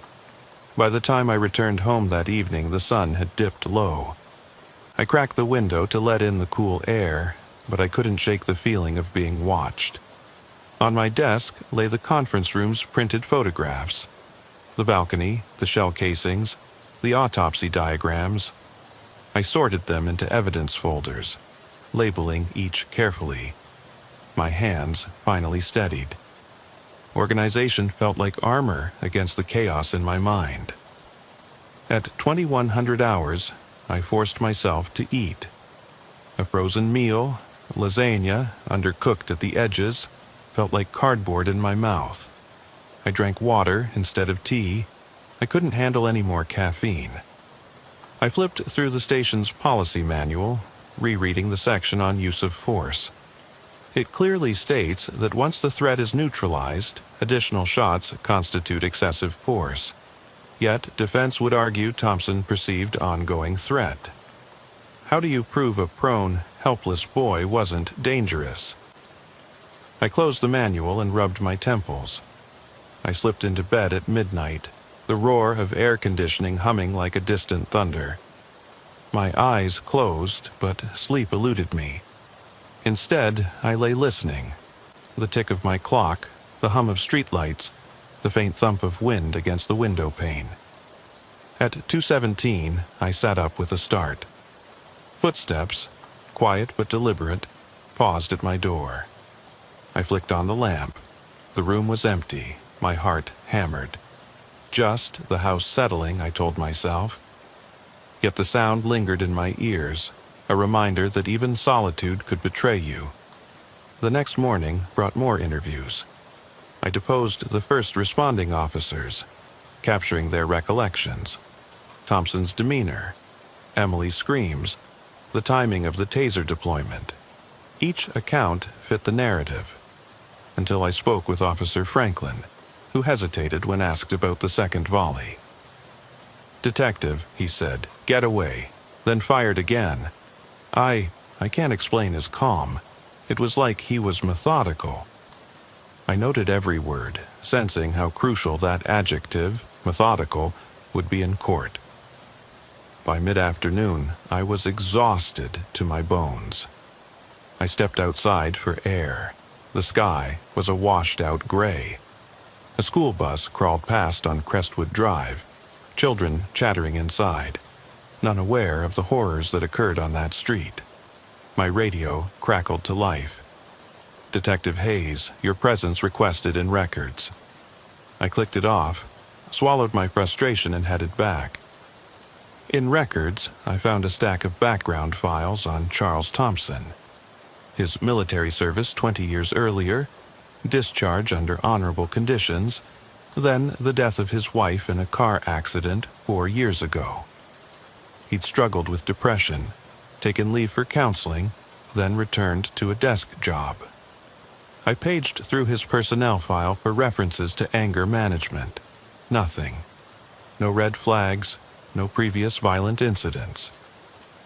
By the time I returned home that evening, the sun had dipped low. I cracked the window to let in the cool air, but I couldn't shake the feeling of being watched. On my desk lay the conference room's printed photographs. The balcony, the shell casings, the autopsy diagrams. I sorted them into evidence folders, labeling each carefully. My hands finally steadied. Organization felt like armor against the chaos in my mind. At 2100 hours, I forced myself to eat. A frozen meal, lasagna, undercooked at the edges, felt like cardboard in my mouth. I drank water instead of tea. I couldn't handle any more caffeine. I flipped through the station's policy manual, rereading the section on use of force. It clearly states that once the threat is neutralized, additional shots constitute excessive force. Yet, defense would argue Thompson perceived ongoing threat. How do you prove a prone, helpless boy wasn't dangerous? I closed the manual and rubbed my temples. I slipped into bed at midnight, the roar of air conditioning humming like a distant thunder. My eyes closed, but sleep eluded me. Instead, I lay listening. The tick of my clock, the hum of streetlights, the faint thump of wind against the window pane. At 2:17, I sat up with a start. Footsteps, quiet but deliberate, paused at my door. I flicked on the lamp. The room was empty, my heart hammered. Just the house settling, I told myself. Yet the sound lingered in my ears, a reminder that even solitude could betray you. The next morning brought more interviews. I deposed the first responding officers, capturing their recollections. Thompson's demeanor, Emily's screams, the timing of the taser deployment. Each account fit the narrative, until I spoke with Officer Franklin, who hesitated when asked about the second volley. "Detective," he said, "get away," then fired again. I can't explain his calm. It was like he was methodical. I noted every word, sensing how crucial that adjective, methodical, would be in court. By mid-afternoon, I was exhausted to my bones. I stepped outside for air. The sky was a washed-out gray. A school bus crawled past on Crestwood Drive, children chattering inside, none aware of the horrors that occurred on that street. My radio crackled to life. "Detective Hayes, your presence requested in records." I clicked it off, swallowed my frustration, and headed back. In records, I found a stack of background files on Charles Thompson. His military service 20 years earlier, discharge under honorable conditions, then the death of his wife in a car accident 4 years ago. He'd struggled with depression, taken leave for counseling, then returned to a desk job. I paged through his personnel file for references to anger management. Nothing. No red flags, no previous violent incidents.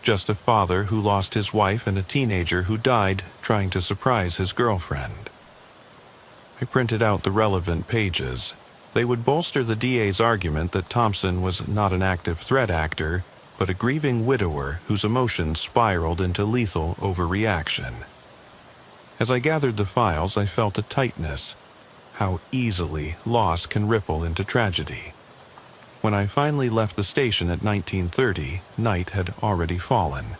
Just a father who lost his wife and a teenager who died trying to surprise his girlfriend. I printed out the relevant pages. They would bolster the DA's argument that Thompson was not an active threat actor, but a grieving widower whose emotions spiraled into lethal overreaction. As I gathered the files, I felt a tightness. How easily loss can ripple into tragedy. When I finally left the station at 1930, night had already fallen.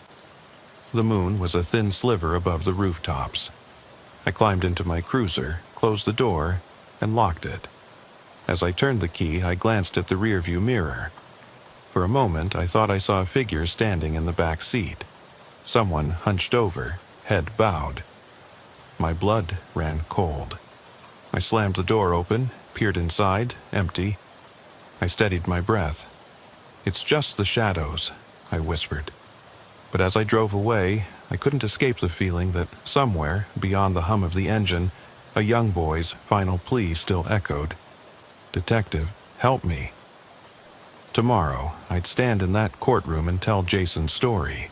The moon was a thin sliver above the rooftops. I climbed into my cruiser, closed the door, and locked it. As I turned the key, I glanced at the rearview mirror. For a moment, I thought I saw a figure standing in the back seat. Someone hunched over, head bowed. My blood ran cold. I slammed the door open, peered inside, empty. I steadied my breath. "It's just the shadows," I whispered. But as I drove away, I couldn't escape the feeling that somewhere, beyond the hum of the engine, a young boy's final plea still echoed. "Detective, help me." Tomorrow, I'd stand in that courtroom and tell Jason's story.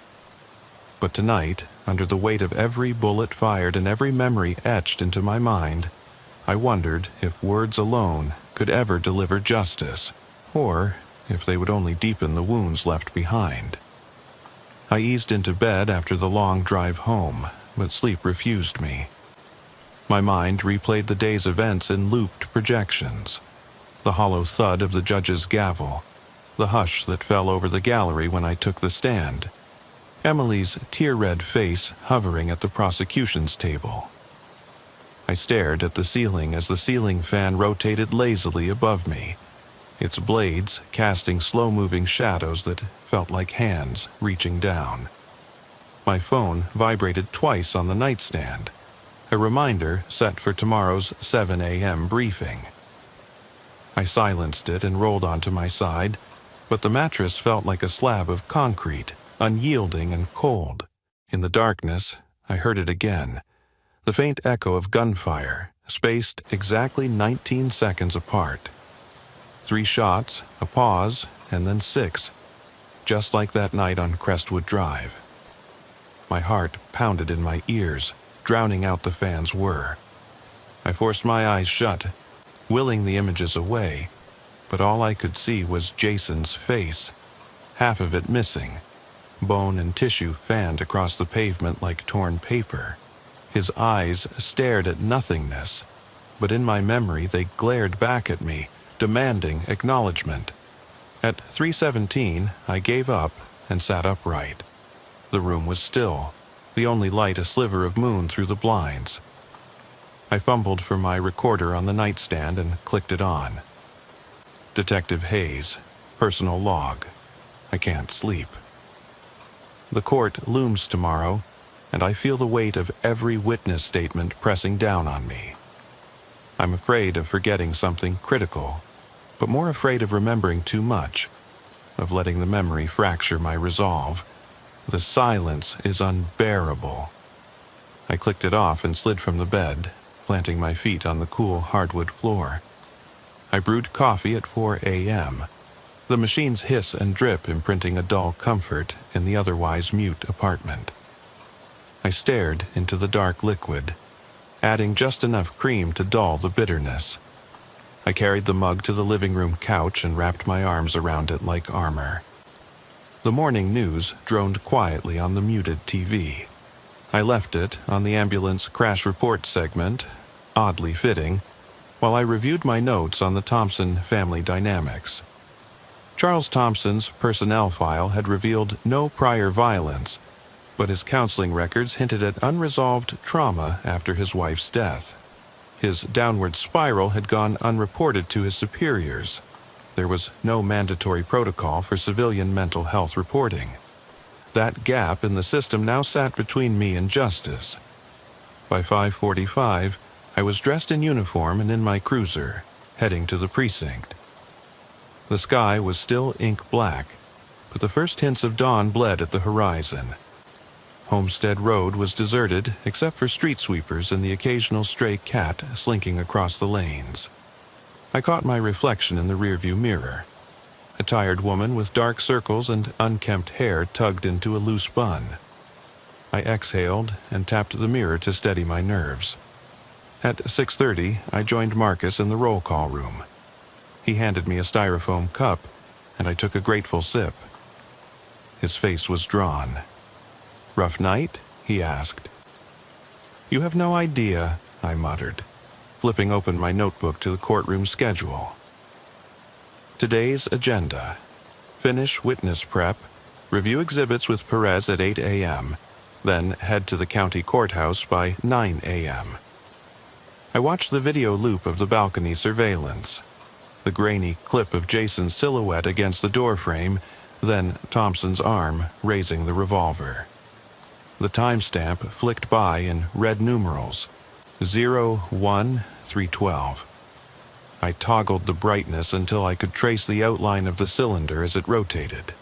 But tonight, under the weight of every bullet fired and every memory etched into my mind, I wondered if words alone could ever deliver justice, or if they would only deepen the wounds left behind. I eased into bed after the long drive home, but sleep refused me. My mind replayed the day's events in looped projections. The hollow thud of the judge's gavel, the hush that fell over the gallery when I took the stand, Emily's tear-red face hovering at the prosecution's table. I stared at the ceiling as the ceiling fan rotated lazily above me, its blades casting slow-moving shadows that felt like hands reaching down. My phone vibrated twice on the nightstand, a reminder set for tomorrow's 7 a.m. briefing. I silenced it and rolled onto my side, but the mattress felt like a slab of concrete, unyielding and cold. In the darkness, I heard it again, the faint echo of gunfire, spaced exactly 19 seconds apart. 3 shots, a pause, and then 6, just like that night on Crestwood Drive. My heart pounded in my ears, drowning out the fan's whir. I forced my eyes shut, willing the images away, but all I could see was Jason's face, half of it missing, bone and tissue fanned across the pavement like torn paper. His eyes stared at nothingness, but in my memory they glared back at me, demanding acknowledgement. At 3:17, I gave up and sat upright. The room was still, the only light a sliver of moon through the blinds. I fumbled for my recorder on the nightstand and clicked it on. Detective Hayes, personal log. I can't sleep. The court looms tomorrow, and I feel the weight of every witness statement pressing down on me. I'm afraid of forgetting something critical, but more afraid of remembering too much, of letting the memory fracture my resolve. The silence is unbearable. I clicked it off and slid from the bed, planting my feet on the cool hardwood floor. I brewed coffee at 4 a.m., the machine's hiss and drip imprinting a dull comfort in the otherwise mute apartment. I stared into the dark liquid, adding just enough cream to dull the bitterness. I carried the mug to the living room couch and wrapped my arms around it like armor. The morning news droned quietly on the muted TV. I left it on the ambulance crash report segment, oddly fitting, while I reviewed my notes on the Thompson family dynamics. Charles Thompson's personnel file had revealed no prior violence, but his counseling records hinted at unresolved trauma after his wife's death. His downward spiral had gone unreported to his superiors. There was no mandatory protocol for civilian mental health reporting. That gap in the system now sat between me and justice. By 5:45, I was dressed in uniform and in my cruiser, heading to the precinct. The sky was still ink black, but the first hints of dawn bled at the horizon. Homestead Road was deserted except for street sweepers and the occasional stray cat slinking across the lanes. I caught my reflection in the rearview mirror. A tired woman with dark circles and unkempt hair tugged into a loose bun. I exhaled and tapped the mirror to steady my nerves. At 6:30, I joined Marcus in the roll call room. He handed me a styrofoam cup, and I took a grateful sip. His face was drawn. "Rough night?" he asked. "You have no idea," I muttered, flipping open my notebook to the courtroom schedule. Today's agenda: finish witness prep, review exhibits with Perez at 8 a.m., then head to the county courthouse by 9 a.m. I watched the video loop of the balcony surveillance, the grainy clip of Jason's silhouette against the doorframe, then Thompson's arm raising the revolver. The timestamp flicked by in red numerals, 01-312. I toggled the brightness until I could trace the outline of the cylinder as it rotated.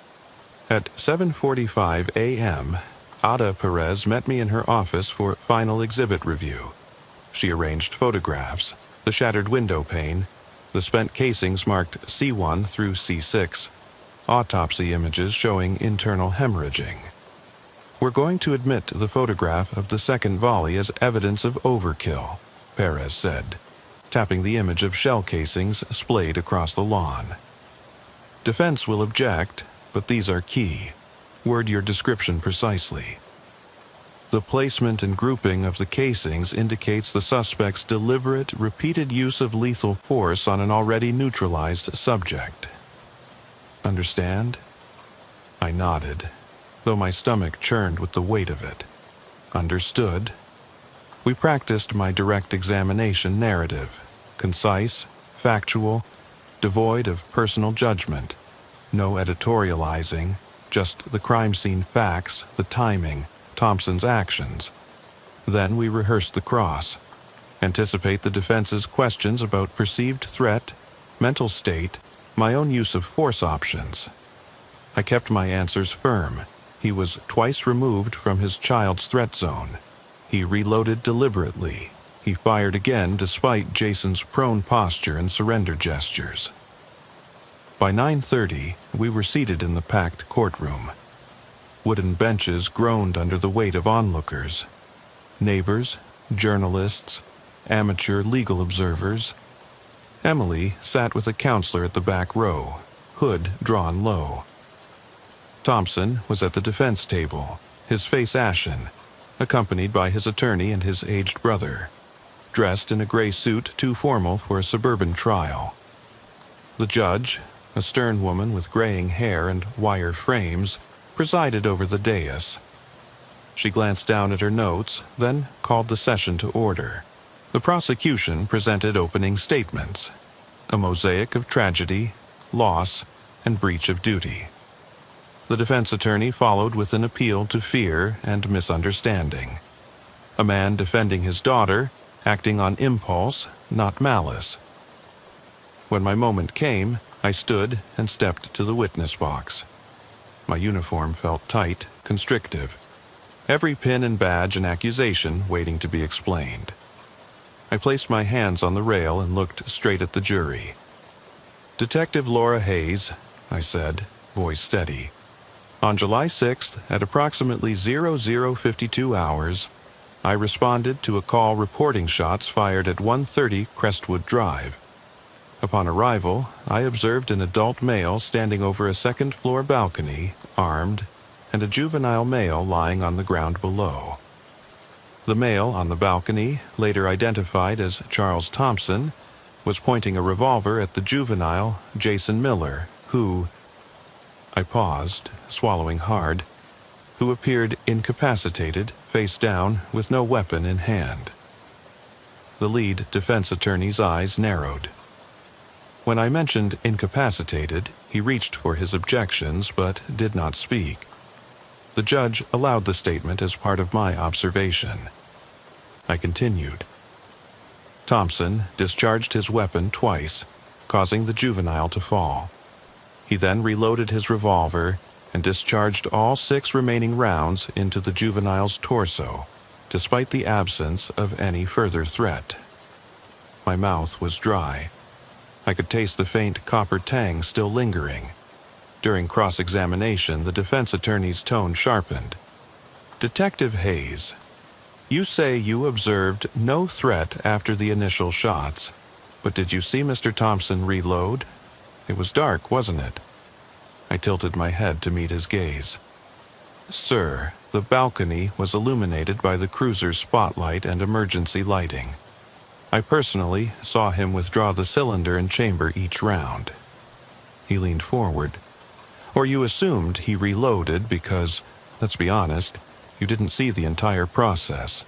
At 7:45 a.m., Ada Perez met me in her office for final exhibit review. She arranged photographs, the shattered window pane, the spent casings marked C1 through C6, autopsy images showing internal hemorrhaging. "We're going to admit the photograph of the second volley as evidence of overkill," Perez said, tapping the image of shell casings splayed across the lawn. "Defense will object, but these are key. Word your description precisely." The placement and grouping of the casings indicates the suspect's deliberate, repeated use of lethal force on an already neutralized subject. "Understand?" I nodded, though my stomach churned with the weight of it. "Understood." We practiced my direct examination narrative, concise, factual, devoid of personal judgment, no editorializing, just the crime scene facts, the timing, Thompson's actions. Then we rehearsed the cross, anticipate the defense's questions about perceived threat, mental state, my own use of force options. I kept my answers firm. He was twice removed from his child's threat zone. He reloaded deliberately. He fired again despite Jason's prone posture and surrender gestures. By 9:30, we were seated in the packed courtroom. Wooden benches groaned under the weight of onlookers. Neighbors, journalists, amateur legal observers. Emily sat with a counselor at the back row, hood drawn low. Thompson was at the defense table, his face ashen, accompanied by his attorney and his aged brother, dressed in a gray suit too formal for a suburban trial. The judge, a stern woman with graying hair and wire frames, presided over the dais. She glanced down at her notes, then called the session to order. The prosecution presented opening statements, a mosaic of tragedy, loss, and breach of duty. The defense attorney followed with an appeal to fear and misunderstanding. A man defending his daughter, acting on impulse, not malice. When my moment came, I stood and stepped to the witness box. My uniform felt tight, constrictive. Every pin and badge an accusation waiting to be explained. I placed my hands on the rail and looked straight at the jury. "Detective Laura Hayes," I said, voice steady. "On July 6th, at approximately 00:52 hours, I responded to a call reporting shots fired at 130 Crestwood Drive. Upon arrival, I observed an adult male standing over a second-floor balcony, armed, and a juvenile male lying on the ground below. The male on the balcony, later identified as Charles Thompson, was pointing a revolver at the juvenile Jason Miller, who, I paused, swallowing hard, who appeared incapacitated, face down, with no weapon in hand. The lead defense attorney's eyes narrowed. When I mentioned incapacitated, he reached for his objections but did not speak. The judge allowed the statement as part of my observation. I continued. Thompson discharged his weapon twice, causing the juvenile to fall. He then reloaded his revolver and discharged all 6 remaining rounds into the juvenile's torso, despite the absence of any further threat. My mouth was dry. I could taste the faint copper tang still lingering. During cross-examination, the defense attorney's tone sharpened. Detective Hayes, you say you observed no threat after the initial shots, but did you see Mr. Thompson reload? It was dark, wasn't it? I tilted my head to meet his gaze. Sir, the balcony was illuminated by the cruiser's spotlight and emergency lighting. I personally saw him withdraw the cylinder and chamber each round. He leaned forward. Or you assumed he reloaded because, let's be honest, you didn't see the entire process.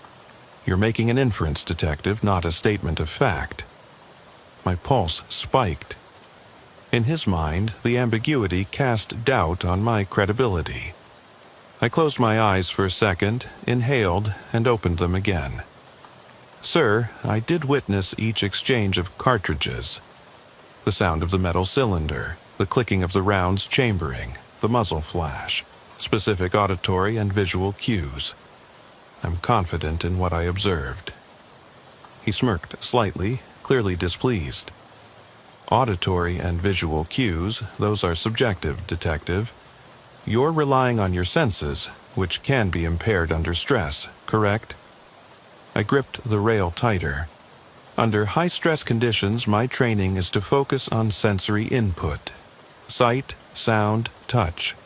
You're making an inference, detective, not a statement of fact. My pulse spiked. In his mind, the ambiguity cast doubt on my credibility. I closed my eyes for a second, inhaled, and opened them again. Sir, I did witness each exchange of cartridges. The sound of the metal cylinder, the clicking of the rounds chambering, the muzzle flash, specific auditory and visual cues. I'm confident in what I observed. He smirked slightly, clearly displeased. Auditory and visual cues, those are subjective, detective. You're relying on your senses, which can be impaired under stress, correct? I gripped the rail tighter. Under high-stress conditions, my training is to focus on sensory input. Sight, sound, touch.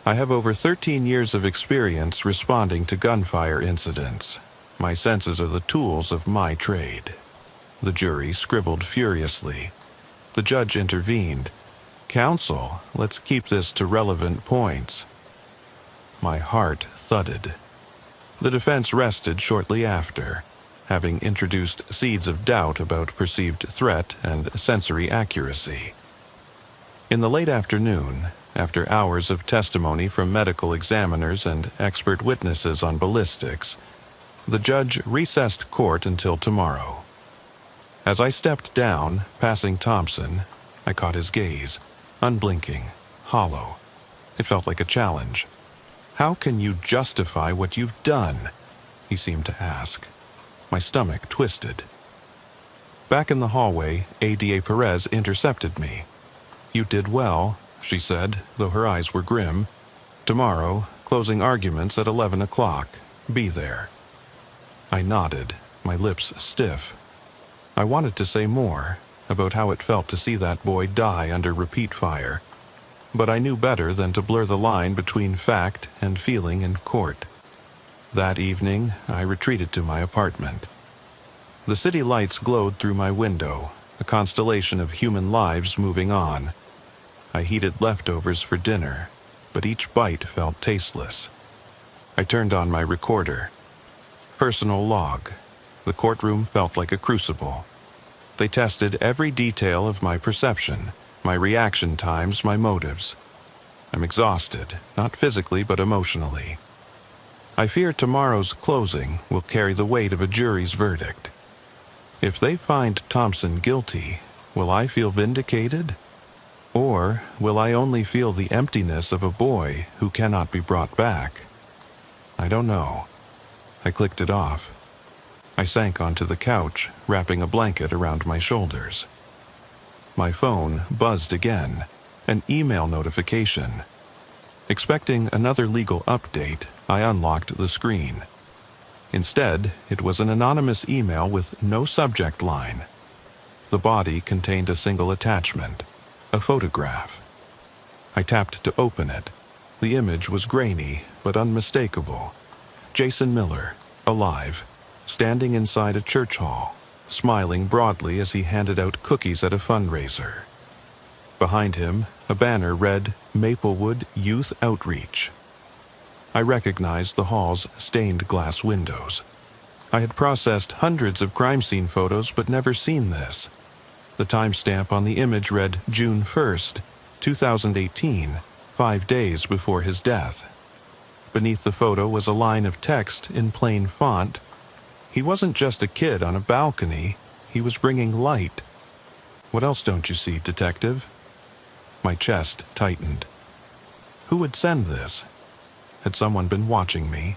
I have over 13 years of experience responding to gunfire incidents. My senses are the tools of my trade. The jury scribbled furiously. The judge intervened. Counsel, let's keep this to relevant points. My heart thudded. The defense rested shortly after, having introduced seeds of doubt about perceived threat and sensory accuracy. In the late afternoon, after hours of testimony from medical examiners and expert witnesses on ballistics, the judge recessed court until tomorrow. As I stepped down, passing Thompson, I caught his gaze, unblinking, hollow. It felt like a challenge. How can you justify what you've done? He seemed to ask. My stomach twisted. Back in the hallway, ADA Perez intercepted me. You did well, she said, though her eyes were grim. Tomorrow, closing arguments at 11 o'clock. Be there. I nodded, my lips stiff. I wanted to say more, about how it felt to see that boy die under repeat fire, but I knew better than to blur the line between fact and feeling in court. That evening, I retreated to my apartment. The city lights glowed through my window, a constellation of human lives moving on. I heated leftovers for dinner, but each bite felt tasteless. I turned on my recorder. Personal log. The courtroom felt like a crucible. They tested every detail of my perception, my reaction times, my motives. I'm exhausted, not physically but emotionally. I fear tomorrow's closing will carry the weight of a jury's verdict. If they find Thompson guilty, will I feel vindicated? Or will I only feel the emptiness of a boy who cannot be brought back? I don't know. I clicked it off. I sank onto the couch, wrapping a blanket around my shoulders. My phone buzzed again, an email notification. Expecting another legal update, I unlocked the screen. Instead, it was an anonymous email with no subject line. The body contained a single attachment, a photograph. I tapped to open it. The image was grainy, but unmistakable. Jason Miller, alive, standing inside a church hall, smiling broadly as he handed out cookies at a fundraiser. Behind him, a banner read Maplewood Youth Outreach. I recognized the hall's stained glass windows. I had processed hundreds of crime scene photos but never seen this. The timestamp on the image read June 1st, 2018, 5 days before his death. Beneath the photo was a line of text in plain font. He wasn't just a kid on a balcony, he was bringing light. What else don't you see, detective? My chest tightened. Who would send this? Had someone been watching me?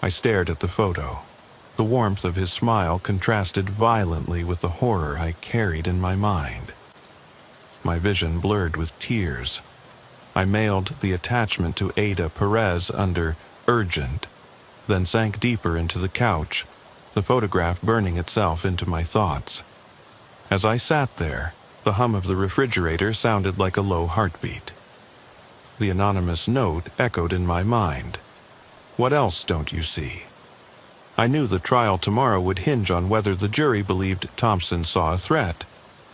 I stared at the photo. The warmth of his smile contrasted violently with the horror I carried in my mind. My vision blurred with tears. I mailed the attachment to Ada Perez under urgent, then sank deeper into the couch, the photograph burning itself into my thoughts. As I sat there, the hum of the refrigerator sounded like a low heartbeat. The anonymous note echoed in my mind. What else don't you see? I knew the trial tomorrow would hinge on whether the jury believed Thompson saw a threat,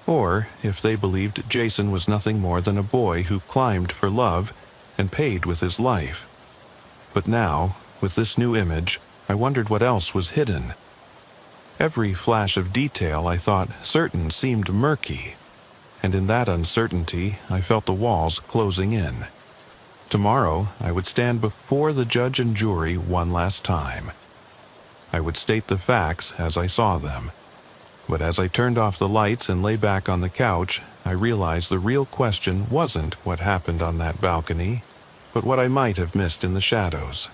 or if they believed Jason was nothing more than a boy who climbed for love and paid with his life. But now, with this new image, I wondered what else was hidden. Every flash of detail I thought certain seemed murky, and in that uncertainty I felt the walls closing in. Tomorrow I would stand before the judge and jury one last time. I would state the facts as I saw them. But as I turned off the lights and lay back on the couch, I realized the real question wasn't what happened on that balcony, but what I might have missed in the shadows.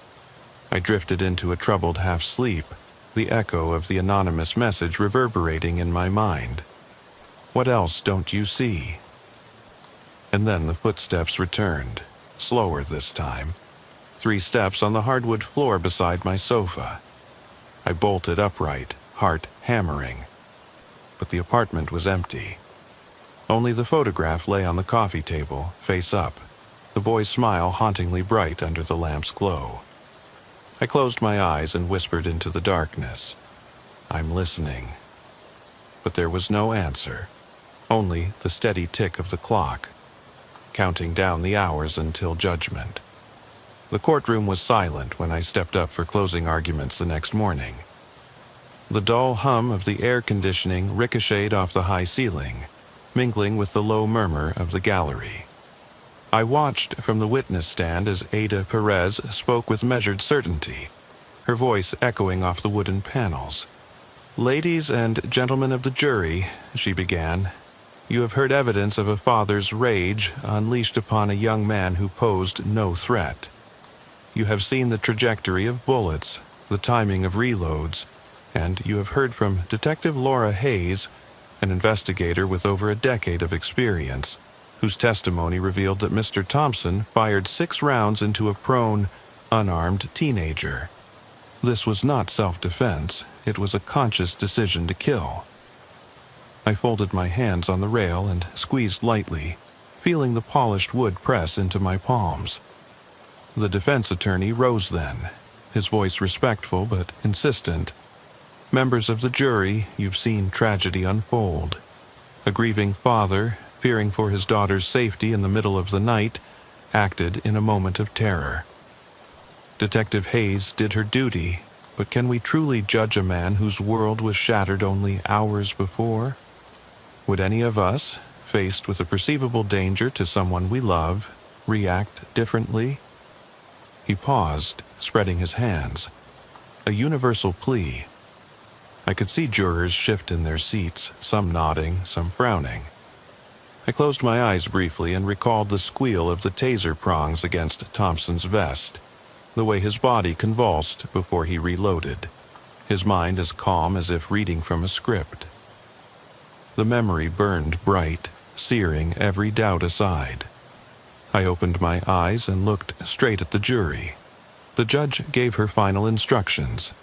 I drifted into a troubled half-sleep, the echo of the anonymous message reverberating in my mind. What else don't you see? And then the footsteps returned, slower this time. 3 steps on the hardwood floor beside my sofa. I bolted upright, heart hammering. But the apartment was empty. Only the photograph lay on the coffee table, face up, the boy's smile hauntingly bright under the lamp's glow. I closed my eyes and whispered into the darkness. I'm listening. But there was no answer, only the steady tick of the clock, counting down the hours until judgment. The courtroom was silent when I stepped up for closing arguments the next morning. The dull hum of the air conditioning ricocheted off the high ceiling, mingling with the low murmur of the gallery. I watched from the witness stand as Ada Perez spoke with measured certainty, her voice echoing off the wooden panels. "Ladies and gentlemen of the jury," she began, "you have heard evidence of a father's rage unleashed upon a young man who posed no threat. You have seen the trajectory of bullets, the timing of reloads, and you have heard from Detective Laura Hayes, an investigator with over a decade of experience, whose testimony revealed that Mr. Thompson fired 6 rounds into a prone, unarmed teenager. This was not self-defense, it was a conscious decision to kill." I folded my hands on the rail and squeezed lightly, feeling the polished wood press into my palms. The defense attorney rose then, his voice respectful but insistent. "Members of the jury, you've seen tragedy unfold. A grieving father, fearing for his daughter's safety in the middle of the night, acted in a moment of terror. Detective Hayes did her duty, but can we truly judge a man whose world was shattered only hours before? Would any of us, faced with a perceivable danger to someone we love, react differently?" He paused, spreading his hands. A universal plea. I could see jurors shift in their seats, some nodding, some frowning. I closed my eyes briefly and recalled the squeal of the taser prongs against Thompson's vest, the way his body convulsed before he reloaded, his mind as calm as if reading from a script. The memory burned bright, searing every doubt aside. I opened my eyes and looked straight at the jury. The judge gave her final instructions,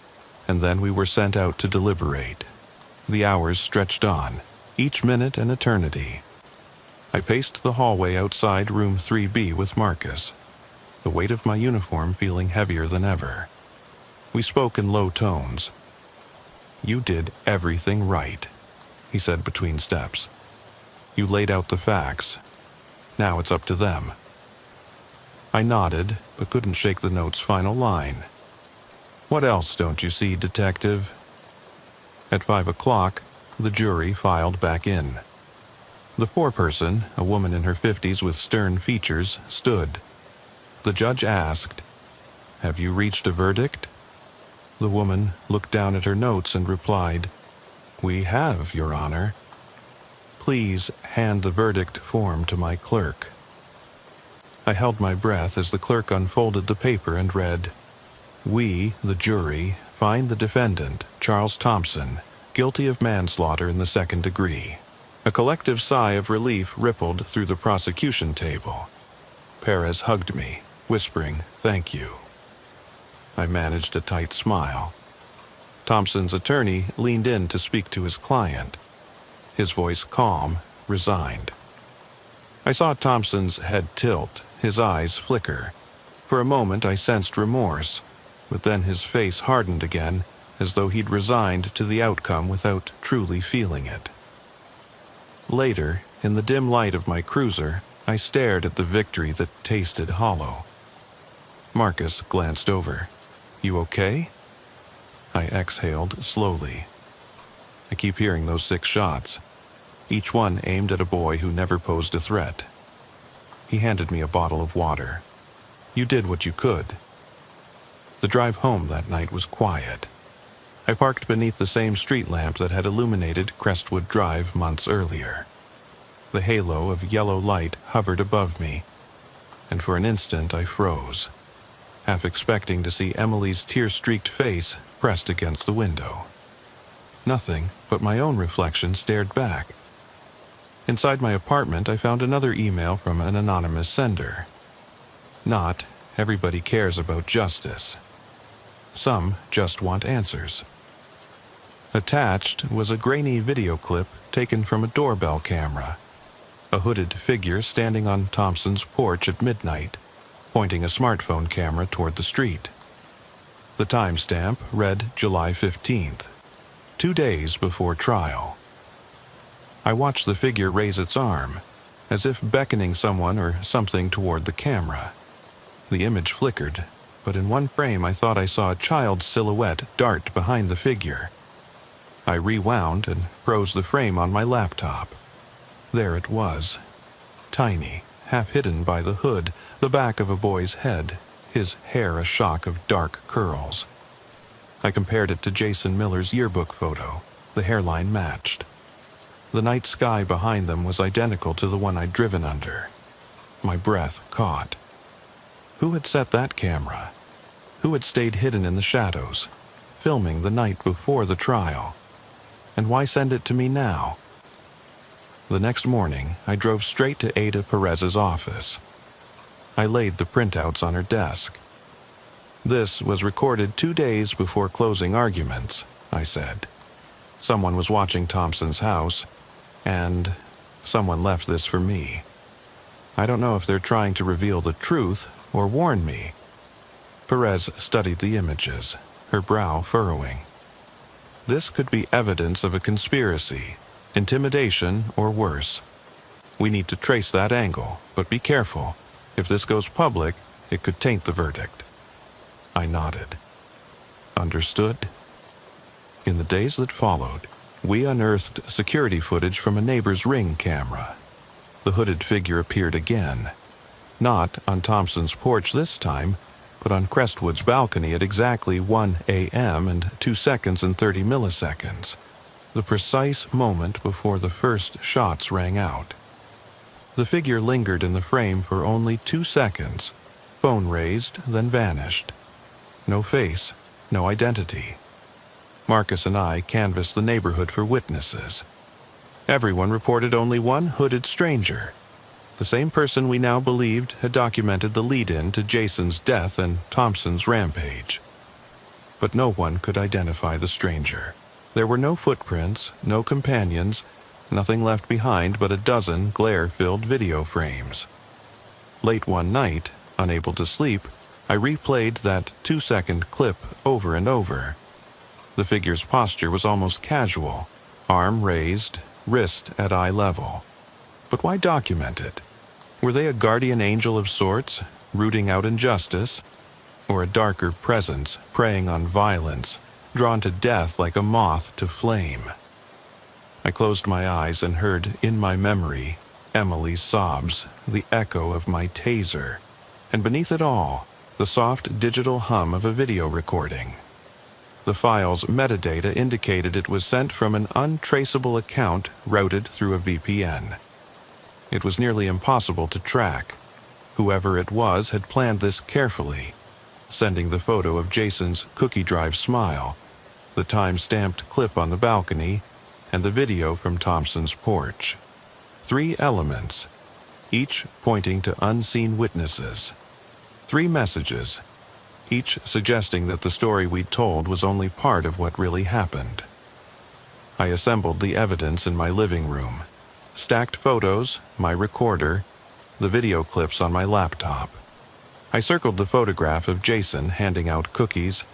and then we were sent out to deliberate. The hours stretched on, each minute an eternity. I paced the hallway outside room 3B with Marcus, the weight of my uniform feeling heavier than ever. We spoke in low tones. "You did everything right," he said between steps. "You laid out the facts. Now it's up to them." I nodded, but couldn't shake the note's final line. "What else don't you see, detective?" At 5 o'clock, the jury filed back in. The foreperson, a woman in her 50s with stern features, stood. The judge asked, "Have you reached a verdict?" The woman looked down at her notes and replied, "We have, Your Honor." "Please hand the verdict form to my clerk." I held my breath as the clerk unfolded the paper and read, "We, the jury, find the defendant, Charles Thompson, guilty of manslaughter in the second degree." A collective sigh of relief rippled through the prosecution table. Perez hugged me, whispering, "Thank you." I managed a tight smile. Thompson's attorney leaned in to speak to his client. His voice calm, resigned. I saw Thompson's head tilt, his eyes flicker. For a moment I sensed remorse, but then his face hardened again, as though he'd resigned to the outcome without truly feeling it. Later, in the dim light of my cruiser, I stared at the victory that tasted hollow. Marcus glanced over. "You okay?" I exhaled slowly. "I keep hearing those 6 shots, each one aimed at a boy who never posed a threat." He handed me a bottle of water. "You did what you could." The drive home that night was quiet. I parked beneath the same street lamp that had illuminated Crestwood Drive months earlier. The halo of yellow light hovered above me, and for an instant I froze, half expecting to see Emily's tear-streaked face pressed against the window. Nothing but my own reflection stared back. Inside my apartment, I found another email from an anonymous sender. "Not everybody cares about justice. Some just want answers." Attached was a grainy video clip taken from a doorbell camera. A hooded figure standing on Thompson's porch at midnight, pointing a smartphone camera toward the street. The timestamp read July 15th, 2 days before trial. I watched the figure raise its arm, as if beckoning someone or something toward the camera. The image flickered, but in one frame I thought I saw a child's silhouette dart behind the figure. I rewound and froze the frame on my laptop. There it was, tiny, half hidden by the hood, the back of a boy's head, his hair a shock of dark curls. I compared it to Jason Miller's yearbook photo. The hairline matched. The night sky behind them was identical to the one I'd driven under. My breath caught. Who had set that camera? Who had stayed hidden in the shadows, filming the night before the trial? And why send it to me now? The next morning, I drove straight to Ada Perez's office. I laid the printouts on her desk. "This was recorded 2 days before closing arguments," I said. "Someone was watching Thompson's house, and someone left this for me. I don't know if they're trying to reveal the truth or warn me." Perez studied the images, her brow furrowing. "This could be evidence of a conspiracy, intimidation, or worse. We need to trace that angle, but be careful. If this goes public, it could taint the verdict." I nodded. "Understood?" In the days that followed, we unearthed security footage from a neighbor's Ring camera. The hooded figure appeared again, not on Thompson's porch this time, but on Crestwood's balcony at exactly 1 a.m. and 2 seconds and 30 milliseconds, the precise moment before the first shots rang out. The figure lingered in the frame for only 2 seconds, phone raised, then vanished. No face, no identity. Marcus and I canvassed the neighborhood for witnesses. Everyone reported only one hooded stranger, the same person we now believed had documented the lead-in to Jason's death and Thompson's rampage. But no one could identify the stranger. There were no footprints, no companions, nothing left behind but a dozen glare-filled video frames. Late one night, unable to sleep, I replayed that 2-second clip over and over. The figure's posture was almost casual, arm raised, wrist at eye level. But why document it? Were they a guardian angel of sorts, rooting out injustice? Or a darker presence preying on violence, drawn to death like a moth to flame? I closed my eyes and heard, in my memory, Emily's sobs, the echo of my taser, and beneath it all, the soft digital hum of a video recording. The file's metadata indicated it was sent from an untraceable account routed through a VPN. It was nearly impossible to track. Whoever it was had planned this carefully, sending the photo of Jason's cookie drive smile, the time-stamped clip on the balcony, and the video from Thompson's porch. 3 elements, each pointing to unseen witnesses. 3 messages, each suggesting that the story we'd told was only part of what really happened. I assembled the evidence in my living room, stacked photos, my recorder, the video clips on my laptop. I circled the photograph of Jason handing out cookies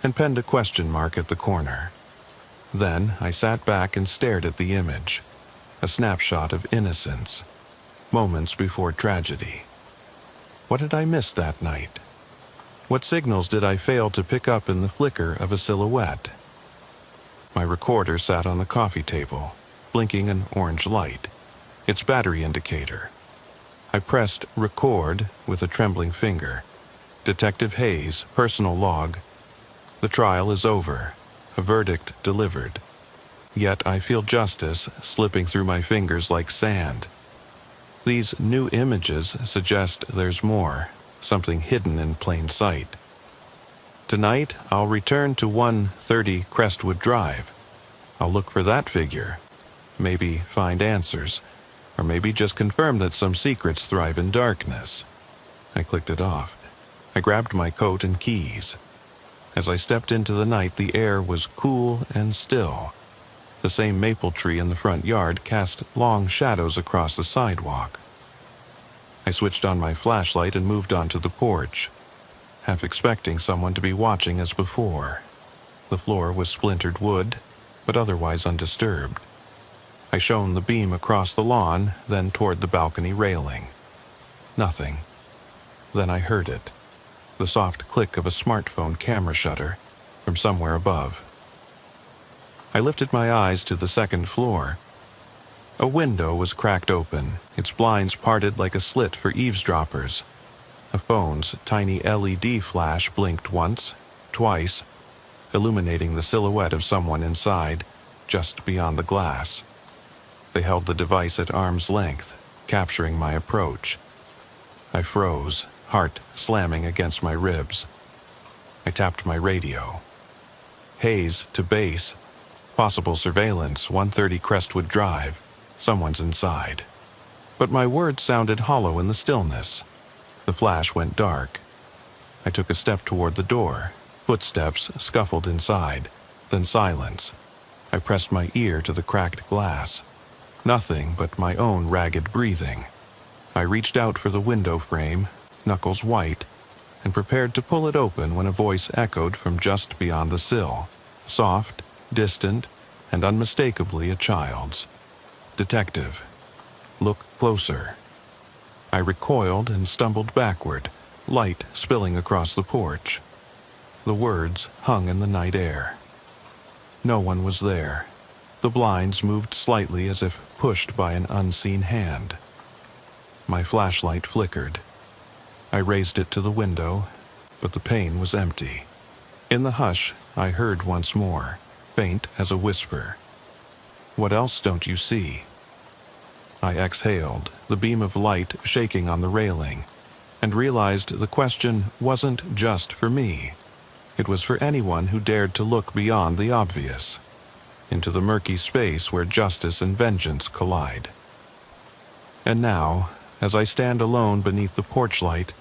and penned a question mark at the corner. Then I sat back and stared at the image, a snapshot of innocence, moments before tragedy. What had I missed that night? What signals did I fail to pick up in the flicker of a silhouette? My recorder sat on the coffee table, blinking an orange light, its battery indicator. I pressed record with a trembling finger. Detective Hayes, personal log. The trial is over, a verdict delivered. Yet I feel justice slipping through my fingers like sand. These new images suggest there's more, something hidden in plain sight. Tonight, I'll return to 130 Crestwood Drive. I'll look for that figure, maybe find answers, or maybe just confirm that some secrets thrive in darkness. I clicked it off. I grabbed my coat and keys. As I stepped into the night, the air was cool and still. The same maple tree in the front yard cast long shadows across the sidewalk. I switched on my flashlight and moved onto the porch, half expecting someone to be watching as before. The floor was splintered wood, but otherwise undisturbed. I shone the beam across the lawn, then toward the balcony railing. Nothing. Then I heard it, the soft click of a smartphone camera shutter from somewhere above. I lifted my eyes to the second floor. A window was cracked open, its blinds parted like a slit for eavesdroppers. A phone's tiny LED flash blinked once, twice, illuminating the silhouette of someone inside, just beyond the glass. They held the device at arm's length, capturing my approach. I froze, heart slamming against my ribs. I tapped my radio. Hayes to base. Possible surveillance, 130 Crestwood Drive. Someone's inside. But my words sounded hollow in the stillness. The flash went dark. I took a step toward the door. Footsteps scuffled inside, then silence. I pressed my ear to the cracked glass. Nothing but my own ragged breathing. I reached out for the window frame, knuckles white, and prepared to pull it open when a voice echoed from just beyond the sill, soft, distant, and unmistakably a child's. "Detective, look closer." I recoiled and stumbled backward, light spilling across the porch. The words hung in the night air. No one was there. The blinds moved slightly as if pushed by an unseen hand. My flashlight flickered. I raised it to the window, but the pane was empty. In the hush, I heard once more, faint as a whisper. "What else don't you see?" I exhaled, the beam of light shaking on the railing, and realized the question wasn't just for me. It was for anyone who dared to look beyond the obvious, into the murky space where justice and vengeance collide. And now, as I stand alone beneath the porch light,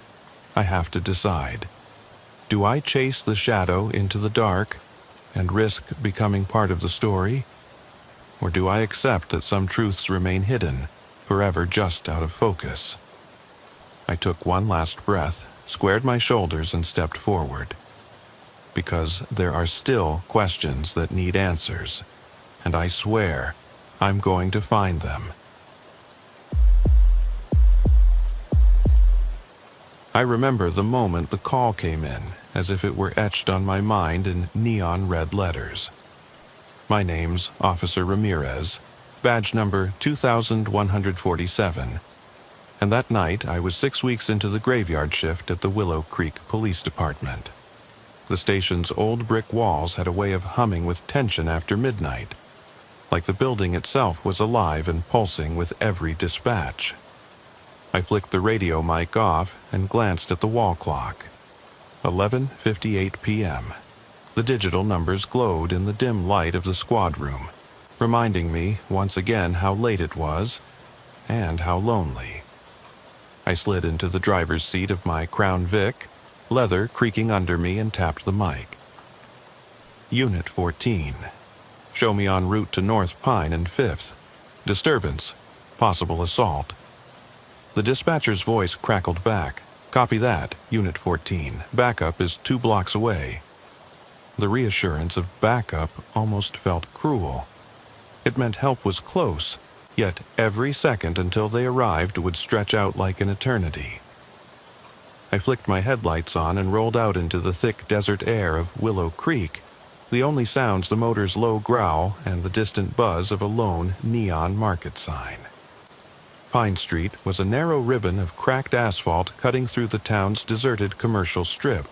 I have to decide. Do I chase the shadow into the dark and risk becoming part of the story? Or do I accept that some truths remain hidden, forever just out of focus? I took one last breath squared my shoulders, and stepped forward. Because there are still questions that need answers, and I swear I'm going to find them. I remember the moment the call came in, as if it were etched on my mind in neon red letters. My name's Officer Ramirez, badge number 2147, and that night I was 6 weeks into the graveyard shift at the Willow Creek Police Department. The station's old brick walls had a way of humming with tension after midnight, like the building itself was alive and pulsing with every dispatch. I flicked the radio mic off and glanced at the wall clock. 11:58 p.m. The digital numbers glowed in the dim light of the squad room, reminding me once again how late it was and how lonely. I slid into the driver's seat of my Crown Vic, leather creaking under me, and tapped the mic. Unit 14. Show me en route to North Pine and 5th. Disturbance. Possible assault. The dispatcher's voice crackled back. Copy that, Unit 14. Backup is 2 blocks away. The reassurance of backup almost felt cruel. It meant help was close, yet every second until they arrived would stretch out like an eternity. I flicked my headlights on and rolled out into the thick desert air of Willow Creek, the only sounds the motor's low growl and the distant buzz of a lone neon market sign. Pine Street was a narrow ribbon of cracked asphalt cutting through the town's deserted commercial strip,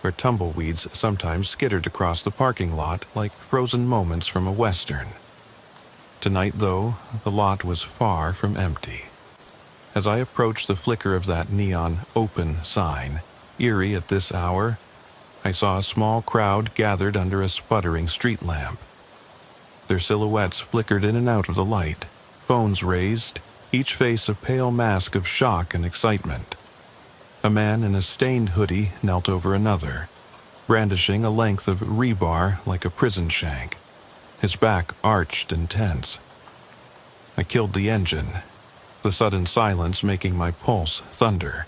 where tumbleweeds sometimes skittered across the parking lot like frozen moments from a western. Tonight, though, the lot was far from empty. As I approached the flicker of that neon open sign, eerie at this hour, I saw a small crowd gathered under a sputtering street lamp. Their silhouettes flickered in and out of the light, phones raised, each face a pale mask of shock and excitement. A man in a stained hoodie knelt over another, brandishing a length of rebar like a prison shank, his back arched and tense. I killed the engine, the sudden silence making my pulse thunder.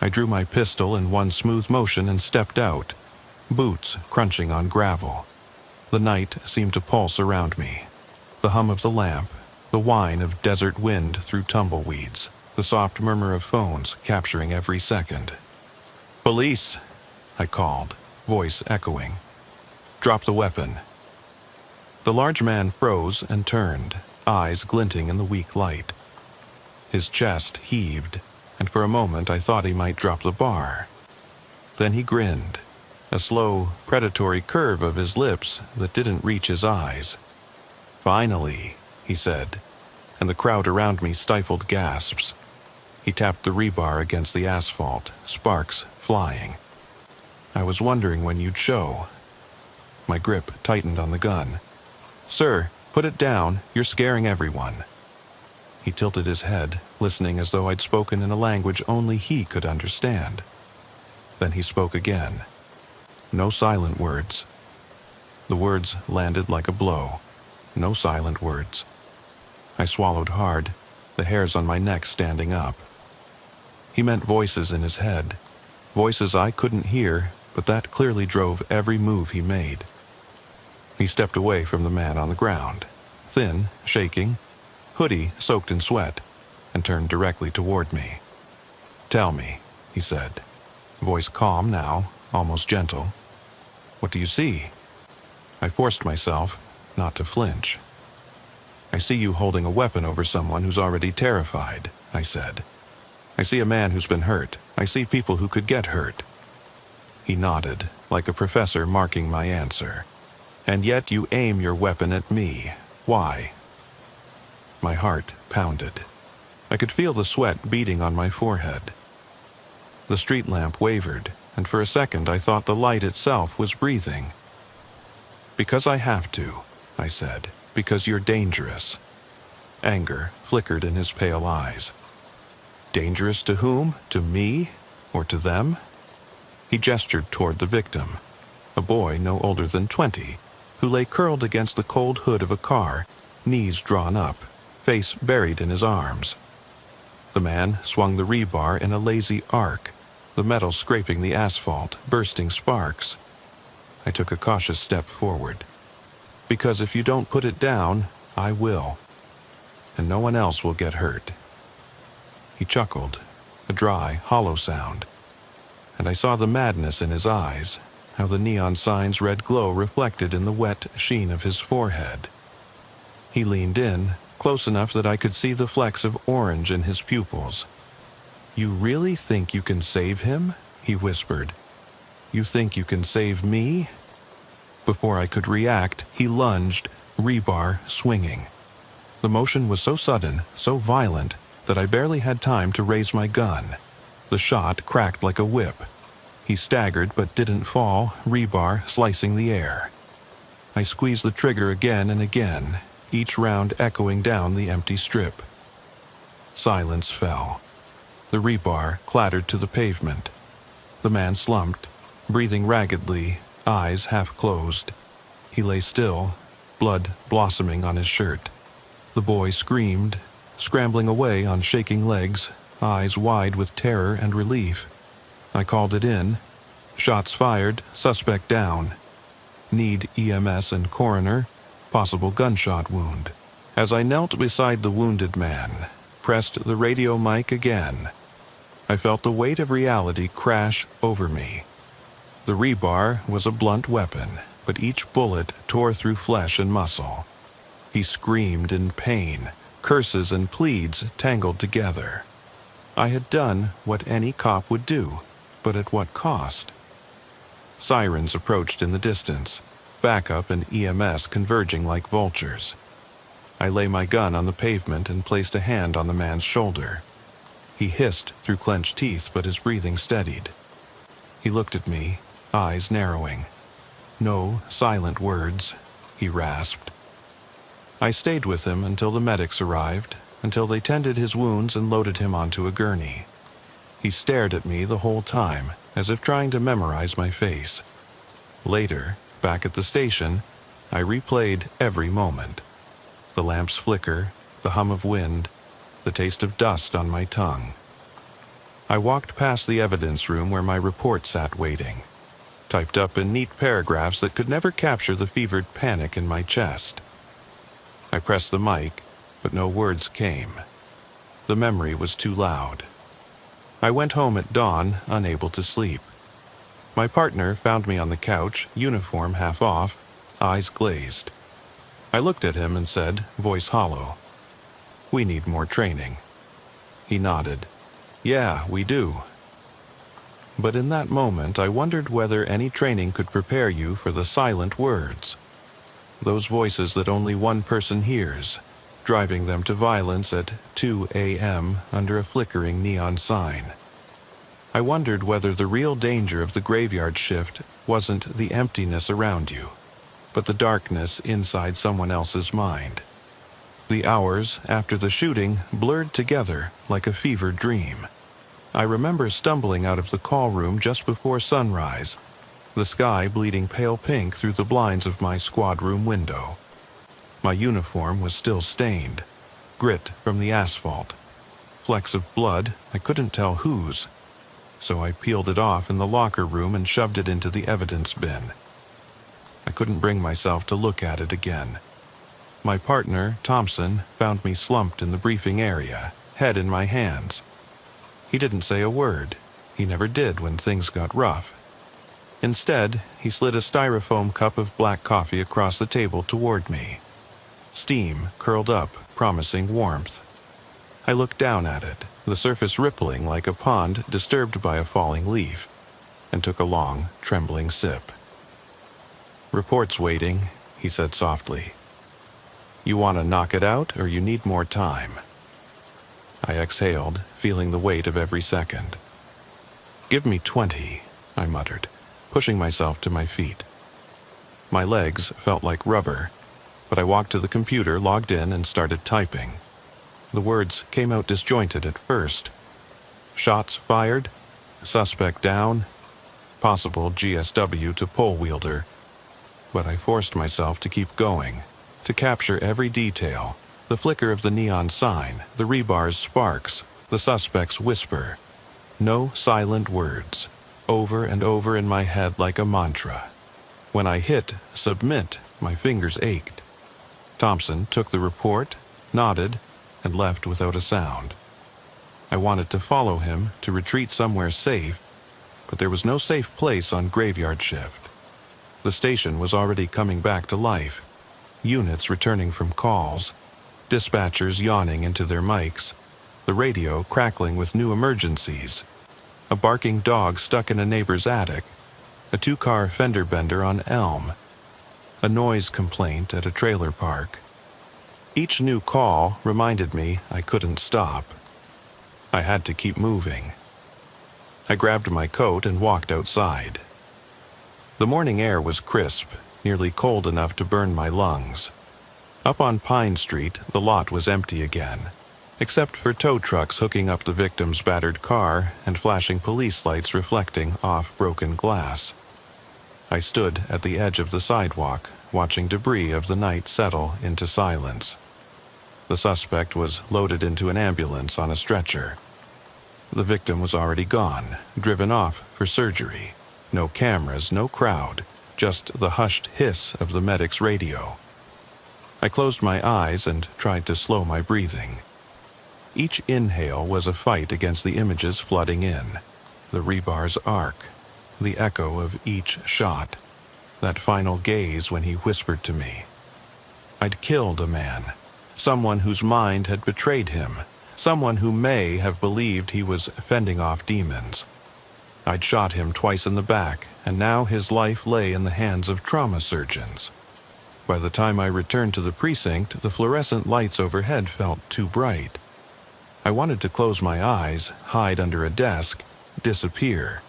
I drew my pistol in one smooth motion and stepped out, boots crunching on gravel. The night seemed to pulse around me. The hum of the lamp, the whine of desert wind through tumbleweeds, the soft murmur of phones capturing every second. "Police!" I called, voice echoing. "Drop the weapon." The large man froze and turned, eyes glinting in the weak light. His chest heaved, and for a moment I thought he might drop the bar. Then he grinned, a slow, predatory curve of his lips that didn't reach his eyes. "Finally," he said, and the crowd around me stifled gasps. He tapped the rebar against the asphalt, sparks flying. "I was wondering when you'd show." My grip tightened on the gun. "Sir, put it down, you're scaring everyone." He tilted his head, listening as though I'd spoken in a language only he could understand. Then he spoke again. No silent words. The words landed like a blow. No silent words. I swallowed hard, the hairs on my neck standing up. He meant voices in his head, voices I couldn't hear, but that clearly drove every move he made. He stepped away from the man on the ground, thin, shaking, hoodie soaked in sweat, and turned directly toward me. "Tell me," he said, voice calm now, almost gentle. "What do you see?" I forced myself not to flinch. "I see you holding a weapon over someone who's already terrified," I said. "I see a man who's been hurt. I see people who could get hurt." He nodded, like a professor marking my answer. "And yet you aim your weapon at me. Why?" My heart pounded. I could feel the sweat beading on my forehead. The street lamp wavered, and for a second I thought the light itself was breathing. "Because I have to," I said. "Because you're dangerous." Anger flickered in his pale eyes. Dangerous to whom? To me? Or to them? He gestured toward the victim, a boy no older than 20, who lay curled against the cold hood of a car, knees drawn up, face buried in his arms. The man swung the rebar in a lazy arc, the metal scraping the asphalt, bursting sparks. I took a cautious step forward. Because if you don't put it down, I will. And no one else will get hurt. He chuckled, a dry, hollow sound. And I saw the madness in his eyes, how the neon sign's red glow reflected in the wet sheen of his forehead. He leaned in, close enough that I could see the flecks of orange in his pupils. "You really think you can save him?" he whispered. "You think you can save me?" Before I could react, he lunged, rebar swinging. The motion was so sudden, so violent, that I barely had time to raise my gun. The shot cracked like a whip. He staggered but didn't fall, rebar slicing the air. I squeezed the trigger again and again, each round echoing down the empty strip. Silence fell. The rebar clattered to the pavement. The man slumped, breathing raggedly, eyes half closed. He lay still, blood blossoming on his shirt. The boy screamed, scrambling away on shaking legs, eyes wide with terror and relief. I called it in. Shots fired, suspect down. Need EMS and coroner, possible gunshot wound. As I knelt beside the wounded man, pressed the radio mic again, I felt the weight of reality crash over me. The rebar was a blunt weapon, but each bullet tore through flesh and muscle. He screamed in pain, curses and pleads tangled together. I had done what any cop would do, but at what cost? Sirens approached in the distance, backup and EMS converging like vultures. I lay my gun on the pavement and placed a hand on the man's shoulder. He hissed through clenched teeth, but his breathing steadied. He looked at me, eyes narrowing. "No silent words," he rasped. I stayed with him until the medics arrived, until they tended his wounds and loaded him onto a gurney. He stared at me the whole time, as if trying to memorize my face. Later, back at the station, I replayed every moment. The lamp's flicker, the hum of wind, the taste of dust on my tongue. I walked past the evidence room where my report sat waiting, typed up in neat paragraphs that could never capture the fevered panic in my chest. I pressed the mic, but no words came. The memory was too loud. I went home at dawn, unable to sleep. My partner found me on the couch, uniform half off, eyes glazed. I looked at him and said, voice hollow, "We need more training." He nodded. "Yeah, we do." But in that moment, I wondered whether any training could prepare you for the silent words. Those voices that only one person hears, driving them to violence at 2 a.m. under a flickering neon sign. I wondered whether the real danger of the graveyard shift wasn't the emptiness around you, but the darkness inside someone else's mind. The hours after the shooting blurred together like a fevered dream. I remember stumbling out of the call room just before sunrise, the sky bleeding pale pink through the blinds of my squad room window. My uniform was still stained, grit from the asphalt, flecks of blood, I couldn't tell whose, so I peeled it off in the locker room and shoved it into the evidence bin. I couldn't bring myself to look at it again. My partner, Thompson, found me slumped in the briefing area, head in my hands. He didn't say a word. He never did when things got rough. Instead, he slid a styrofoam cup of black coffee across the table toward me. Steam curled up, promising warmth. I looked down at it, the surface rippling like a pond disturbed by a falling leaf, and took a long, trembling sip. "Report's waiting," he said softly. "You want to knock it out, or you need more time?" I exhaled, feeling the weight of every second. "Give me 20, I muttered, pushing myself to my feet. My legs felt like rubber, but I walked to the computer, logged in, and started typing. The words came out disjointed at first. Shots fired, suspect down, possible GSW to pole wielder. But I forced myself to keep going, to capture every detail, the flicker of the neon sign, the rebar's sparks, the suspect's whisper. No silent words, over and over in my head like a mantra. When I hit submit, my fingers ached. Thompson took the report, nodded, and left without a sound. I wanted to follow him, to retreat somewhere safe, but there was no safe place on graveyard shift. The station was already coming back to life, units returning from calls, dispatchers yawning into their mics, the radio crackling with new emergencies, a barking dog stuck in a neighbor's attic, a two-car fender bender on Elm, a noise complaint at a trailer park. Each new call reminded me I couldn't stop. I had to keep moving. I grabbed my coat and walked outside. The morning air was crisp, nearly cold enough to burn my lungs. Up on Pine Street, the lot was empty again, except for tow trucks hooking up the victim's battered car and flashing police lights reflecting off broken glass. I stood at the edge of the sidewalk, watching debris of the night settle into silence. The suspect was loaded into an ambulance on a stretcher. The victim was already gone, driven off for surgery. No cameras, no crowd, just the hushed hiss of the medic's radio. I closed my eyes and tried to slow my breathing. Each inhale was a fight against the images flooding in. The rebar's arc, the echo of each shot, that final gaze when he whispered to me. I'd killed a man, someone whose mind had betrayed him, someone who may have believed he was fending off demons. I'd shot him twice in the back, and now his life lay in the hands of trauma surgeons. By the time I returned to the precinct, the fluorescent lights overhead felt too bright. I wanted to close my eyes, hide under a desk, disappear.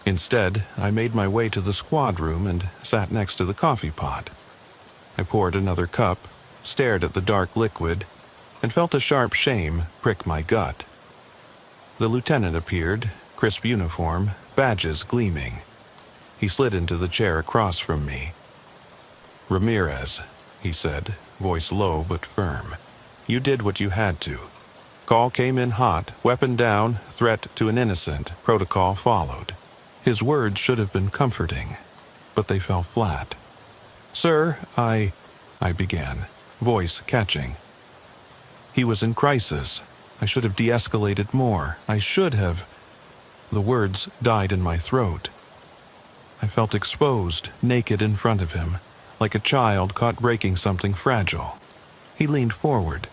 Instead, I made my way to the squad room and sat next to the coffee pot. I poured another cup, stared at the dark liquid, and felt a sharp shame prick my gut. The lieutenant appeared, crisp uniform, badges gleaming. He slid into the chair across from me. "Ramirez," he said, voice low but firm. "You did what you had to. Call came in hot, weapon down, threat to an innocent, protocol followed." His words should have been comforting, but they fell flat. "Sir, I began, voice catching. He was in crisis. I should have de-escalated more. I should have... The words died in my throat. I felt exposed, naked in front of him, like a child caught breaking something fragile. He leaned forward.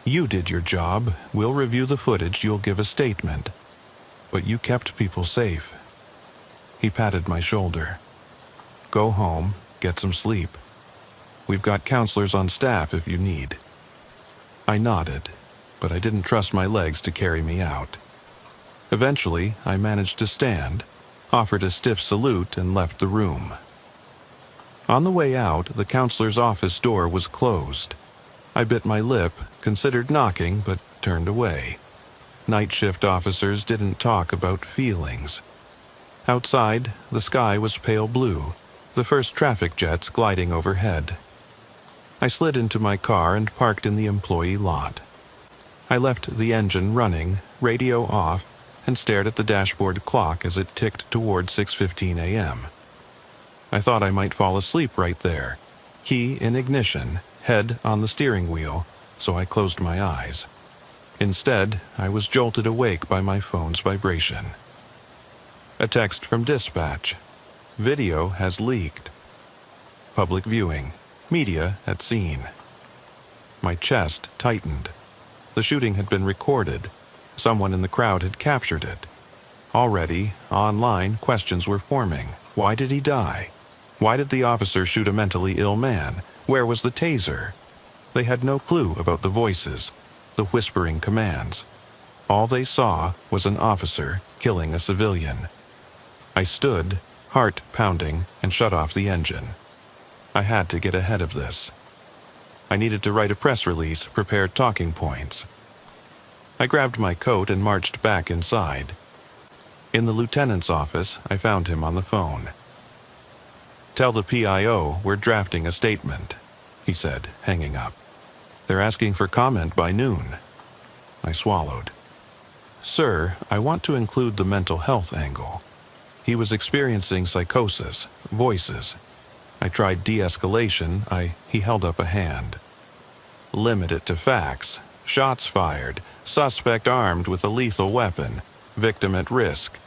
"You did your job. We'll review the footage. You'll give a statement. But you kept people safe." He patted my shoulder. "Go home, get some sleep. We've got counselors on staff if you need." I nodded, but I didn't trust my legs to carry me out. Eventually, I managed to stand, offered a stiff salute, and left the room. On the way out, the counselor's office door was closed. I bit my lip, considered knocking, but turned away. Night shift officers didn't talk about feelings. Outside, the sky was pale blue, the first traffic jets gliding overhead. I slid into my car and parked in the employee lot. I left the engine running, radio off, and stared at the dashboard clock as it ticked toward 6:15 a.m. I thought I might fall asleep right there, key in ignition, head on the steering wheel, so I closed my eyes. Instead, I was jolted awake by my phone's vibration. A text from dispatch. "Video has leaked. Public viewing. Media at scene." My chest tightened. The shooting had been recorded. Someone in the crowd had captured it. Already, online, questions were forming. Why did he die? Why did the officer shoot a mentally ill man? Where was the taser? They had no clue about the voices, the whispering commands. All they saw was an officer killing a civilian. I stood, heart pounding, and shut off the engine. I had to get ahead of this. I needed to write a press release, prepare talking points. I grabbed my coat and marched back inside. In the lieutenant's office, I found him on the phone. "Tell the PIO we're drafting a statement," he said, hanging up. "They're asking for comment by noon." I swallowed. "Sir, I want to include the mental health angle. He was experiencing psychosis, voices. I tried de-escalation. He held up a hand. Limit it to facts. Shots fired. Suspect armed with a lethal weapon. Victim at risk.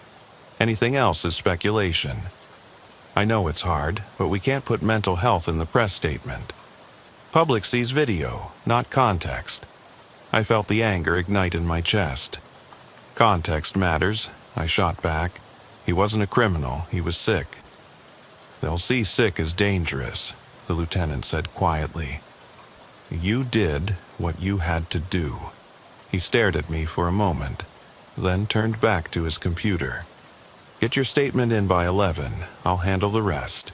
Anything else is speculation. I know it's hard, but we can't put mental health in the press statement. Public sees video, not context." I felt the anger ignite in my chest. "Context matters," I shot back. "He wasn't a criminal, he was sick." "They'll see sick as dangerous," the lieutenant said quietly. "You did what you had to do." He stared at me for a moment, then turned back to his computer. "Get your statement in by 11. I'll handle the rest."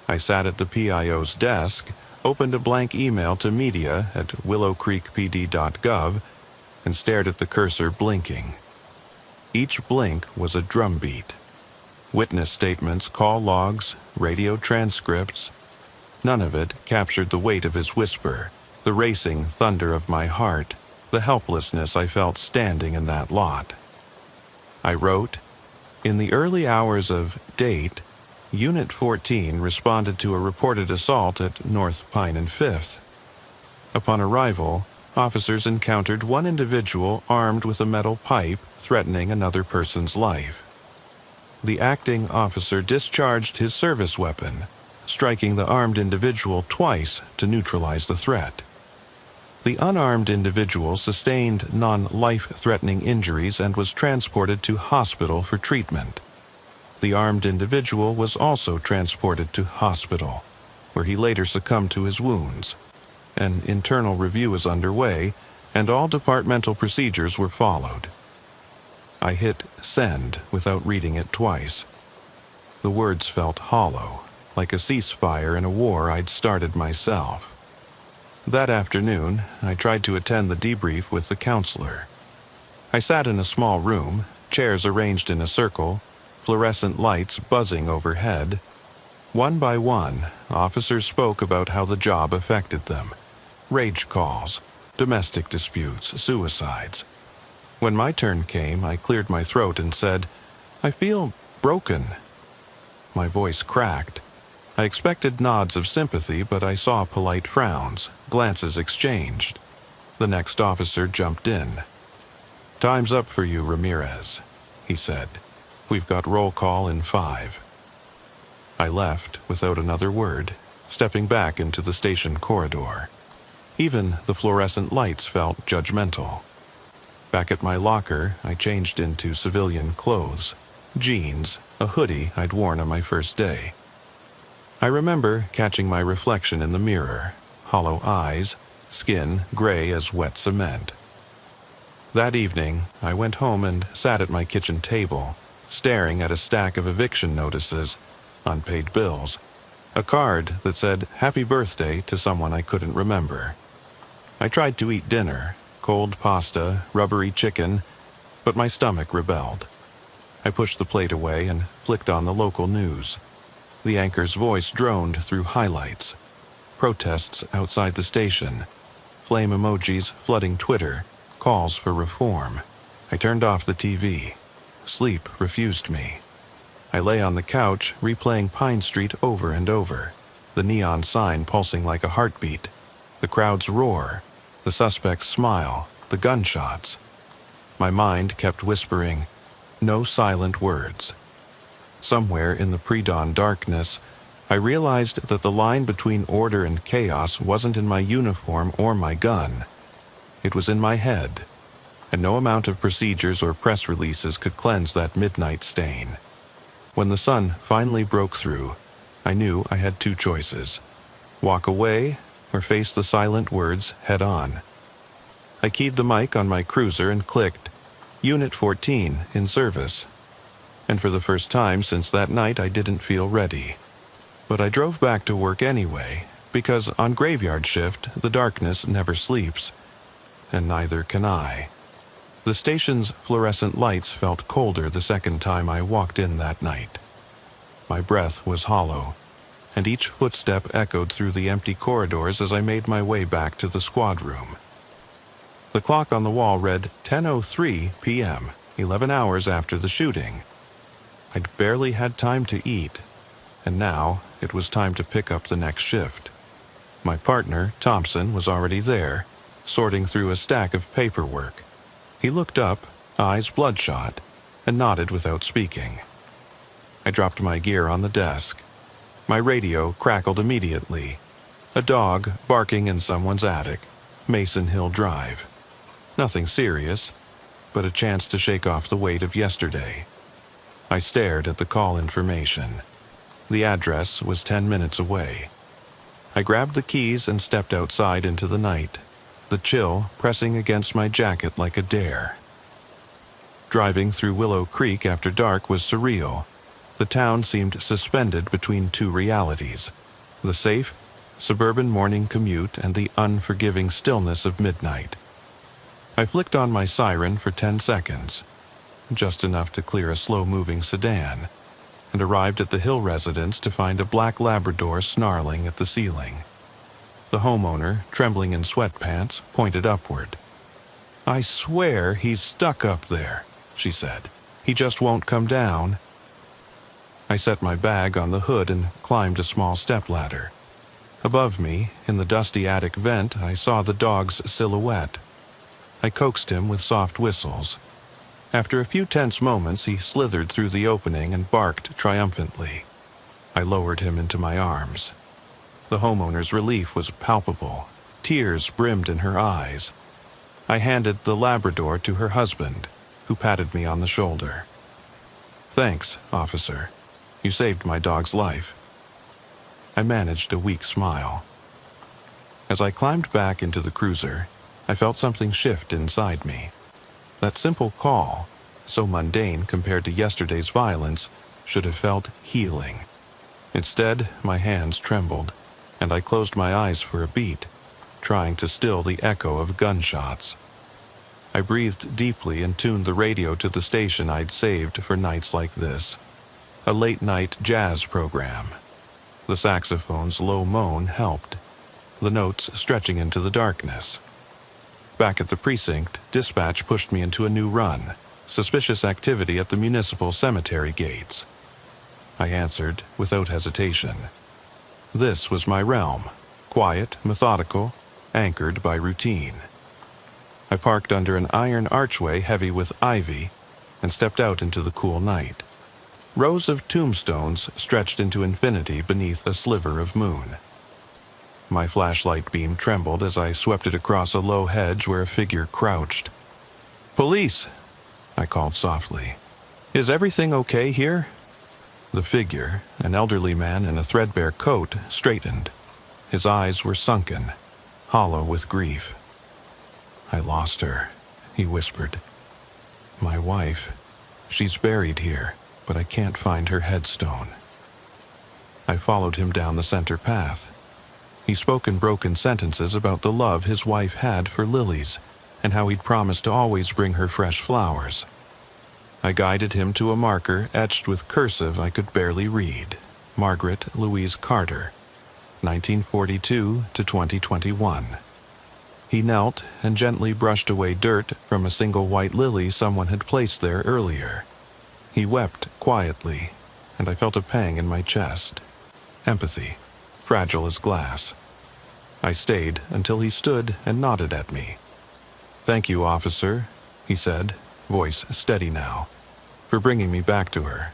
I sat at the PIO's desk, opened a blank email to media@willowcreekpd.gov, and stared at the cursor blinking. Each blink was a drumbeat. Witness statements, call logs, radio transcripts. None of it captured the weight of his whisper, the racing thunder of my heart, the helplessness I felt standing in that lot. I wrote, "In the early hours of date, Unit 14 responded to a reported assault at North Pine and 5th. Upon arrival, officers encountered one individual armed with a metal pipe threatening another person's life. The acting officer discharged his service weapon, striking the armed individual twice to neutralize the threat. The unarmed individual sustained non-life-threatening injuries and was transported to hospital for treatment. The armed individual was also transported to hospital, where he later succumbed to his wounds. An internal review is underway, and all departmental procedures were followed." I hit send without reading it twice. The words felt hollow, like a ceasefire in a war I'd started myself. That afternoon, I tried to attend the debrief with the counselor. I sat in a small room, chairs arranged in a circle, fluorescent lights buzzing overhead. One by one, officers spoke about how the job affected them. Rage calls, domestic disputes, suicides. When my turn came, I cleared my throat and said, "I feel broken." My voice cracked. I expected nods of sympathy, but I saw polite frowns, glances exchanged. The next officer jumped in. "Time's up for you, Ramirez," he said. "We've got roll call in 5. I left without another word, stepping back into the station corridor. Even the fluorescent lights felt judgmental. Back at my locker, I changed into civilian clothes, jeans, a hoodie I'd worn on my first day. I remember catching my reflection in the mirror, hollow eyes, skin gray as wet cement. That evening, I went home and sat at my kitchen table, staring at a stack of eviction notices, unpaid bills, a card that said happy birthday to someone I couldn't remember. I tried to eat dinner, cold pasta, rubbery chicken, but my stomach rebelled. I pushed the plate away and flicked on the local news. The anchor's voice droned through highlights. Protests outside the station. Flame emojis flooding Twitter. Calls for reform. I turned off the TV. Sleep refused me. I lay on the couch, replaying Pine Street over and over. The neon sign pulsing like a heartbeat. The crowd's roar. The suspect's smile. The gunshots. My mind kept whispering, no silent words. Somewhere in the pre-dawn darkness, I realized that the line between order and chaos wasn't in my uniform or my gun. It was in my head, and no amount of procedures or press releases could cleanse that midnight stain. When the sun finally broke through, I knew I had two choices: walk away or face the silent words head on. I keyed the mic on my cruiser and clicked, Unit 14 in service. And for the first time since that night, I didn't feel ready. But I drove back to work anyway, because on graveyard shift, the darkness never sleeps, and neither can I. The station's fluorescent lights felt colder the second time I walked in that night. My breath was hollow, and each footstep echoed through the empty corridors as I made my way back to the squad room. The clock on the wall read 10:03 p.m., 11 hours after the shooting. I'd barely had time to eat, and now it was time to pick up the next shift. My partner, Thompson, was already there, sorting through a stack of paperwork. He looked up, eyes bloodshot, and nodded without speaking. I dropped my gear on the desk. My radio crackled immediately. A dog barking in someone's attic, Mason Hill Drive. Nothing serious, but a chance to shake off the weight of yesterday. I stared at the call information. The address was 10 minutes away. I grabbed the keys and stepped outside into the night, the chill pressing against my jacket like a dare. Driving through Willow Creek after dark was surreal. The town seemed suspended between two realities: the safe, suburban morning commute and the unforgiving stillness of midnight. I flicked on my siren for 10 seconds, just enough to clear a slow-moving sedan, and arrived at the Hill residence to find a black Labrador snarling at the ceiling. The homeowner, trembling in sweatpants, pointed upward. "I swear he's stuck up there," she said. "He just won't come down." I set my bag on the hood and climbed a small stepladder. Above me, in the dusty attic vent, I saw the dog's silhouette. I coaxed him with soft whistles. After a few tense moments, he slithered through the opening and barked triumphantly. I lowered him into my arms. The homeowner's relief was palpable. Tears brimmed in her eyes. I handed the Labrador to her husband, who patted me on the shoulder. "Thanks, officer. You saved my dog's life." I managed a weak smile. As I climbed back into the cruiser, I felt something shift inside me. That simple call, so mundane compared to yesterday's violence, should have felt healing. Instead, my hands trembled, and I closed my eyes for a beat, trying to still the echo of gunshots. I breathed deeply and tuned the radio to the station I'd saved for nights like this. A late-night jazz program. The saxophone's low moan helped, the notes stretching into the darkness. Back at the precinct, dispatch pushed me into a new run, suspicious activity at the municipal cemetery gates. I answered without hesitation. This was my realm, quiet, methodical, anchored by routine. I parked under an iron archway heavy with ivy and stepped out into the cool night. Rows of tombstones stretched into infinity beneath a sliver of moon. My flashlight beam trembled as I swept it across a low hedge where a figure crouched. "Police!" I called softly. "Is everything okay here?" The figure, an elderly man in a threadbare coat, straightened. His eyes were sunken, hollow with grief. "I lost her," he whispered. "My wife. She's buried here, but I can't find her headstone." I followed him down the center path. He spoke in broken sentences about the love his wife had for lilies and how he'd promised to always bring her fresh flowers. I guided him to a marker etched with cursive I could barely read: Margaret Louise Carter, 1942 to 2021. He knelt and gently brushed away dirt from a single white lily someone had placed there earlier. He wept quietly, and I felt a pang in my chest. Empathy, fragile as glass. I stayed until he stood and nodded at me. "Thank you, officer," he said, voice steady now, "for bringing me back to her."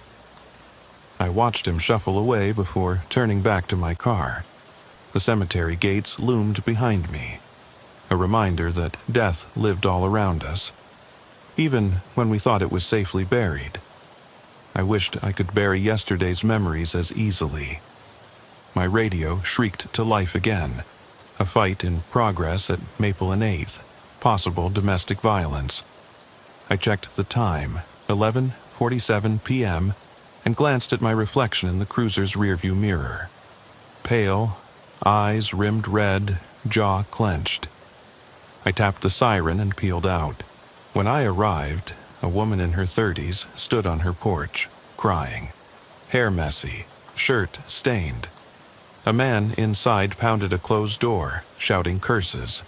I watched him shuffle away before turning back to my car. The cemetery gates loomed behind me, a reminder that death lived all around us, even when we thought it was safely buried. I wished I could bury yesterday's memories as easily. My radio shrieked to life again. A fight in progress at Maple and 8th. Possible domestic violence. I checked the time, 11:47 p.m., and glanced at my reflection in the cruiser's rearview mirror. Pale, eyes rimmed red, jaw clenched. I tapped the siren and peeled out. When I arrived, a woman in her 30s stood on her porch, crying. Hair messy, shirt stained. A man inside pounded a closed door, shouting curses.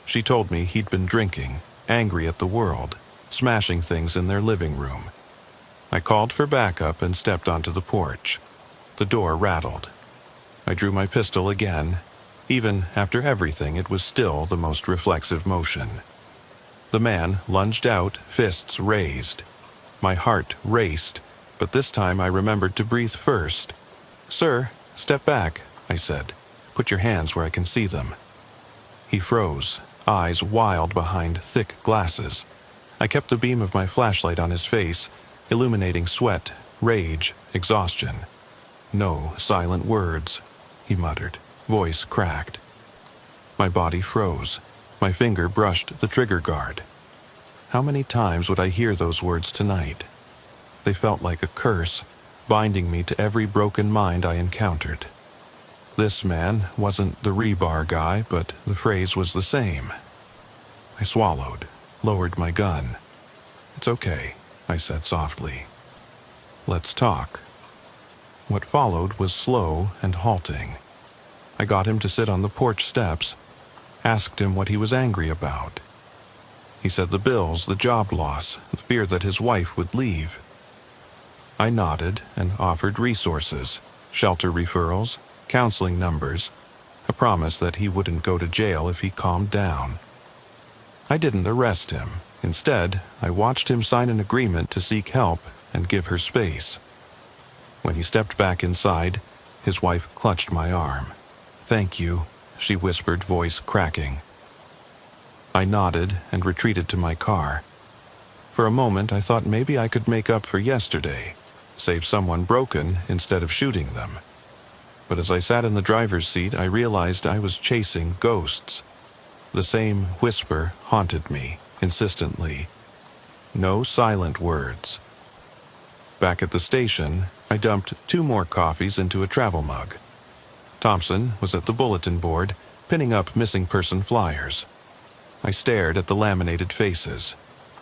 She told me he'd been drinking, angry at the world, smashing things in their living room. I called for backup and stepped onto the porch. The door rattled. I drew my pistol again. Even after everything, it was still the most reflexive motion. The man lunged out, fists raised. My heart raced, but this time I remembered to breathe first. "Sir, step back," I said. "Put your hands where I can see them." He froze, eyes wild behind thick glasses. I kept the beam of my flashlight on his face, illuminating sweat, rage, exhaustion. "No silent words," he muttered, voice cracked. My body froze. My finger brushed the trigger guard. How many times would I hear those words tonight? They felt like a curse, binding me to every broken mind I encountered. This man wasn't the rebar guy, but the phrase was the same. I swallowed, lowered my gun. "It's okay," I said softly. "Let's talk." What followed was slow and halting. I got him to sit on the porch steps, asked him what he was angry about. He said the bills, the job loss, the fear that his wife would leave. I nodded and offered resources, shelter referrals, counseling numbers, a promise that he wouldn't go to jail if he calmed down. I didn't arrest him. Instead, I watched him sign an agreement to seek help and give her space. When he stepped back inside, his wife clutched my arm. "Thank you," she whispered, voice cracking. I nodded and retreated to my car. For a moment, I thought maybe I could make up for yesterday, save someone broken instead of shooting them. But as I sat in the driver's seat, I realized I was chasing ghosts. The same whisper haunted me, insistently. No silent words. Back at the station, I dumped 2 more coffees into a travel mug. Thompson was at the bulletin board, pinning up missing person flyers. I stared at the laminated faces.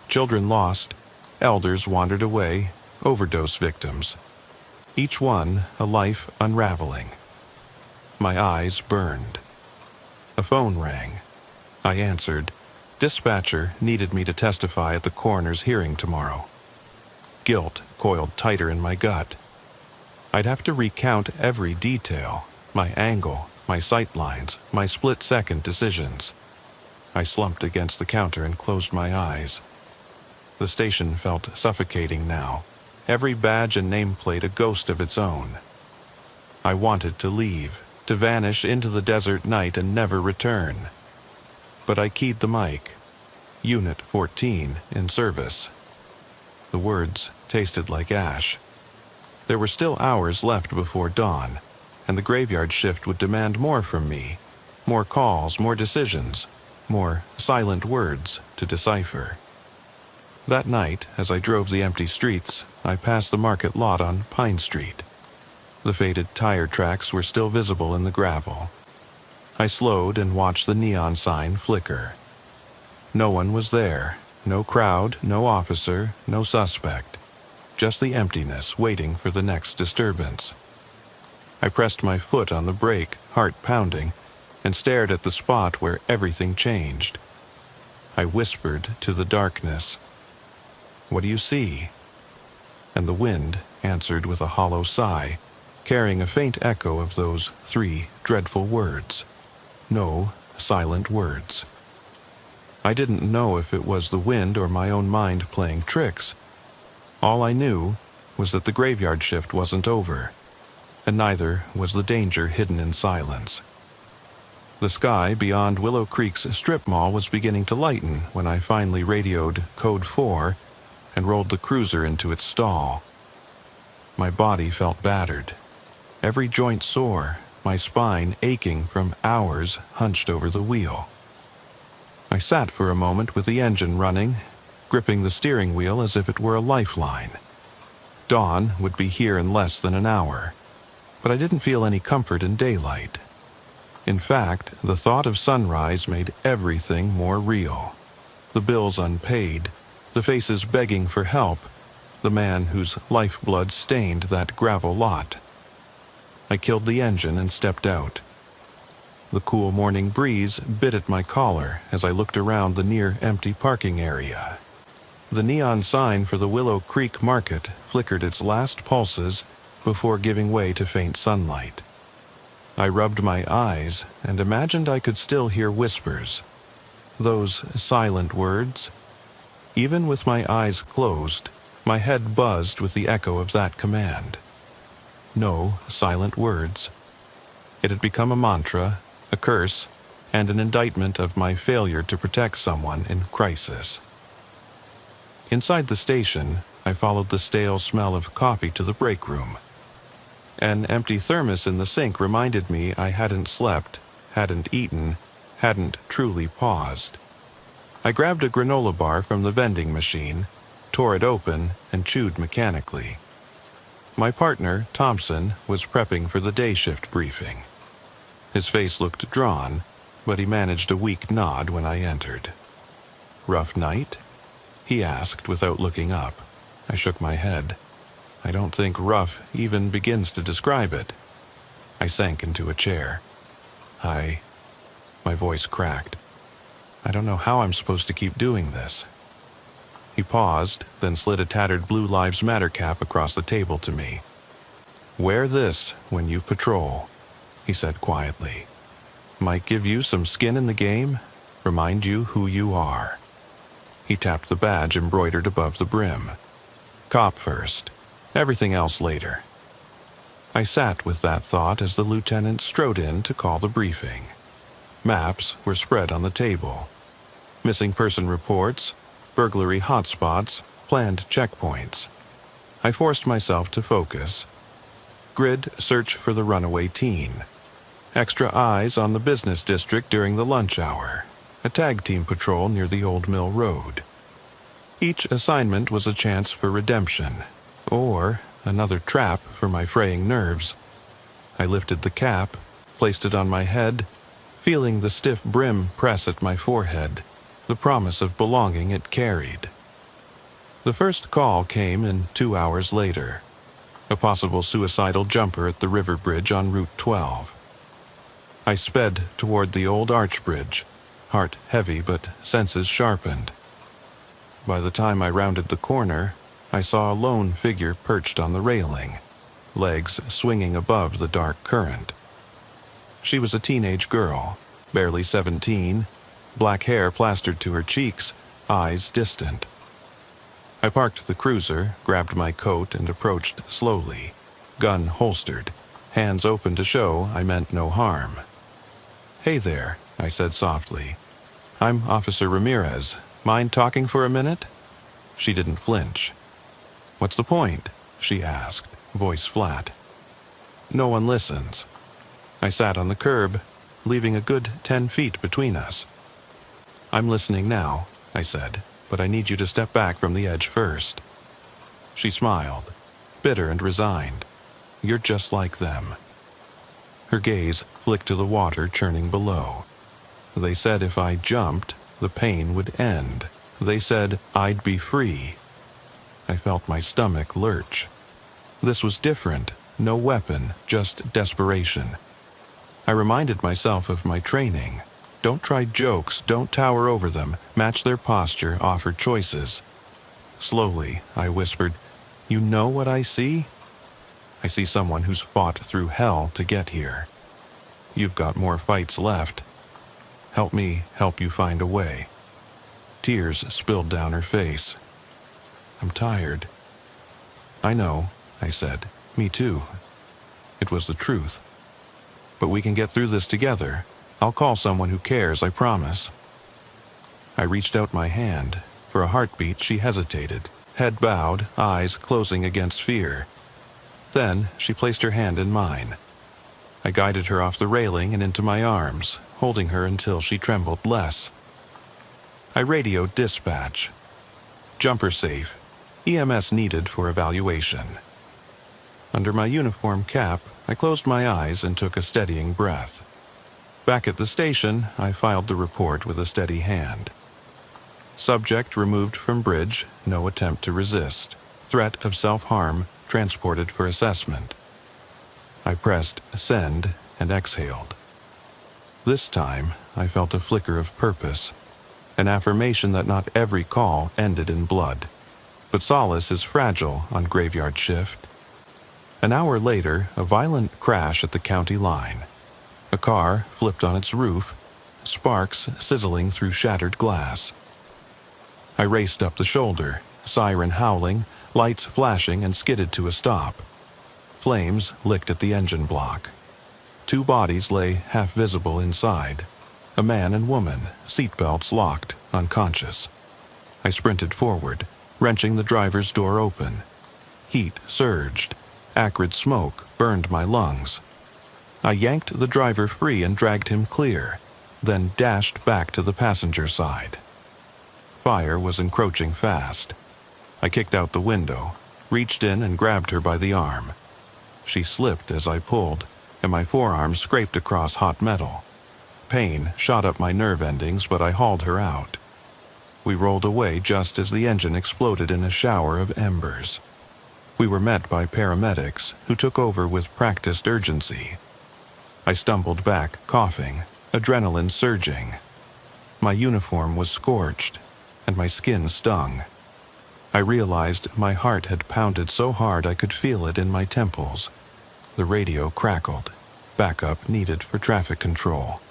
Children lost, elders wandered away, overdose victims. Each one a life unraveling. My eyes burned. A phone rang. I answered. Dispatcher needed me to testify at the coroner's hearing tomorrow. Guilt coiled tighter in my gut. I'd have to recount every detail, my angle, my sightlines, my split-second decisions. I slumped against the counter and closed my eyes. The station felt suffocating now, every badge and nameplate a ghost of its own. I wanted to leave, to vanish into the desert night and never return. But I keyed the mic. Unit 14 in service. The words tasted like ash. There were still hours left before dawn, and the graveyard shift would demand more from me. More calls, more decisions, more silent words to decipher. That night, as I drove the empty streets, I passed the market lot on Pine Street. The faded tire tracks were still visible in the gravel. I slowed and watched the neon sign flicker. No one was there. No crowd, no officer, no suspect. Just the emptiness waiting for the next disturbance. I pressed my foot on the brake, heart pounding, and stared at the spot where everything changed. I whispered to the darkness, "What do you see?" And the wind answered with a hollow sigh, carrying a faint echo of those 3 dreadful words. No silent words. I didn't know if it was the wind or my own mind playing tricks. All I knew was that the graveyard shift wasn't over, and neither was the danger hidden in silence. The sky beyond Willow Creek's strip mall was beginning to lighten when I finally radioed Code 4 and rolled the cruiser into its stall. My body felt battered, every joint sore, my spine aching from hours hunched over the wheel. I sat for a moment with the engine running, gripping the steering wheel as if it were a lifeline. Dawn would be here in less than an hour, but I didn't feel any comfort in daylight. In fact, the thought of sunrise made everything more real. The bills unpaid, the faces begging for help, the man whose lifeblood stained that gravel lot. I killed the engine and stepped out. The cool morning breeze bit at my collar as I looked around the near-empty parking area. The neon sign for the Willow Creek Market flickered its last pulses before giving way to faint sunlight. I rubbed my eyes and imagined I could still hear whispers. Those silent words. Even with my eyes closed, my head buzzed with the echo of that command. No silent words. It had become a mantra, a curse, and an indictment of my failure to protect someone in crisis. Inside the station, I followed the stale smell of coffee to the break room. An empty thermos in the sink reminded me I hadn't slept, hadn't eaten, hadn't truly paused. I grabbed a granola bar from the vending machine, tore it open, and chewed mechanically. My partner, Thompson, was prepping for the day shift briefing. His face looked drawn, but he managed a weak nod when I entered. "Rough night?" he asked without looking up. I shook my head. I don't think rough even begins to describe it. I sank into a chair. My voice cracked. I don't know how I'm supposed to keep doing this. He paused, then slid a tattered Blue Lives Matter cap across the table to me. "Wear this when you patrol," he said quietly. "Might give you some skin in the game, remind you who you are." He tapped the badge embroidered above the brim. "Cop first, everything else later." I sat with that thought as the lieutenant strode in to call the briefing. Maps were spread on the table. Missing person reports, burglary hotspots, planned checkpoints. I forced myself to focus. Grid search for the runaway teen. Extra eyes on the business district during the lunch hour. A tag team patrol near the Old Mill Road. Each assignment was a chance for redemption, or another trap for my fraying nerves. I lifted the cap, placed it on my head, feeling the stiff brim press at my forehead, the promise of belonging it carried. The first call came in 2 hours later. A possible suicidal jumper at the river bridge on Route 12. I sped toward the old arch bridge, heart heavy but senses sharpened. By the time I rounded the corner, I saw a lone figure perched on the railing, legs swinging above the dark current. She was a teenage girl, barely 17, black hair plastered to her cheeks, eyes distant. I parked the cruiser, grabbed my coat, and approached slowly, gun holstered, hands open to show I meant no harm. "Hey there," I said softly. "I'm Officer Ramirez. Mind talking for a minute?" She didn't flinch. "What's the point?" she asked, voice flat. "No one listens." I sat on the curb, leaving a good 10 feet between us. "I'm listening now," I said, "but I need you to step back from the edge first." She smiled, bitter and resigned. "You're just like them." Her gaze flicked to the water churning below. "They said if I jumped, the pain would end. They said I'd be free." I felt my stomach lurch. This was different. No weapon, just desperation. I reminded myself of my training. Don't try jokes, don't tower over them, match their posture, offer choices. Slowly, I whispered, "You know what I see? I see someone who's fought through hell to get here. You've got more fights left. Help me help you find a way." Tears spilled down her face. "I'm tired." "I know," I said. "Me too." It was the truth. "But we can get through this together. I'll call someone who cares, I promise." I reached out my hand. For a heartbeat, she hesitated, head bowed, eyes closing against fear. Then she placed her hand in mine. I guided her off the railing and into my arms, holding her until she trembled less. I radioed dispatch. "Jumper safe. EMS needed for evaluation." Under my uniform cap, I closed my eyes and took a steadying breath. Back at the station, I filed the report with a steady hand. Subject removed from bridge, no attempt to resist. Threat of self-harm, transported for assessment. I pressed send and exhaled. This time, I felt a flicker of purpose, an affirmation that not every call ended in blood. But solace is fragile on graveyard shift. An hour later, a violent crash at the county line. A car flipped on its roof, sparks sizzling through shattered glass. I raced up the shoulder, siren howling, lights flashing, and skidded to a stop. Flames licked at the engine block. 2 bodies lay half visible inside. A man and woman, seatbelts locked, unconscious. I sprinted forward, wrenching the driver's door open. Heat surged. Acrid smoke burned my lungs. I yanked the driver free and dragged him clear, then dashed back to the passenger side. Fire was encroaching fast. I kicked out the window, reached in and grabbed her by the arm. She slipped as I pulled, and my forearm scraped across hot metal. Pain shot up my nerve endings, but I hauled her out. We rolled away just as the engine exploded in a shower of embers. We were met by paramedics, who took over with practiced urgency. I stumbled back, coughing, adrenaline surging. My uniform was scorched, and my skin stung. I realized my heart had pounded so hard I could feel it in my temples. The radio crackled. Backup needed for traffic control.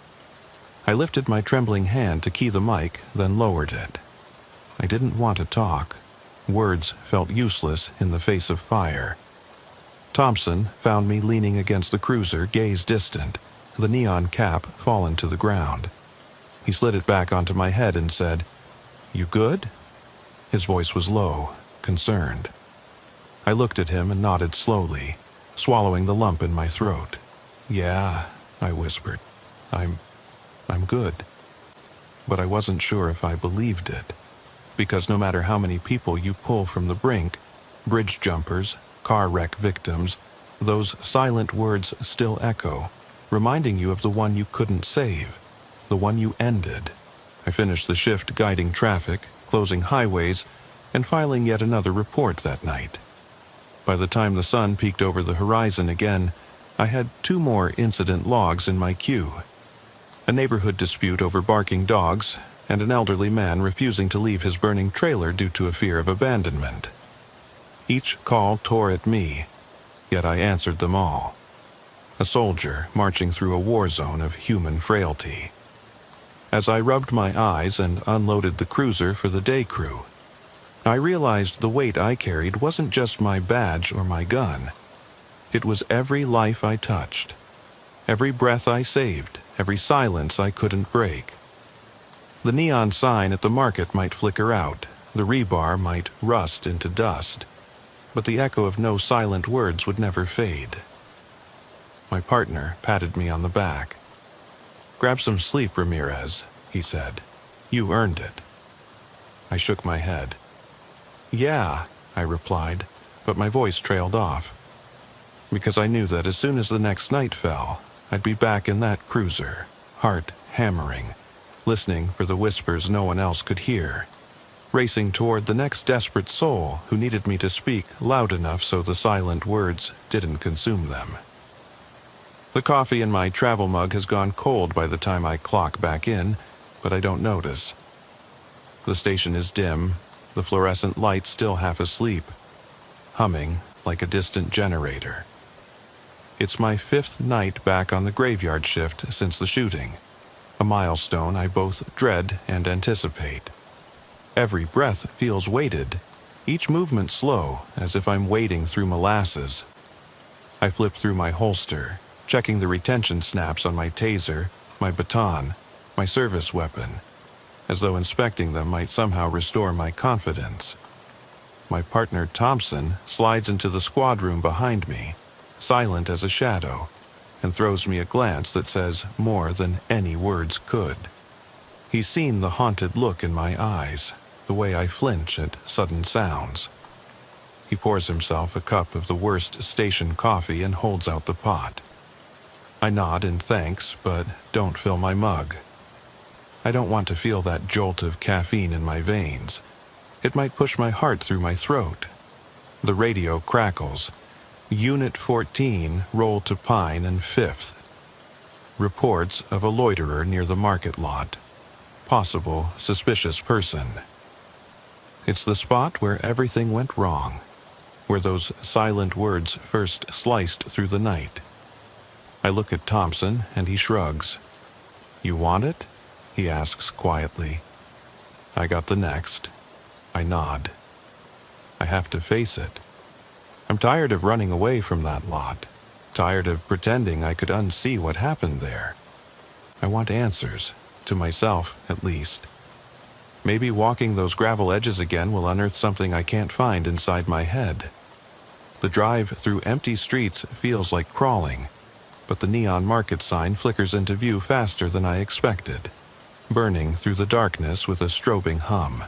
I lifted my trembling hand to key the mic, then lowered it. I didn't want to talk. Words felt useless in the face of fire. Thompson found me leaning against the cruiser, gaze distant, the neon cap fallen to the ground. He slid it back onto my head and said, "You good?" His voice was low, concerned. I looked at him and nodded slowly, swallowing the lump in my throat. "Yeah," I whispered. I'm good." But I wasn't sure if I believed it, because no matter how many people you pull from the brink, bridge jumpers, car wreck victims, those silent words still echo, reminding you of the one you couldn't save, the one you ended. I finished the shift guiding traffic, closing highways, and filing yet another report that night. By the time the sun peeked over the horizon again, I had 2 more incident logs in my queue. A neighborhood dispute over barking dogs, and an elderly man refusing to leave his burning trailer due to a fear of abandonment. Each call tore at me, yet I answered them all. A soldier marching through a war zone of human frailty. As I rubbed my eyes and unloaded the cruiser for the day crew, I realized the weight I carried wasn't just my badge or my gun. It was every life I touched, every breath I saved, every silence I couldn't break. The neon sign at the market might flicker out, the rebar might rust into dust, but the echo of no silent words would never fade. My partner patted me on the back. "Grab some sleep, Ramirez," he said. "You earned it." I shook my head. "Yeah," I replied, but my voice trailed off, because I knew that as soon as the next night fell, I'd be back in that cruiser, heart hammering, listening for the whispers no one else could hear, racing toward the next desperate soul who needed me to speak loud enough so the silent words didn't consume them. The coffee in my travel mug has gone cold by the time I clock back in, but I don't notice. The station is dim, the fluorescent lights still half asleep, humming like a distant generator. It's my 5th night back on the graveyard shift since the shooting, a milestone I both dread and anticipate. Every breath feels weighted, each movement slow, as if I'm wading through molasses. I flip through my holster, checking the retention snaps on my taser, my baton, my service weapon, as though inspecting them might somehow restore my confidence. My partner Thompson slides into the squad room behind me, silent as a shadow, and throws me a glance that says more than any words could. He's seen the haunted look in my eyes, the way I flinch at sudden sounds. He pours himself a cup of the worst station coffee and holds out the pot. I nod in thanks, but don't fill my mug. I don't want to feel that jolt of caffeine in my veins. It might push my heart through my throat. The radio crackles. Unit 14, roll to Pine and 5th. reports of a loiterer near the market lot. Possible suspicious person. It's the spot where everything went wrong, where those silent words first sliced through the night. I look at Thompson and he shrugs. "You want it?" he asks quietly. "I got the next." I nod. I have to face it. I'm tired of running away from that lot, tired of pretending I could unsee what happened there. I want answers, to myself at least. Maybe walking those gravel edges again will unearth something I can't find inside my head. The drive through empty streets feels like crawling, but the neon market sign flickers into view faster than I expected, burning through the darkness with a strobing hum.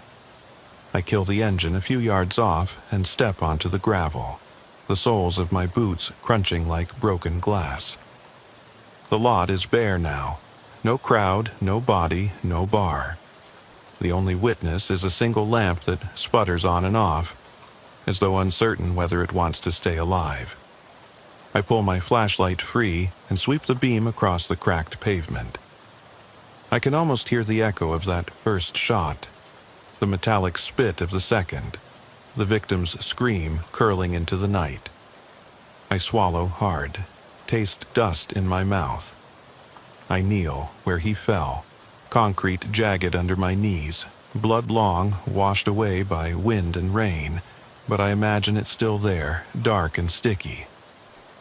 I kill the engine a few yards off and step onto the gravel, the soles of my boots crunching like broken glass. The lot is bare now. No crowd, no body, no bar. The only witness is a single lamp that sputters on and off, as though uncertain whether it wants to stay alive. I pull my flashlight free and sweep the beam across the cracked pavement. I can almost hear the echo of that first shot, the metallic spit of the second, the victim's scream curling into the night. I swallow hard, taste dust in my mouth. I kneel where he fell, concrete jagged under my knees, blood long, washed away by wind and rain, but I imagine it's still there, dark and sticky.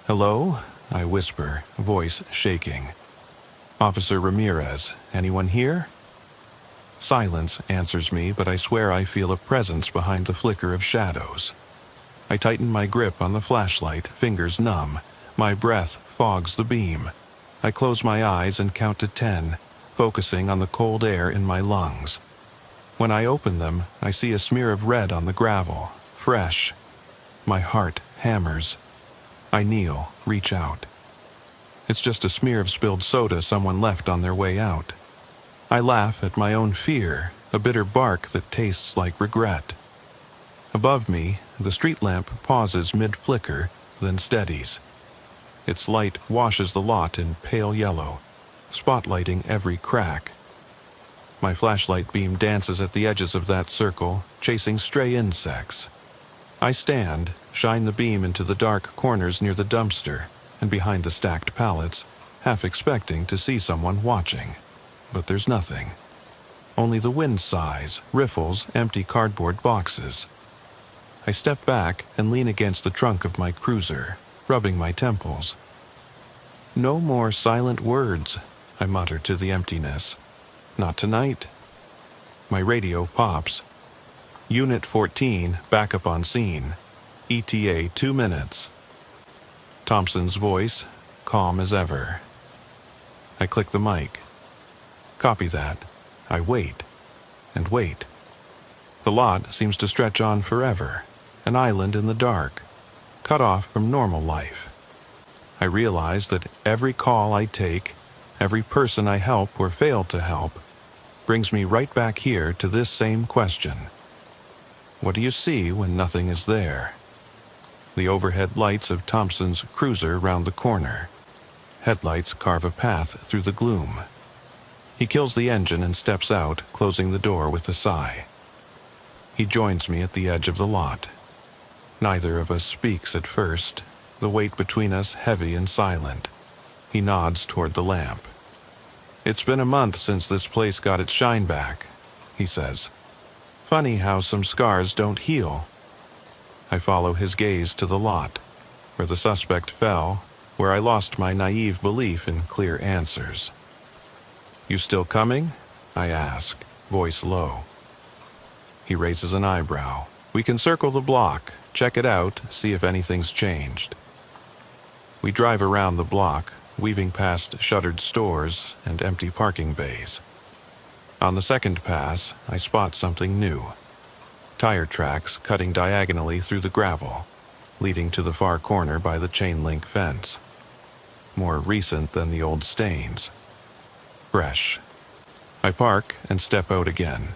"Hello?" I whisper, voice shaking. "Officer Ramirez, anyone here?" Silence answers me, but I swear I feel a presence behind the flicker of shadows. I tighten my grip on the flashlight, fingers numb. My breath fogs the beam. I close my eyes and count to 10, focusing on the cold air in my lungs. When I open them, I see a smear of red on the gravel, fresh. My heart hammers. I kneel, reach out. It's just a smear of spilled soda someone left on their way out. I laugh at my own fear, a bitter bark that tastes like regret. Above me, the street lamp pauses mid-flicker, then steadies. Its light washes the lot in pale yellow, spotlighting every crack. My flashlight beam dances at the edges of that circle, chasing stray insects. I stand, shine the beam into the dark corners near the dumpster and behind the stacked pallets, half expecting to see someone watching. But there's nothing. Only the wind sighs, riffles, empty cardboard boxes. I step back and lean against the trunk of my cruiser, rubbing my temples. "No more silent words," I mutter to the emptiness. "Not tonight." My radio pops. "Unit 14, backup on scene. ETA 2 minutes. Thompson's voice, calm as ever. I click the mic. Copy that. I wait, and wait. The lot seems to stretch on forever, an island in the dark, cut off from normal life. I realize that every call I take, every person I help or fail to help, brings me right back here to this same question. What do you see when nothing is there? The overhead lights of Thompson's cruiser round the corner. Headlights carve a path through the gloom. He kills the engine and steps out, closing the door with a sigh. He joins me at the edge of the lot. Neither of us speaks at first, the weight between us heavy and silent. He nods toward the lamp. "It's been a month since this place got its shine back," he says. "Funny how some scars don't heal." I follow his gaze to the lot, where the suspect fell, where I lost my naive belief in clear answers. "You still coming?" I ask, voice low. He raises an eyebrow. "We can circle the block, check it out, see if anything's changed." We drive around the block, weaving past shuttered stores and empty parking bays. On the second pass, I spot something new. Tire tracks cutting diagonally through the gravel, leading to the far corner by the chain-link fence. More recent than the old stains. Fresh. I park and step out again.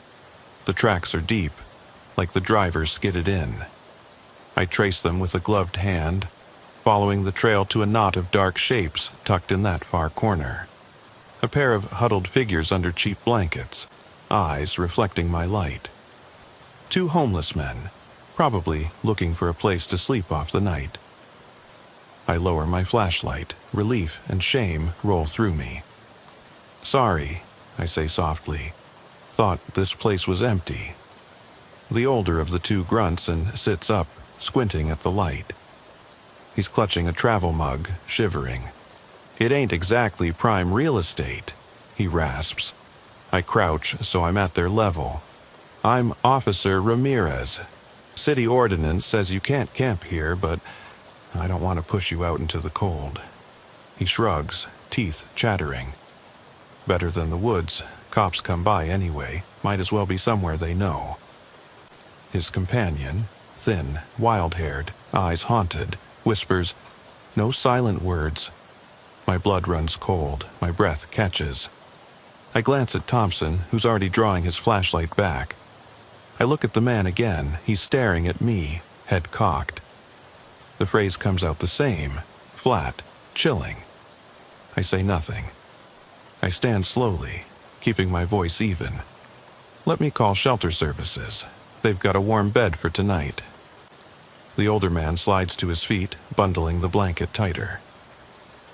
The tracks are deep, like the driver skidded in. I trace them with a gloved hand, following the trail to a knot of dark shapes tucked in that far corner. A pair of huddled figures under cheap blankets, eyes reflecting my light. Two homeless men, probably looking for a place to sleep off the night. I lower my flashlight. Relief and shame roll through me. "Sorry," I say softly. "Thought this place was empty." The older of the two grunts and sits up, squinting at the light. He's clutching a travel mug, shivering. "It ain't exactly prime real estate," he rasps. I crouch so I'm at their level. "I'm Officer Ramirez. City ordinance says you can't camp here, but I don't want to push you out into the cold." He shrugs, teeth chattering. "Better than the woods. Cops come by anyway. Might as well be somewhere they know." His companion, thin, wild-haired, eyes haunted, whispers, "No silent words." My blood runs cold. My breath catches. I glance at Thompson, who's already drawing his flashlight back. I look at the man again. He's staring at me, head cocked. The phrase comes out the same, flat, chilling. I say nothing. I stand slowly, keeping my voice even. "Let me call shelter services. They've got a warm bed for tonight." The older man slides to his feet, bundling the blanket tighter.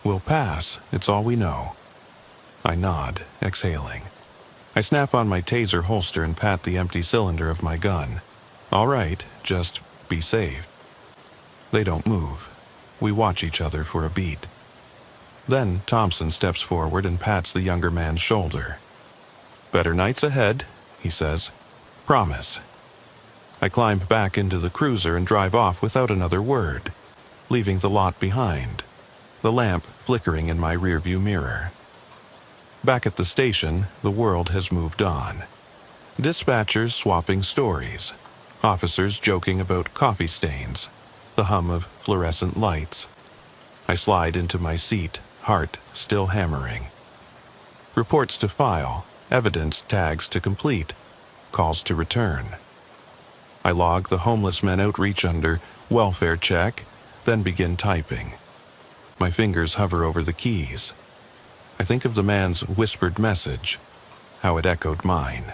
"We'll pass. It's all we know." I nod, exhaling. I snap on my taser holster and pat the empty cylinder of my gun. "All right, just be safe." They don't move. We watch each other for a beat. Then Thompson steps forward and pats the younger man's shoulder. "Better nights ahead," he says. "Promise." I climb back into the cruiser and drive off without another word, leaving the lot behind, the lamp flickering in my rearview mirror. Back at the station, the world has moved on. Dispatchers swapping stories, officers joking about coffee stains, the hum of fluorescent lights. I slide into my seat, heart still hammering. Reports to file, evidence tags to complete, calls to return. I log the homeless men outreach under welfare check, then begin typing. My fingers hover over the keys. I think of the man's whispered message, how it echoed mine.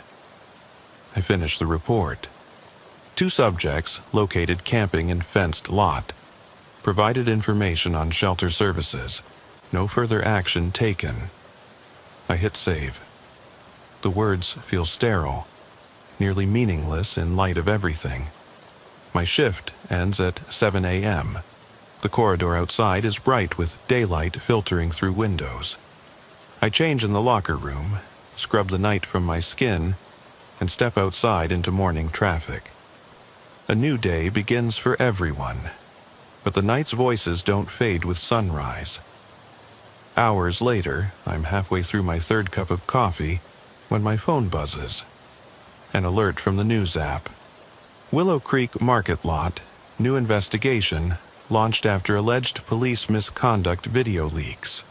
I finish the report. 2 subjects located camping in fenced lot. Provided information on shelter services. No further action taken. I hit save. The words feel sterile, nearly meaningless in light of everything. My shift ends at 7 a.m. The corridor outside is bright with daylight filtering through windows. I change in the locker room, scrub the night from my skin, and step outside into morning traffic. A new day begins for everyone, but the night's voices don't fade with sunrise. Hours later, I'm halfway through my 3rd cup of coffee when my phone buzzes. An alert from the news app. Willow Creek Market Lot, new investigation, launched after alleged police misconduct video leaks.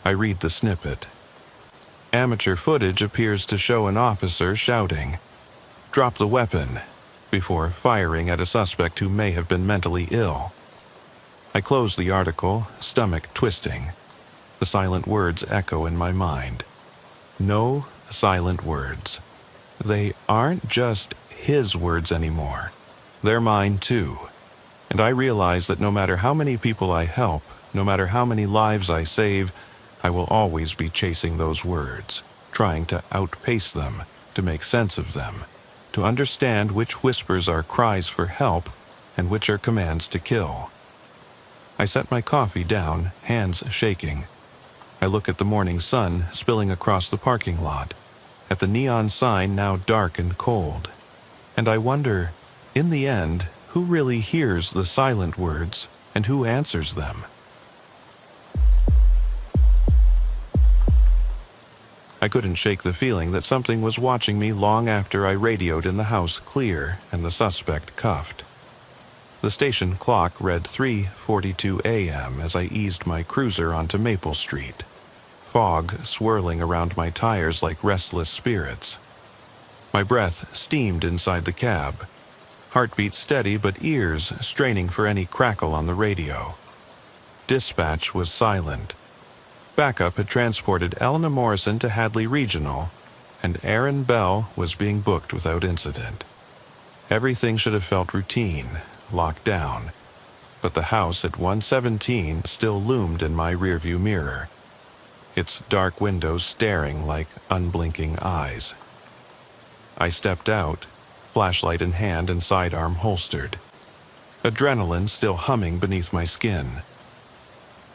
I read the snippet. Amateur footage appears to show an officer shouting, "Drop the weapon," before firing at a suspect who may have been mentally ill. I close the article, stomach twisting. The silent words echo in my mind. No silent words. They aren't just his words anymore. They're mine too. And I realize that no matter how many people I help, no matter how many lives I save, I will always be chasing those words, trying to outpace them, to make sense of them, to understand which whispers are cries for help and which are commands to kill. I set my coffee down, hands shaking. I look at the morning sun spilling across the parking lot, at the neon sign now dark and cold, and I wonder, in the end, who really hears the silent words and who answers them? I couldn't shake the feeling that something was watching me long after I radioed in the house clear and the suspect cuffed. The station clock read 3:42 a.m. as I eased my cruiser onto Maple Street, fog swirling around my tires like restless spirits. My breath steamed inside the cab, heartbeat steady but ears straining for any crackle on the radio. Dispatch was silent. Backup had transported Eleanor Morrison to Hadley Regional, and Aaron Bell was being booked without incident. Everything should have felt routine, locked down, but the house at 117 still loomed in my rearview mirror, its dark windows staring like unblinking eyes. I stepped out, flashlight in hand and sidearm holstered, adrenaline still humming beneath my skin.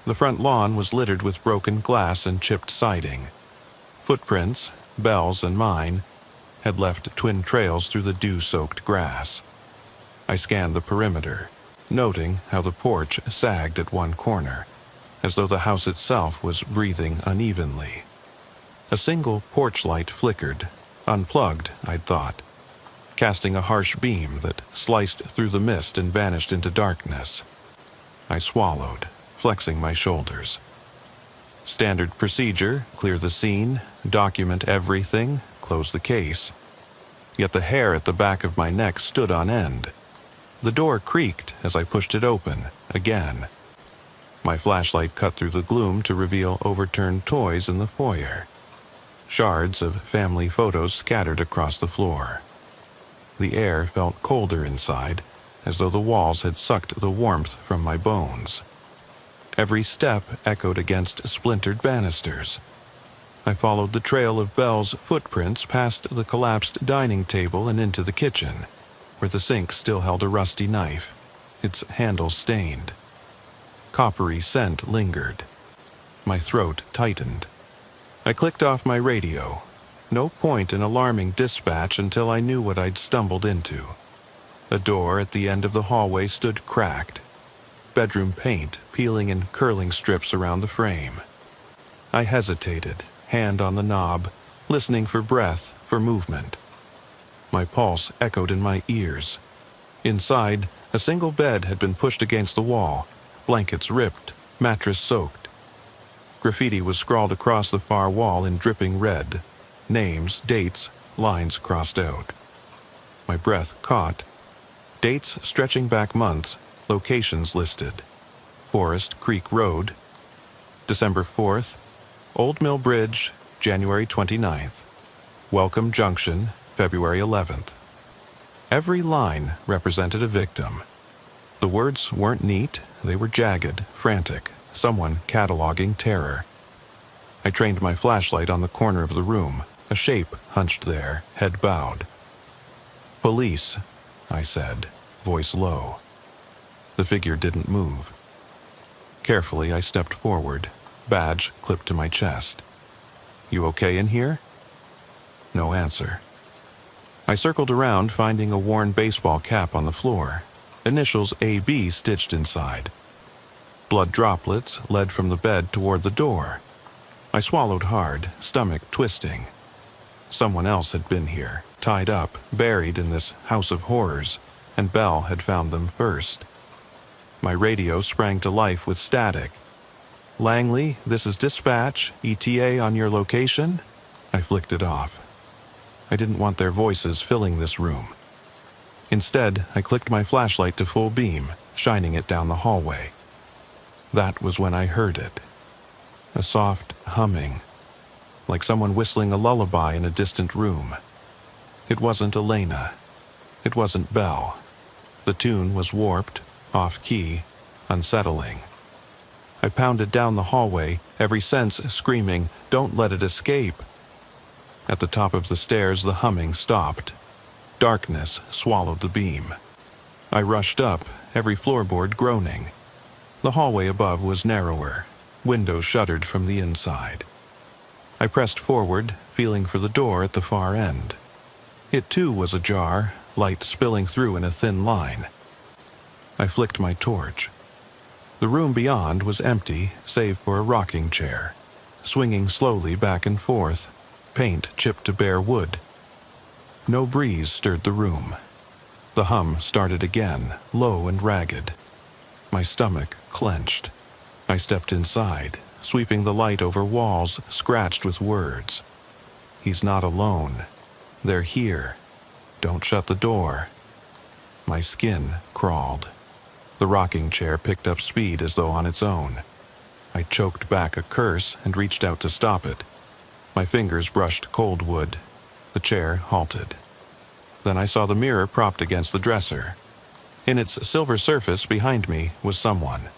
The front lawn was littered with broken glass and chipped siding. Footprints, Bell's and mine, had left twin trails through the dew-soaked grass. I scanned the perimeter, noting how the porch sagged at one corner, as though the house itself was breathing unevenly. A single porch light flickered, unplugged, I'd thought, casting a harsh beam that sliced through the mist and vanished into darkness. I swallowed, flexing my shoulders. Standard procedure: clear the scene, document everything, close the case. Yet the hair at the back of my neck stood on end. The door creaked as I pushed it open, again. My flashlight cut through the gloom to reveal overturned toys in the foyer. Shards of family photos scattered across the floor. The air felt colder inside, as though the walls had sucked the warmth from my bones. Every step echoed against splintered banisters. I followed the trail of Bell's footprints past the collapsed dining table and into the kitchen, where the sink still held a rusty knife, its handle stained. Coppery scent lingered. My throat tightened. I clicked off my radio. No point in alarming dispatch until I knew what I'd stumbled into. A door at the end of the hallway stood cracked, bedroom paint peeling in curling strips around the frame. I hesitated, hand on the knob, listening for breath, for movement. My pulse echoed in my ears. Inside, a single bed had been pushed against the wall, blankets ripped, mattress soaked. Graffiti was scrawled across the far wall in dripping red. Names, dates, lines crossed out. My breath caught. Dates stretching back months, locations listed. Forest Creek Road, December 4th, Old Mill Bridge, January 29th, Welcome Junction, February 11th. Every line represented a victim. The words weren't neat, they were jagged, frantic, someone cataloging terror. I trained my flashlight on the corner of the room, a shape hunched there, head bowed. "Police," I said, voice low. The figure didn't move. Carefully, I stepped forward, badge clipped to my chest. "You okay in here?" No answer. I circled around, finding a worn baseball cap on the floor, initials AB stitched inside. Blood droplets led from the bed toward the door. I swallowed hard, stomach twisting. Someone else had been here, tied up, buried in this house of horrors, and Bell had found them first. My radio sprang to life with static. "Langley, this is dispatch. ETA on your location?" I flicked it off. I didn't want their voices filling this room. Instead, I clicked my flashlight to full beam, shining it down the hallway. That was when I heard it. A soft humming, like someone whistling a lullaby in a distant room. It wasn't Elena. It wasn't Bell. The tune was warped, off-key, unsettling. I pounded down the hallway, every sense screaming, "Don't let it escape!" At the top of the stairs, the humming stopped. Darkness swallowed the beam. I rushed up, every floorboard groaning. The hallway above was narrower, windows shuttered from the inside. I pressed forward, feeling for the door at the far end. It too was ajar, light spilling through in a thin line. I flicked my torch. The room beyond was empty, save for a rocking chair, swinging slowly back and forth, paint chipped to bare wood. No breeze stirred the room. The hum started again, low and ragged. My stomach clenched. I stepped inside, sweeping the light over walls scratched with words. "He's not alone. They're here. Don't shut the door." My skin crawled. The rocking chair picked up speed as though on its own. I choked back a curse and reached out to stop it. My fingers brushed cold wood. The chair halted. Then I saw the mirror propped against the dresser. In its silver surface behind me was someone.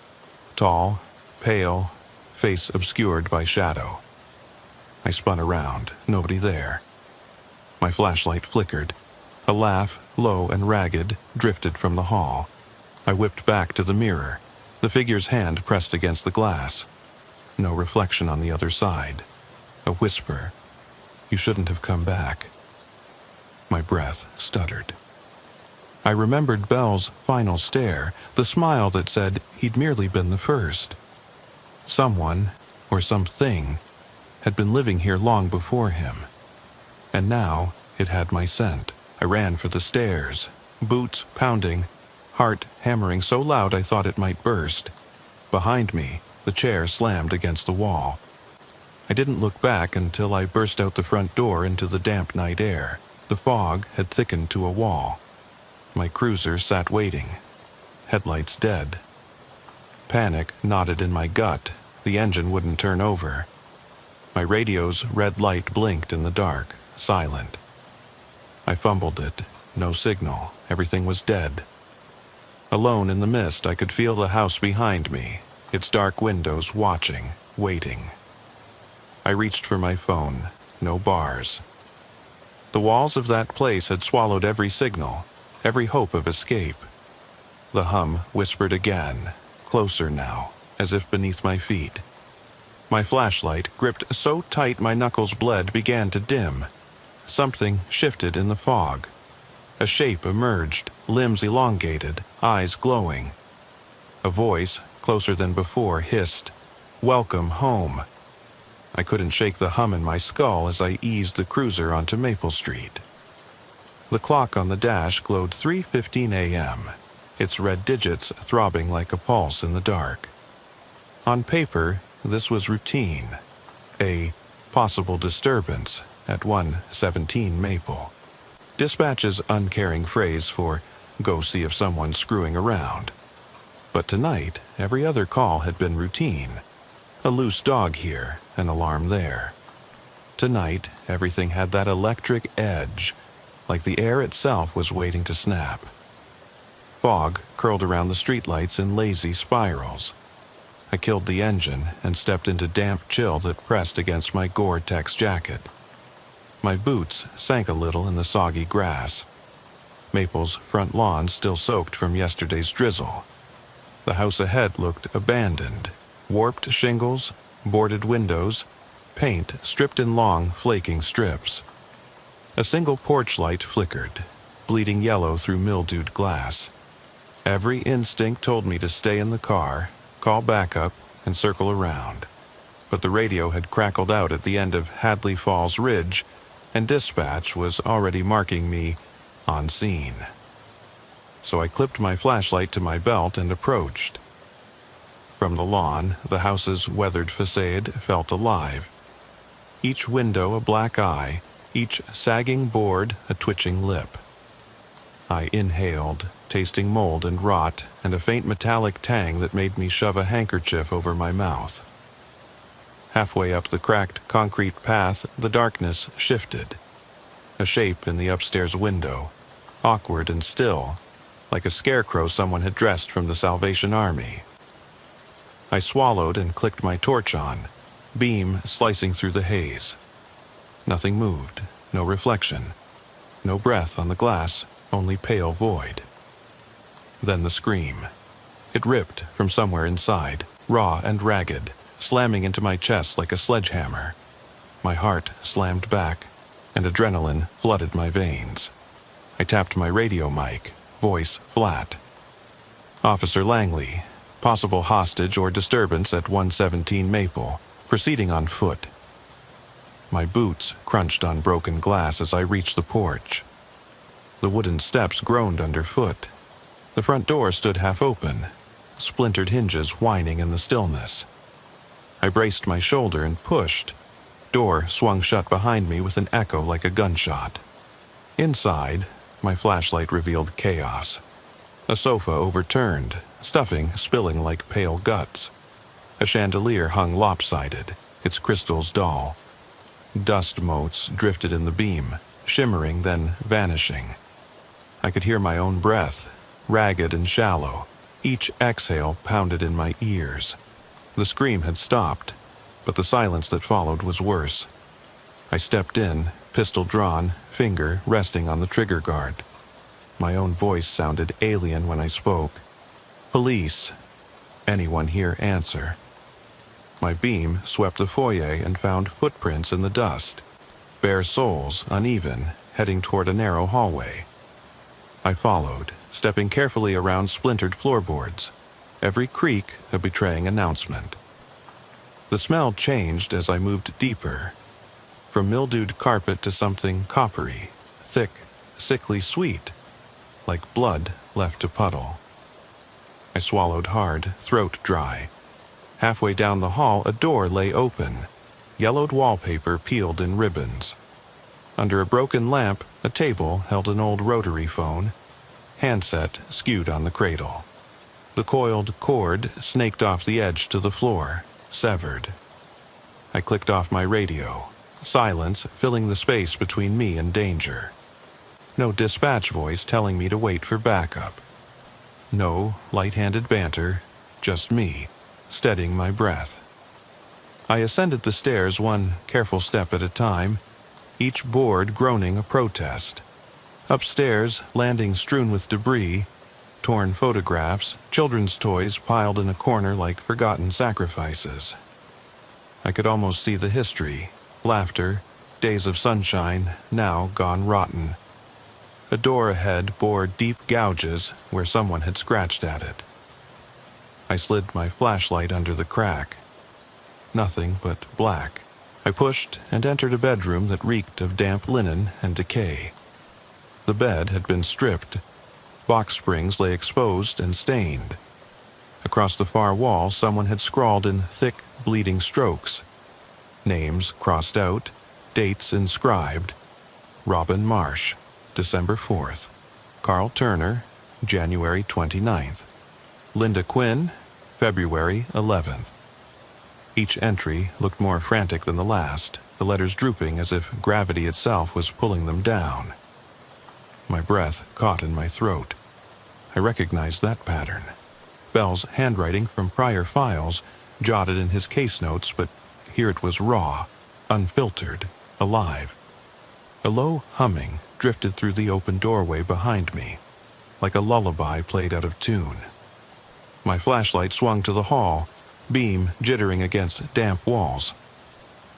Tall, pale, face obscured by shadow. I spun around, nobody there. My flashlight flickered. A laugh, low and ragged, drifted from the hall. I whipped back to the mirror, the figure's hand pressed against the glass. No reflection on the other side. A whisper. "You shouldn't have come back." My breath stuttered. I remembered Belle's final stare, the smile that said he'd merely been the first. Someone, or something, had been living here long before him. And now it had my scent. I ran for the stairs, boots pounding, heart hammering so loud I thought it might burst. Behind me, the chair slammed against the wall. I didn't look back until I burst out the front door into the damp night air. The fog had thickened to a wall. My cruiser sat waiting, headlights dead. Panic knotted in my gut. The engine wouldn't turn over. My radio's red light blinked in the dark, silent. I fumbled it. No signal. Everything was dead. Alone in the mist, I could feel the house behind me, its dark windows watching, waiting. I reached for my phone. No bars. The walls of that place had swallowed every signal, every hope of escape. The hum whispered again, closer now, as if beneath my feet. My flashlight, gripped so tight my knuckles bled, began to dim. Something shifted in the fog. A shape emerged, limbs elongated, eyes glowing. A voice, closer than before, hissed, "Welcome home." I couldn't shake the hum in my skull as I eased the cruiser onto Maple Street. The clock on the dash glowed 3:15 a.m., its red digits throbbing like a pulse in the dark. On paper, this was routine. A possible disturbance at 117 Maple. Dispatch's uncaring phrase for "go see if someone's screwing around." But tonight, every other call had been routine. A loose dog here, an alarm there. Tonight, everything had that electric edge, like the air itself was waiting to snap. Fog curled around the streetlights in lazy spirals. I killed the engine and stepped into damp chill that pressed against my Gore-Tex jacket. My boots sank a little in the soggy grass. Maple's front lawn still soaked from yesterday's drizzle. The house ahead looked abandoned. Warped shingles, boarded windows, paint stripped in long, flaking strips. A single porch light flickered, bleeding yellow through mildewed glass. Every instinct told me to stay in the car, call backup, and circle around. But the radio had crackled out at the end of Hadley Falls Ridge, and dispatch was already marking me on scene. So I clipped my flashlight to my belt and approached. From the lawn, the house's weathered facade felt alive. Each window a black eye, each sagging board a twitching lip. I inhaled, tasting mold and rot and a faint metallic tang that made me shove a handkerchief over my mouth. Halfway up the cracked concrete path, the darkness shifted. A shape in the upstairs window, awkward and still, like a scarecrow someone had dressed from the Salvation Army. I swallowed and clicked my torch on, beam slicing through the haze. Nothing moved, no reflection, no breath on the glass, only pale void. Then the scream. It ripped from somewhere inside, raw and ragged, slamming into my chest like a sledgehammer. My heart slammed back, and adrenaline flooded my veins. I tapped my radio mic, voice flat. "Officer Langley, possible hostage or disturbance at 117 Maple, proceeding on foot." My boots crunched on broken glass as I reached the porch. The wooden steps groaned underfoot. The front door stood half open, splintered hinges whining in the stillness. I braced my shoulder and pushed. Door swung shut behind me with an echo like a gunshot. Inside, my flashlight revealed chaos. A sofa overturned, stuffing spilling like pale guts. A chandelier hung lopsided, its crystals dull. Dust motes drifted in the beam, shimmering then vanishing. I could hear my own breath, ragged and shallow. Each exhale pounded in my ears. The scream had stopped, but the silence that followed was worse. I stepped in, pistol drawn, finger resting on the trigger guard. My own voice sounded alien when I spoke. "Police. Anyone here answer?" My beam swept the foyer and found footprints in the dust, bare soles, uneven, heading toward a narrow hallway. I followed, stepping carefully around splintered floorboards, every creak a betraying announcement. The smell changed as I moved deeper, from mildewed carpet to something coppery, thick, sickly sweet, like blood left to puddle. I swallowed hard, throat dry. Halfway down the hall, a door lay open, yellowed wallpaper peeled in ribbons. Under a broken lamp, a table held an old rotary phone, handset skewed on the cradle. The coiled cord snaked off the edge to the floor, severed. I clicked off my radio, silence filling the space between me and danger. No dispatch voice telling me to wait for backup. No light-handed banter, just me, steadying my breath. I ascended the stairs one careful step at a time, each board groaning a protest. Upstairs, landing strewn with debris, torn photographs, children's toys piled in a corner like forgotten sacrifices. I could almost see the history, laughter, days of sunshine, now gone rotten. A door ahead bore deep gouges where someone had scratched at it. I slid my flashlight under the crack. Nothing but black. I pushed and entered a bedroom that reeked of damp linen and decay. The bed had been stripped. Box springs lay exposed and stained. Across the far wall, someone had scrawled in thick, bleeding strokes. Names crossed out, dates inscribed. Robin Marsh, December 4th. Carl Turner, January 29th. Linda Quinn, February 11th. Each entry looked more frantic than the last, the letters drooping as if gravity itself was pulling them down. My breath caught in my throat. I recognized that pattern. Bell's handwriting from prior files, jotted in his case notes, but here it was raw, unfiltered, alive. A low humming drifted through the open doorway behind me, like a lullaby played out of tune. My flashlight swung to the hall, beam jittering against damp walls.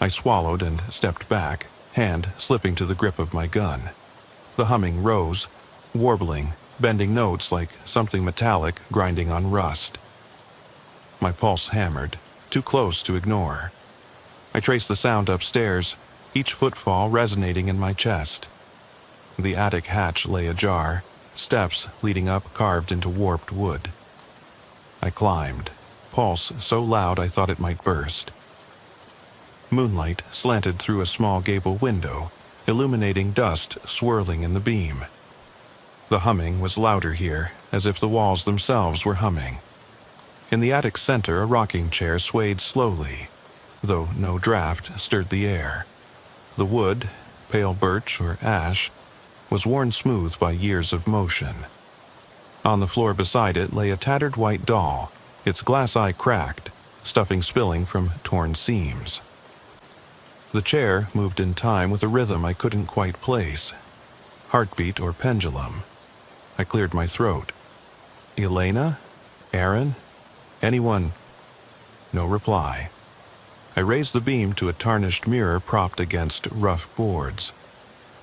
I swallowed and stepped back, hand slipping to the grip of my gun. The humming rose, warbling, bending notes like something metallic grinding on rust. My pulse hammered, too close to ignore. I traced the sound upstairs, each footfall resonating in my chest. The attic hatch lay ajar, steps leading up carved into warped wood. I climbed, pulse so loud I thought it might burst. Moonlight slanted through a small gable window, illuminating dust swirling in the beam. The humming was louder here, as if the walls themselves were humming. In the attic center, a rocking chair swayed slowly, though no draft stirred the air. The wood, pale birch or ash, was worn smooth by years of motion. On the floor beside it lay a tattered white doll, its glass eye cracked, stuffing spilling from torn seams. The chair moved in time with a rhythm I couldn't quite place. Heartbeat or pendulum. I cleared my throat. Elena? Aaron? Anyone? No reply. I raised the beam to a tarnished mirror propped against rough boards.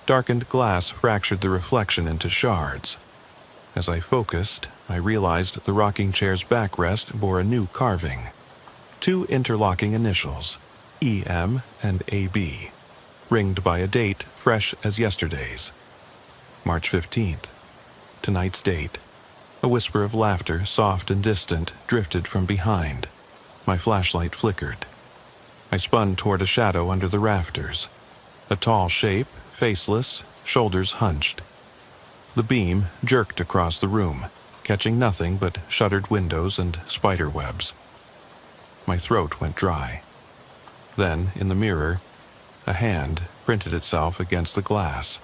Darkened glass fractured the reflection into shards. As I focused, I realized the rocking chair's backrest bore a new carving. 2 interlocking initials, EM and AB, ringed by a date fresh as yesterday's. March 15th. Tonight's date. A whisper of laughter, soft and distant, drifted from behind. My flashlight flickered. I spun toward a shadow under the rafters. A tall shape, faceless, shoulders hunched. The beam jerked across the room, catching nothing but shuttered windows and spider webs. My throat went dry. Then, in the mirror, a hand printed itself against the glass.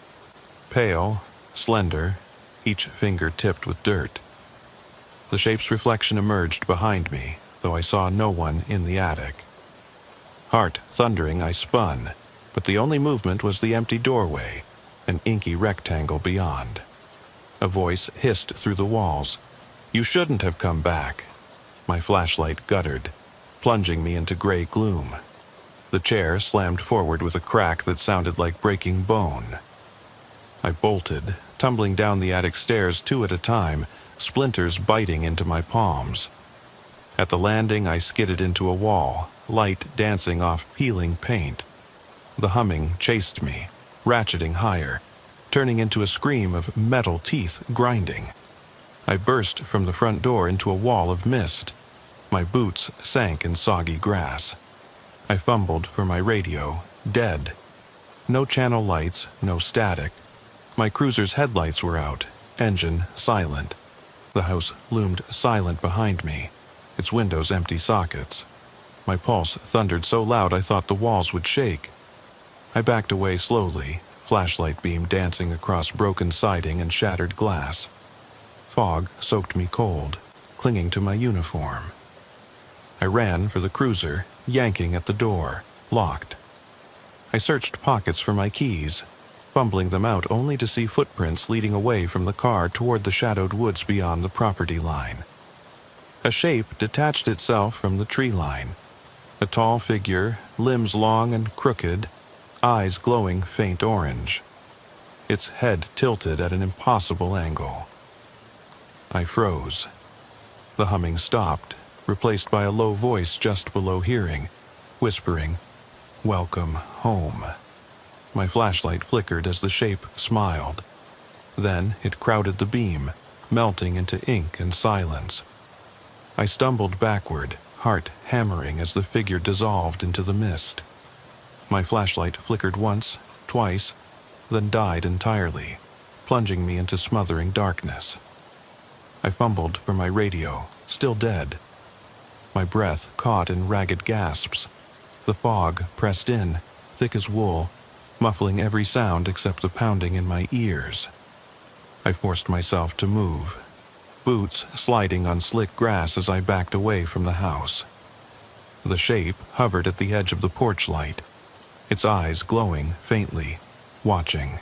Pale, slender, each finger tipped with dirt. The shape's reflection emerged behind me, though I saw no one in the attic. Heart thundering, I spun, but the only movement was the empty doorway, an inky rectangle beyond. A voice hissed through the walls. "You shouldn't have come back." My flashlight guttered, plunging me into gray gloom. The chair slammed forward with a crack that sounded like breaking bone. I bolted, tumbling down the attic stairs 2 at a time, splinters biting into my palms. At the landing, I skidded into a wall, light dancing off peeling paint. The humming chased me, ratcheting higher, turning into a scream of metal teeth grinding. I burst from the front door into a wall of mist. My boots sank in soggy grass. I fumbled for my radio, dead. No channel lights, no static. My cruiser's headlights were out, engine silent. The house loomed silent behind me, its windows empty sockets. My pulse thundered so loud I thought the walls would shake. I backed away slowly, flashlight beam dancing across broken siding and shattered glass. Fog soaked me cold, clinging to my uniform. I ran for the cruiser, yanking at the door, locked. I searched pockets for my keys, fumbling them out only to see footprints leading away from the car toward the shadowed woods beyond the property line. A shape detached itself from the tree line. A tall figure, limbs long and crooked, eyes glowing faint orange. Its head tilted at an impossible angle. I froze. The humming stopped, replaced by a low voice just below hearing, whispering, "Welcome home." My flashlight flickered as the shape smiled. Then it crowded the beam, melting into ink and silence. I stumbled backward, heart hammering as the figure dissolved into the mist. My flashlight flickered once, twice, then died entirely, plunging me into smothering darkness. I fumbled for my radio, still dead. My breath caught in ragged gasps. The fog pressed in, thick as wool, muffling every sound except the pounding in my ears. I forced myself to move, boots sliding on slick grass as I backed away from the house. The shape hovered at the edge of the porch light, its eyes glowing faintly, watching.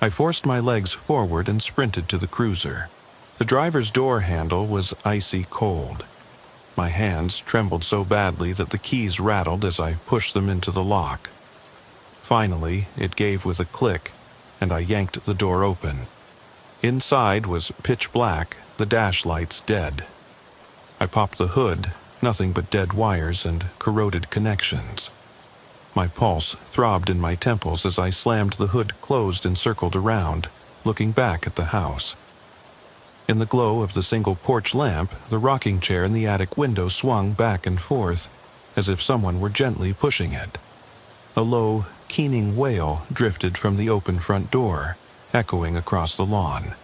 I forced my legs forward and sprinted to the cruiser. The driver's door handle was icy cold. My hands trembled so badly that the keys rattled as I pushed them into the lock. Finally, it gave with a click, and I yanked the door open. Inside was pitch black, the dash lights dead. I popped the hood, nothing but dead wires and corroded connections. My pulse throbbed in my temples as I slammed the hood closed and circled around, looking back at the house. In the glow of the single porch lamp, the rocking chair in the attic window swung back and forth, as if someone were gently pushing it. A low, keening wail drifted from the open front door, echoing across the lawn.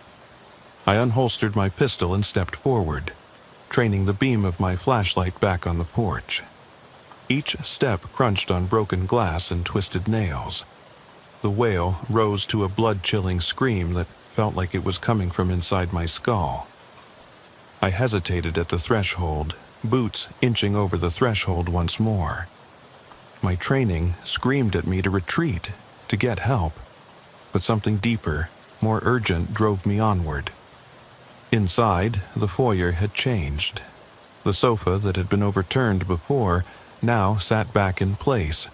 I unholstered my pistol and stepped forward, training the beam of my flashlight back on the porch. Each step crunched on broken glass and twisted nails. The wail rose to a blood-chilling scream that felt like it was coming from inside my skull. I hesitated at the threshold, boots inching over the threshold once more. My training screamed at me to retreat, to get help, but something deeper, more urgent drove me onward. Inside, the foyer had changed. The sofa that had been overturned before now sat back in place,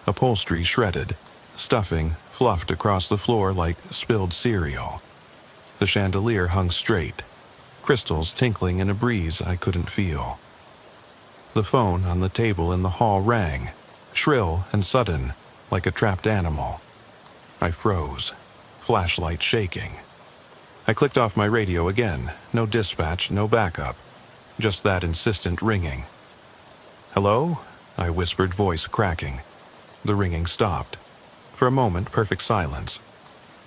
upholstery shredded, stuffing fluffed across the floor like spilled cereal. The chandelier hung straight, crystals tinkling in a breeze I couldn't feel. The phone on the table in the hall rang, shrill and sudden, like a trapped animal. I froze, flashlight shaking. I clicked off my radio again, no dispatch, no backup, just that insistent ringing. "Hello?" I whispered, voice cracking. The ringing stopped. For a moment, perfect silence.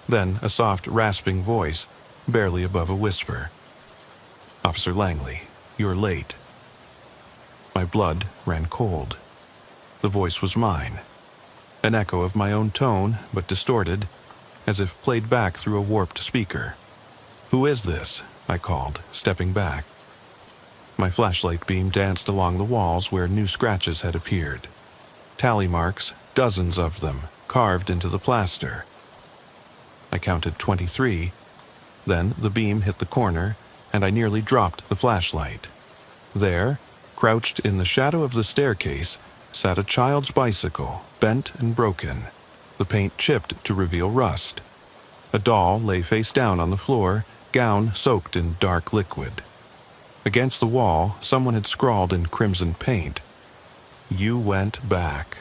Then a soft, rasping voice, barely above a whisper. "Officer Langley, you're late." My blood ran cold. The voice was mine. An echo of my own tone, but distorted, as if played back through a warped speaker. "Who is this?" I called, stepping back. My flashlight beam danced along the walls where new scratches had appeared. Tally marks, dozens of them, carved into the plaster. I counted 23. Then the beam hit the corner, and I nearly dropped the flashlight. There, crouched in the shadow of the staircase, sat a child's bicycle, bent and broken, the paint chipped to reveal rust. A doll lay face down on the floor, gown soaked in dark liquid. Against the wall, someone had scrawled in crimson paint, "You went back."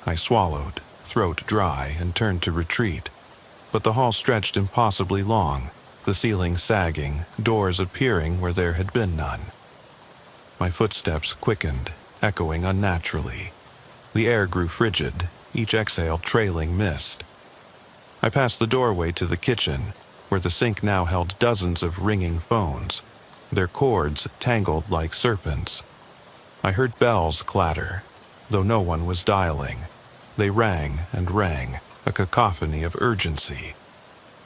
I swallowed, throat dry, and turned to retreat. But the hall stretched impossibly long, the ceiling sagging, doors appearing where there had been none. My footsteps quickened, echoing unnaturally. The air grew frigid, each exhale trailing mist. I passed the doorway to the kitchen, where the sink now held dozens of ringing phones, their cords tangled like serpents. I heard bells clatter, though no one was dialing. They rang and rang, a cacophony of urgency.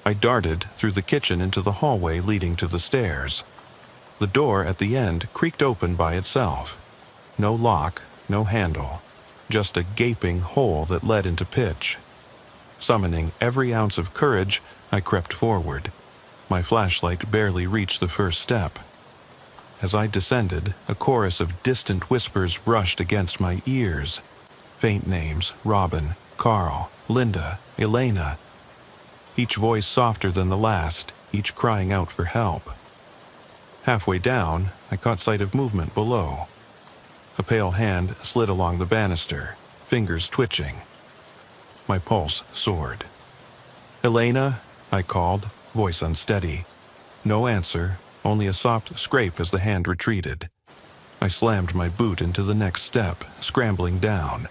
I darted through the kitchen into the hallway leading to the stairs. The door at the end creaked open by itself. No lock, no handle, just a gaping hole that led into pitch. Summoning every ounce of courage, I crept forward. My flashlight barely reached the first step. As I descended, a chorus of distant whispers brushed against my ears. Faint names: Robin, Carl, Linda, Elena. Each voice softer than the last, each crying out for help. Halfway down, I caught sight of movement below. A pale hand slid along the banister, fingers twitching. My pulse soared. "Elena?" I called, voice unsteady. No answer, only a soft scrape as the hand retreated. I slammed my boot into the next step, scrambling down.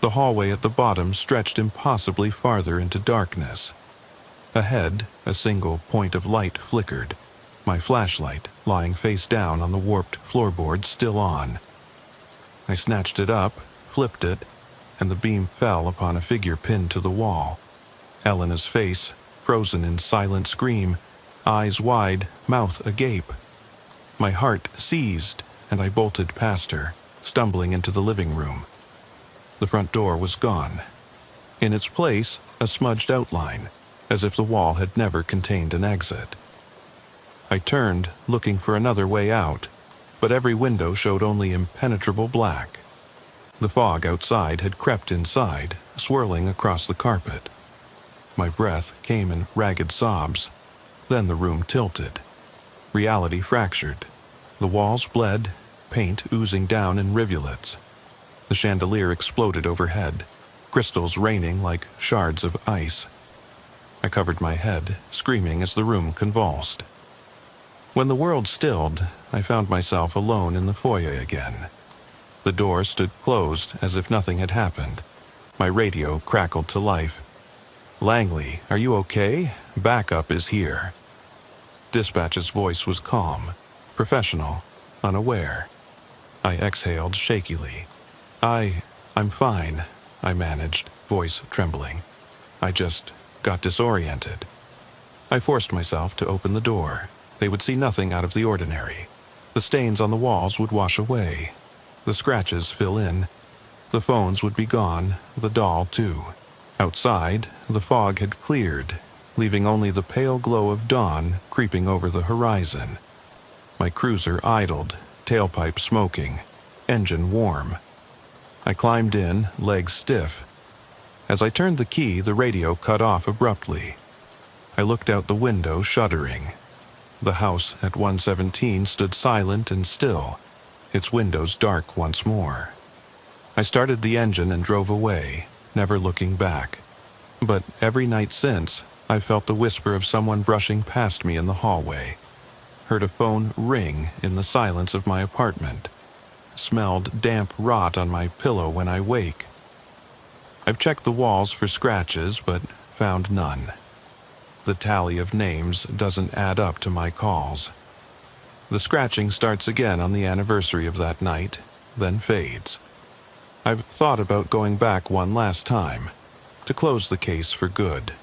The hallway at the bottom stretched impossibly farther into darkness. Ahead, a single point of light flickered, my flashlight lying face down on the warped floorboard still on. I snatched it up, flipped it, and the beam fell upon a figure pinned to the wall. Elena's face, frozen in silent scream, eyes wide, mouth agape. My heart seized, and I bolted past her, stumbling into the living room. The front door was gone. In its place, a smudged outline, as if the wall had never contained an exit. I turned, looking for another way out, but every window showed only impenetrable black. The fog outside had crept inside, swirling across the carpet. My breath came in ragged sobs. Then the room tilted. Reality fractured. The walls bled, paint oozing down in rivulets. The chandelier exploded overhead, crystals raining like shards of ice. I covered my head, screaming as the room convulsed. When the world stilled, I found myself alone in the foyer again. The door stood closed as if nothing had happened. My radio crackled to life. "Langley, are you okay? Backup is here." Dispatch's voice was calm, professional, unaware. I exhaled shakily. I'm fine," I managed, voice trembling. "I just got disoriented." I forced myself to open the door. They would see nothing out of the ordinary. The stains on the walls would wash away. The scratches fill in. The phones would be gone, the doll too. Outside, the fog had cleared, leaving only the pale glow of dawn creeping over the horizon. My cruiser idled, tailpipe smoking, engine warm. I climbed in, legs stiff. As I turned the key, the radio cut off abruptly. I looked out the window, shuddering. The house at 117 stood silent and still, its windows dark once more. I started the engine and drove away, never looking back. But every night since, I felt the whisper of someone brushing past me in the hallway. Heard a phone ring in the silence of my apartment. Smelled damp rot on my pillow when I wake. I've checked the walls for scratches, but found none. The tally of names doesn't add up to my calls. The scratching starts again on the anniversary of that night, then fades. I've thought about going back one last time, to close the case for good.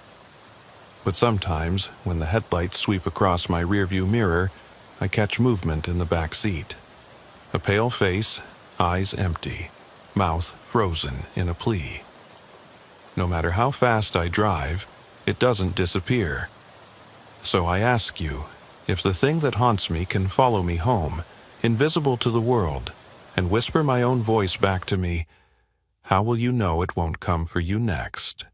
But sometimes, when the headlights sweep across my rearview mirror, I catch movement in the back seat. A pale face, eyes empty, mouth frozen in a plea. No matter how fast I drive, it doesn't disappear. So I ask you, if the thing that haunts me can follow me home, invisible to the world, and whisper my own voice back to me, how will you know it won't come for you next?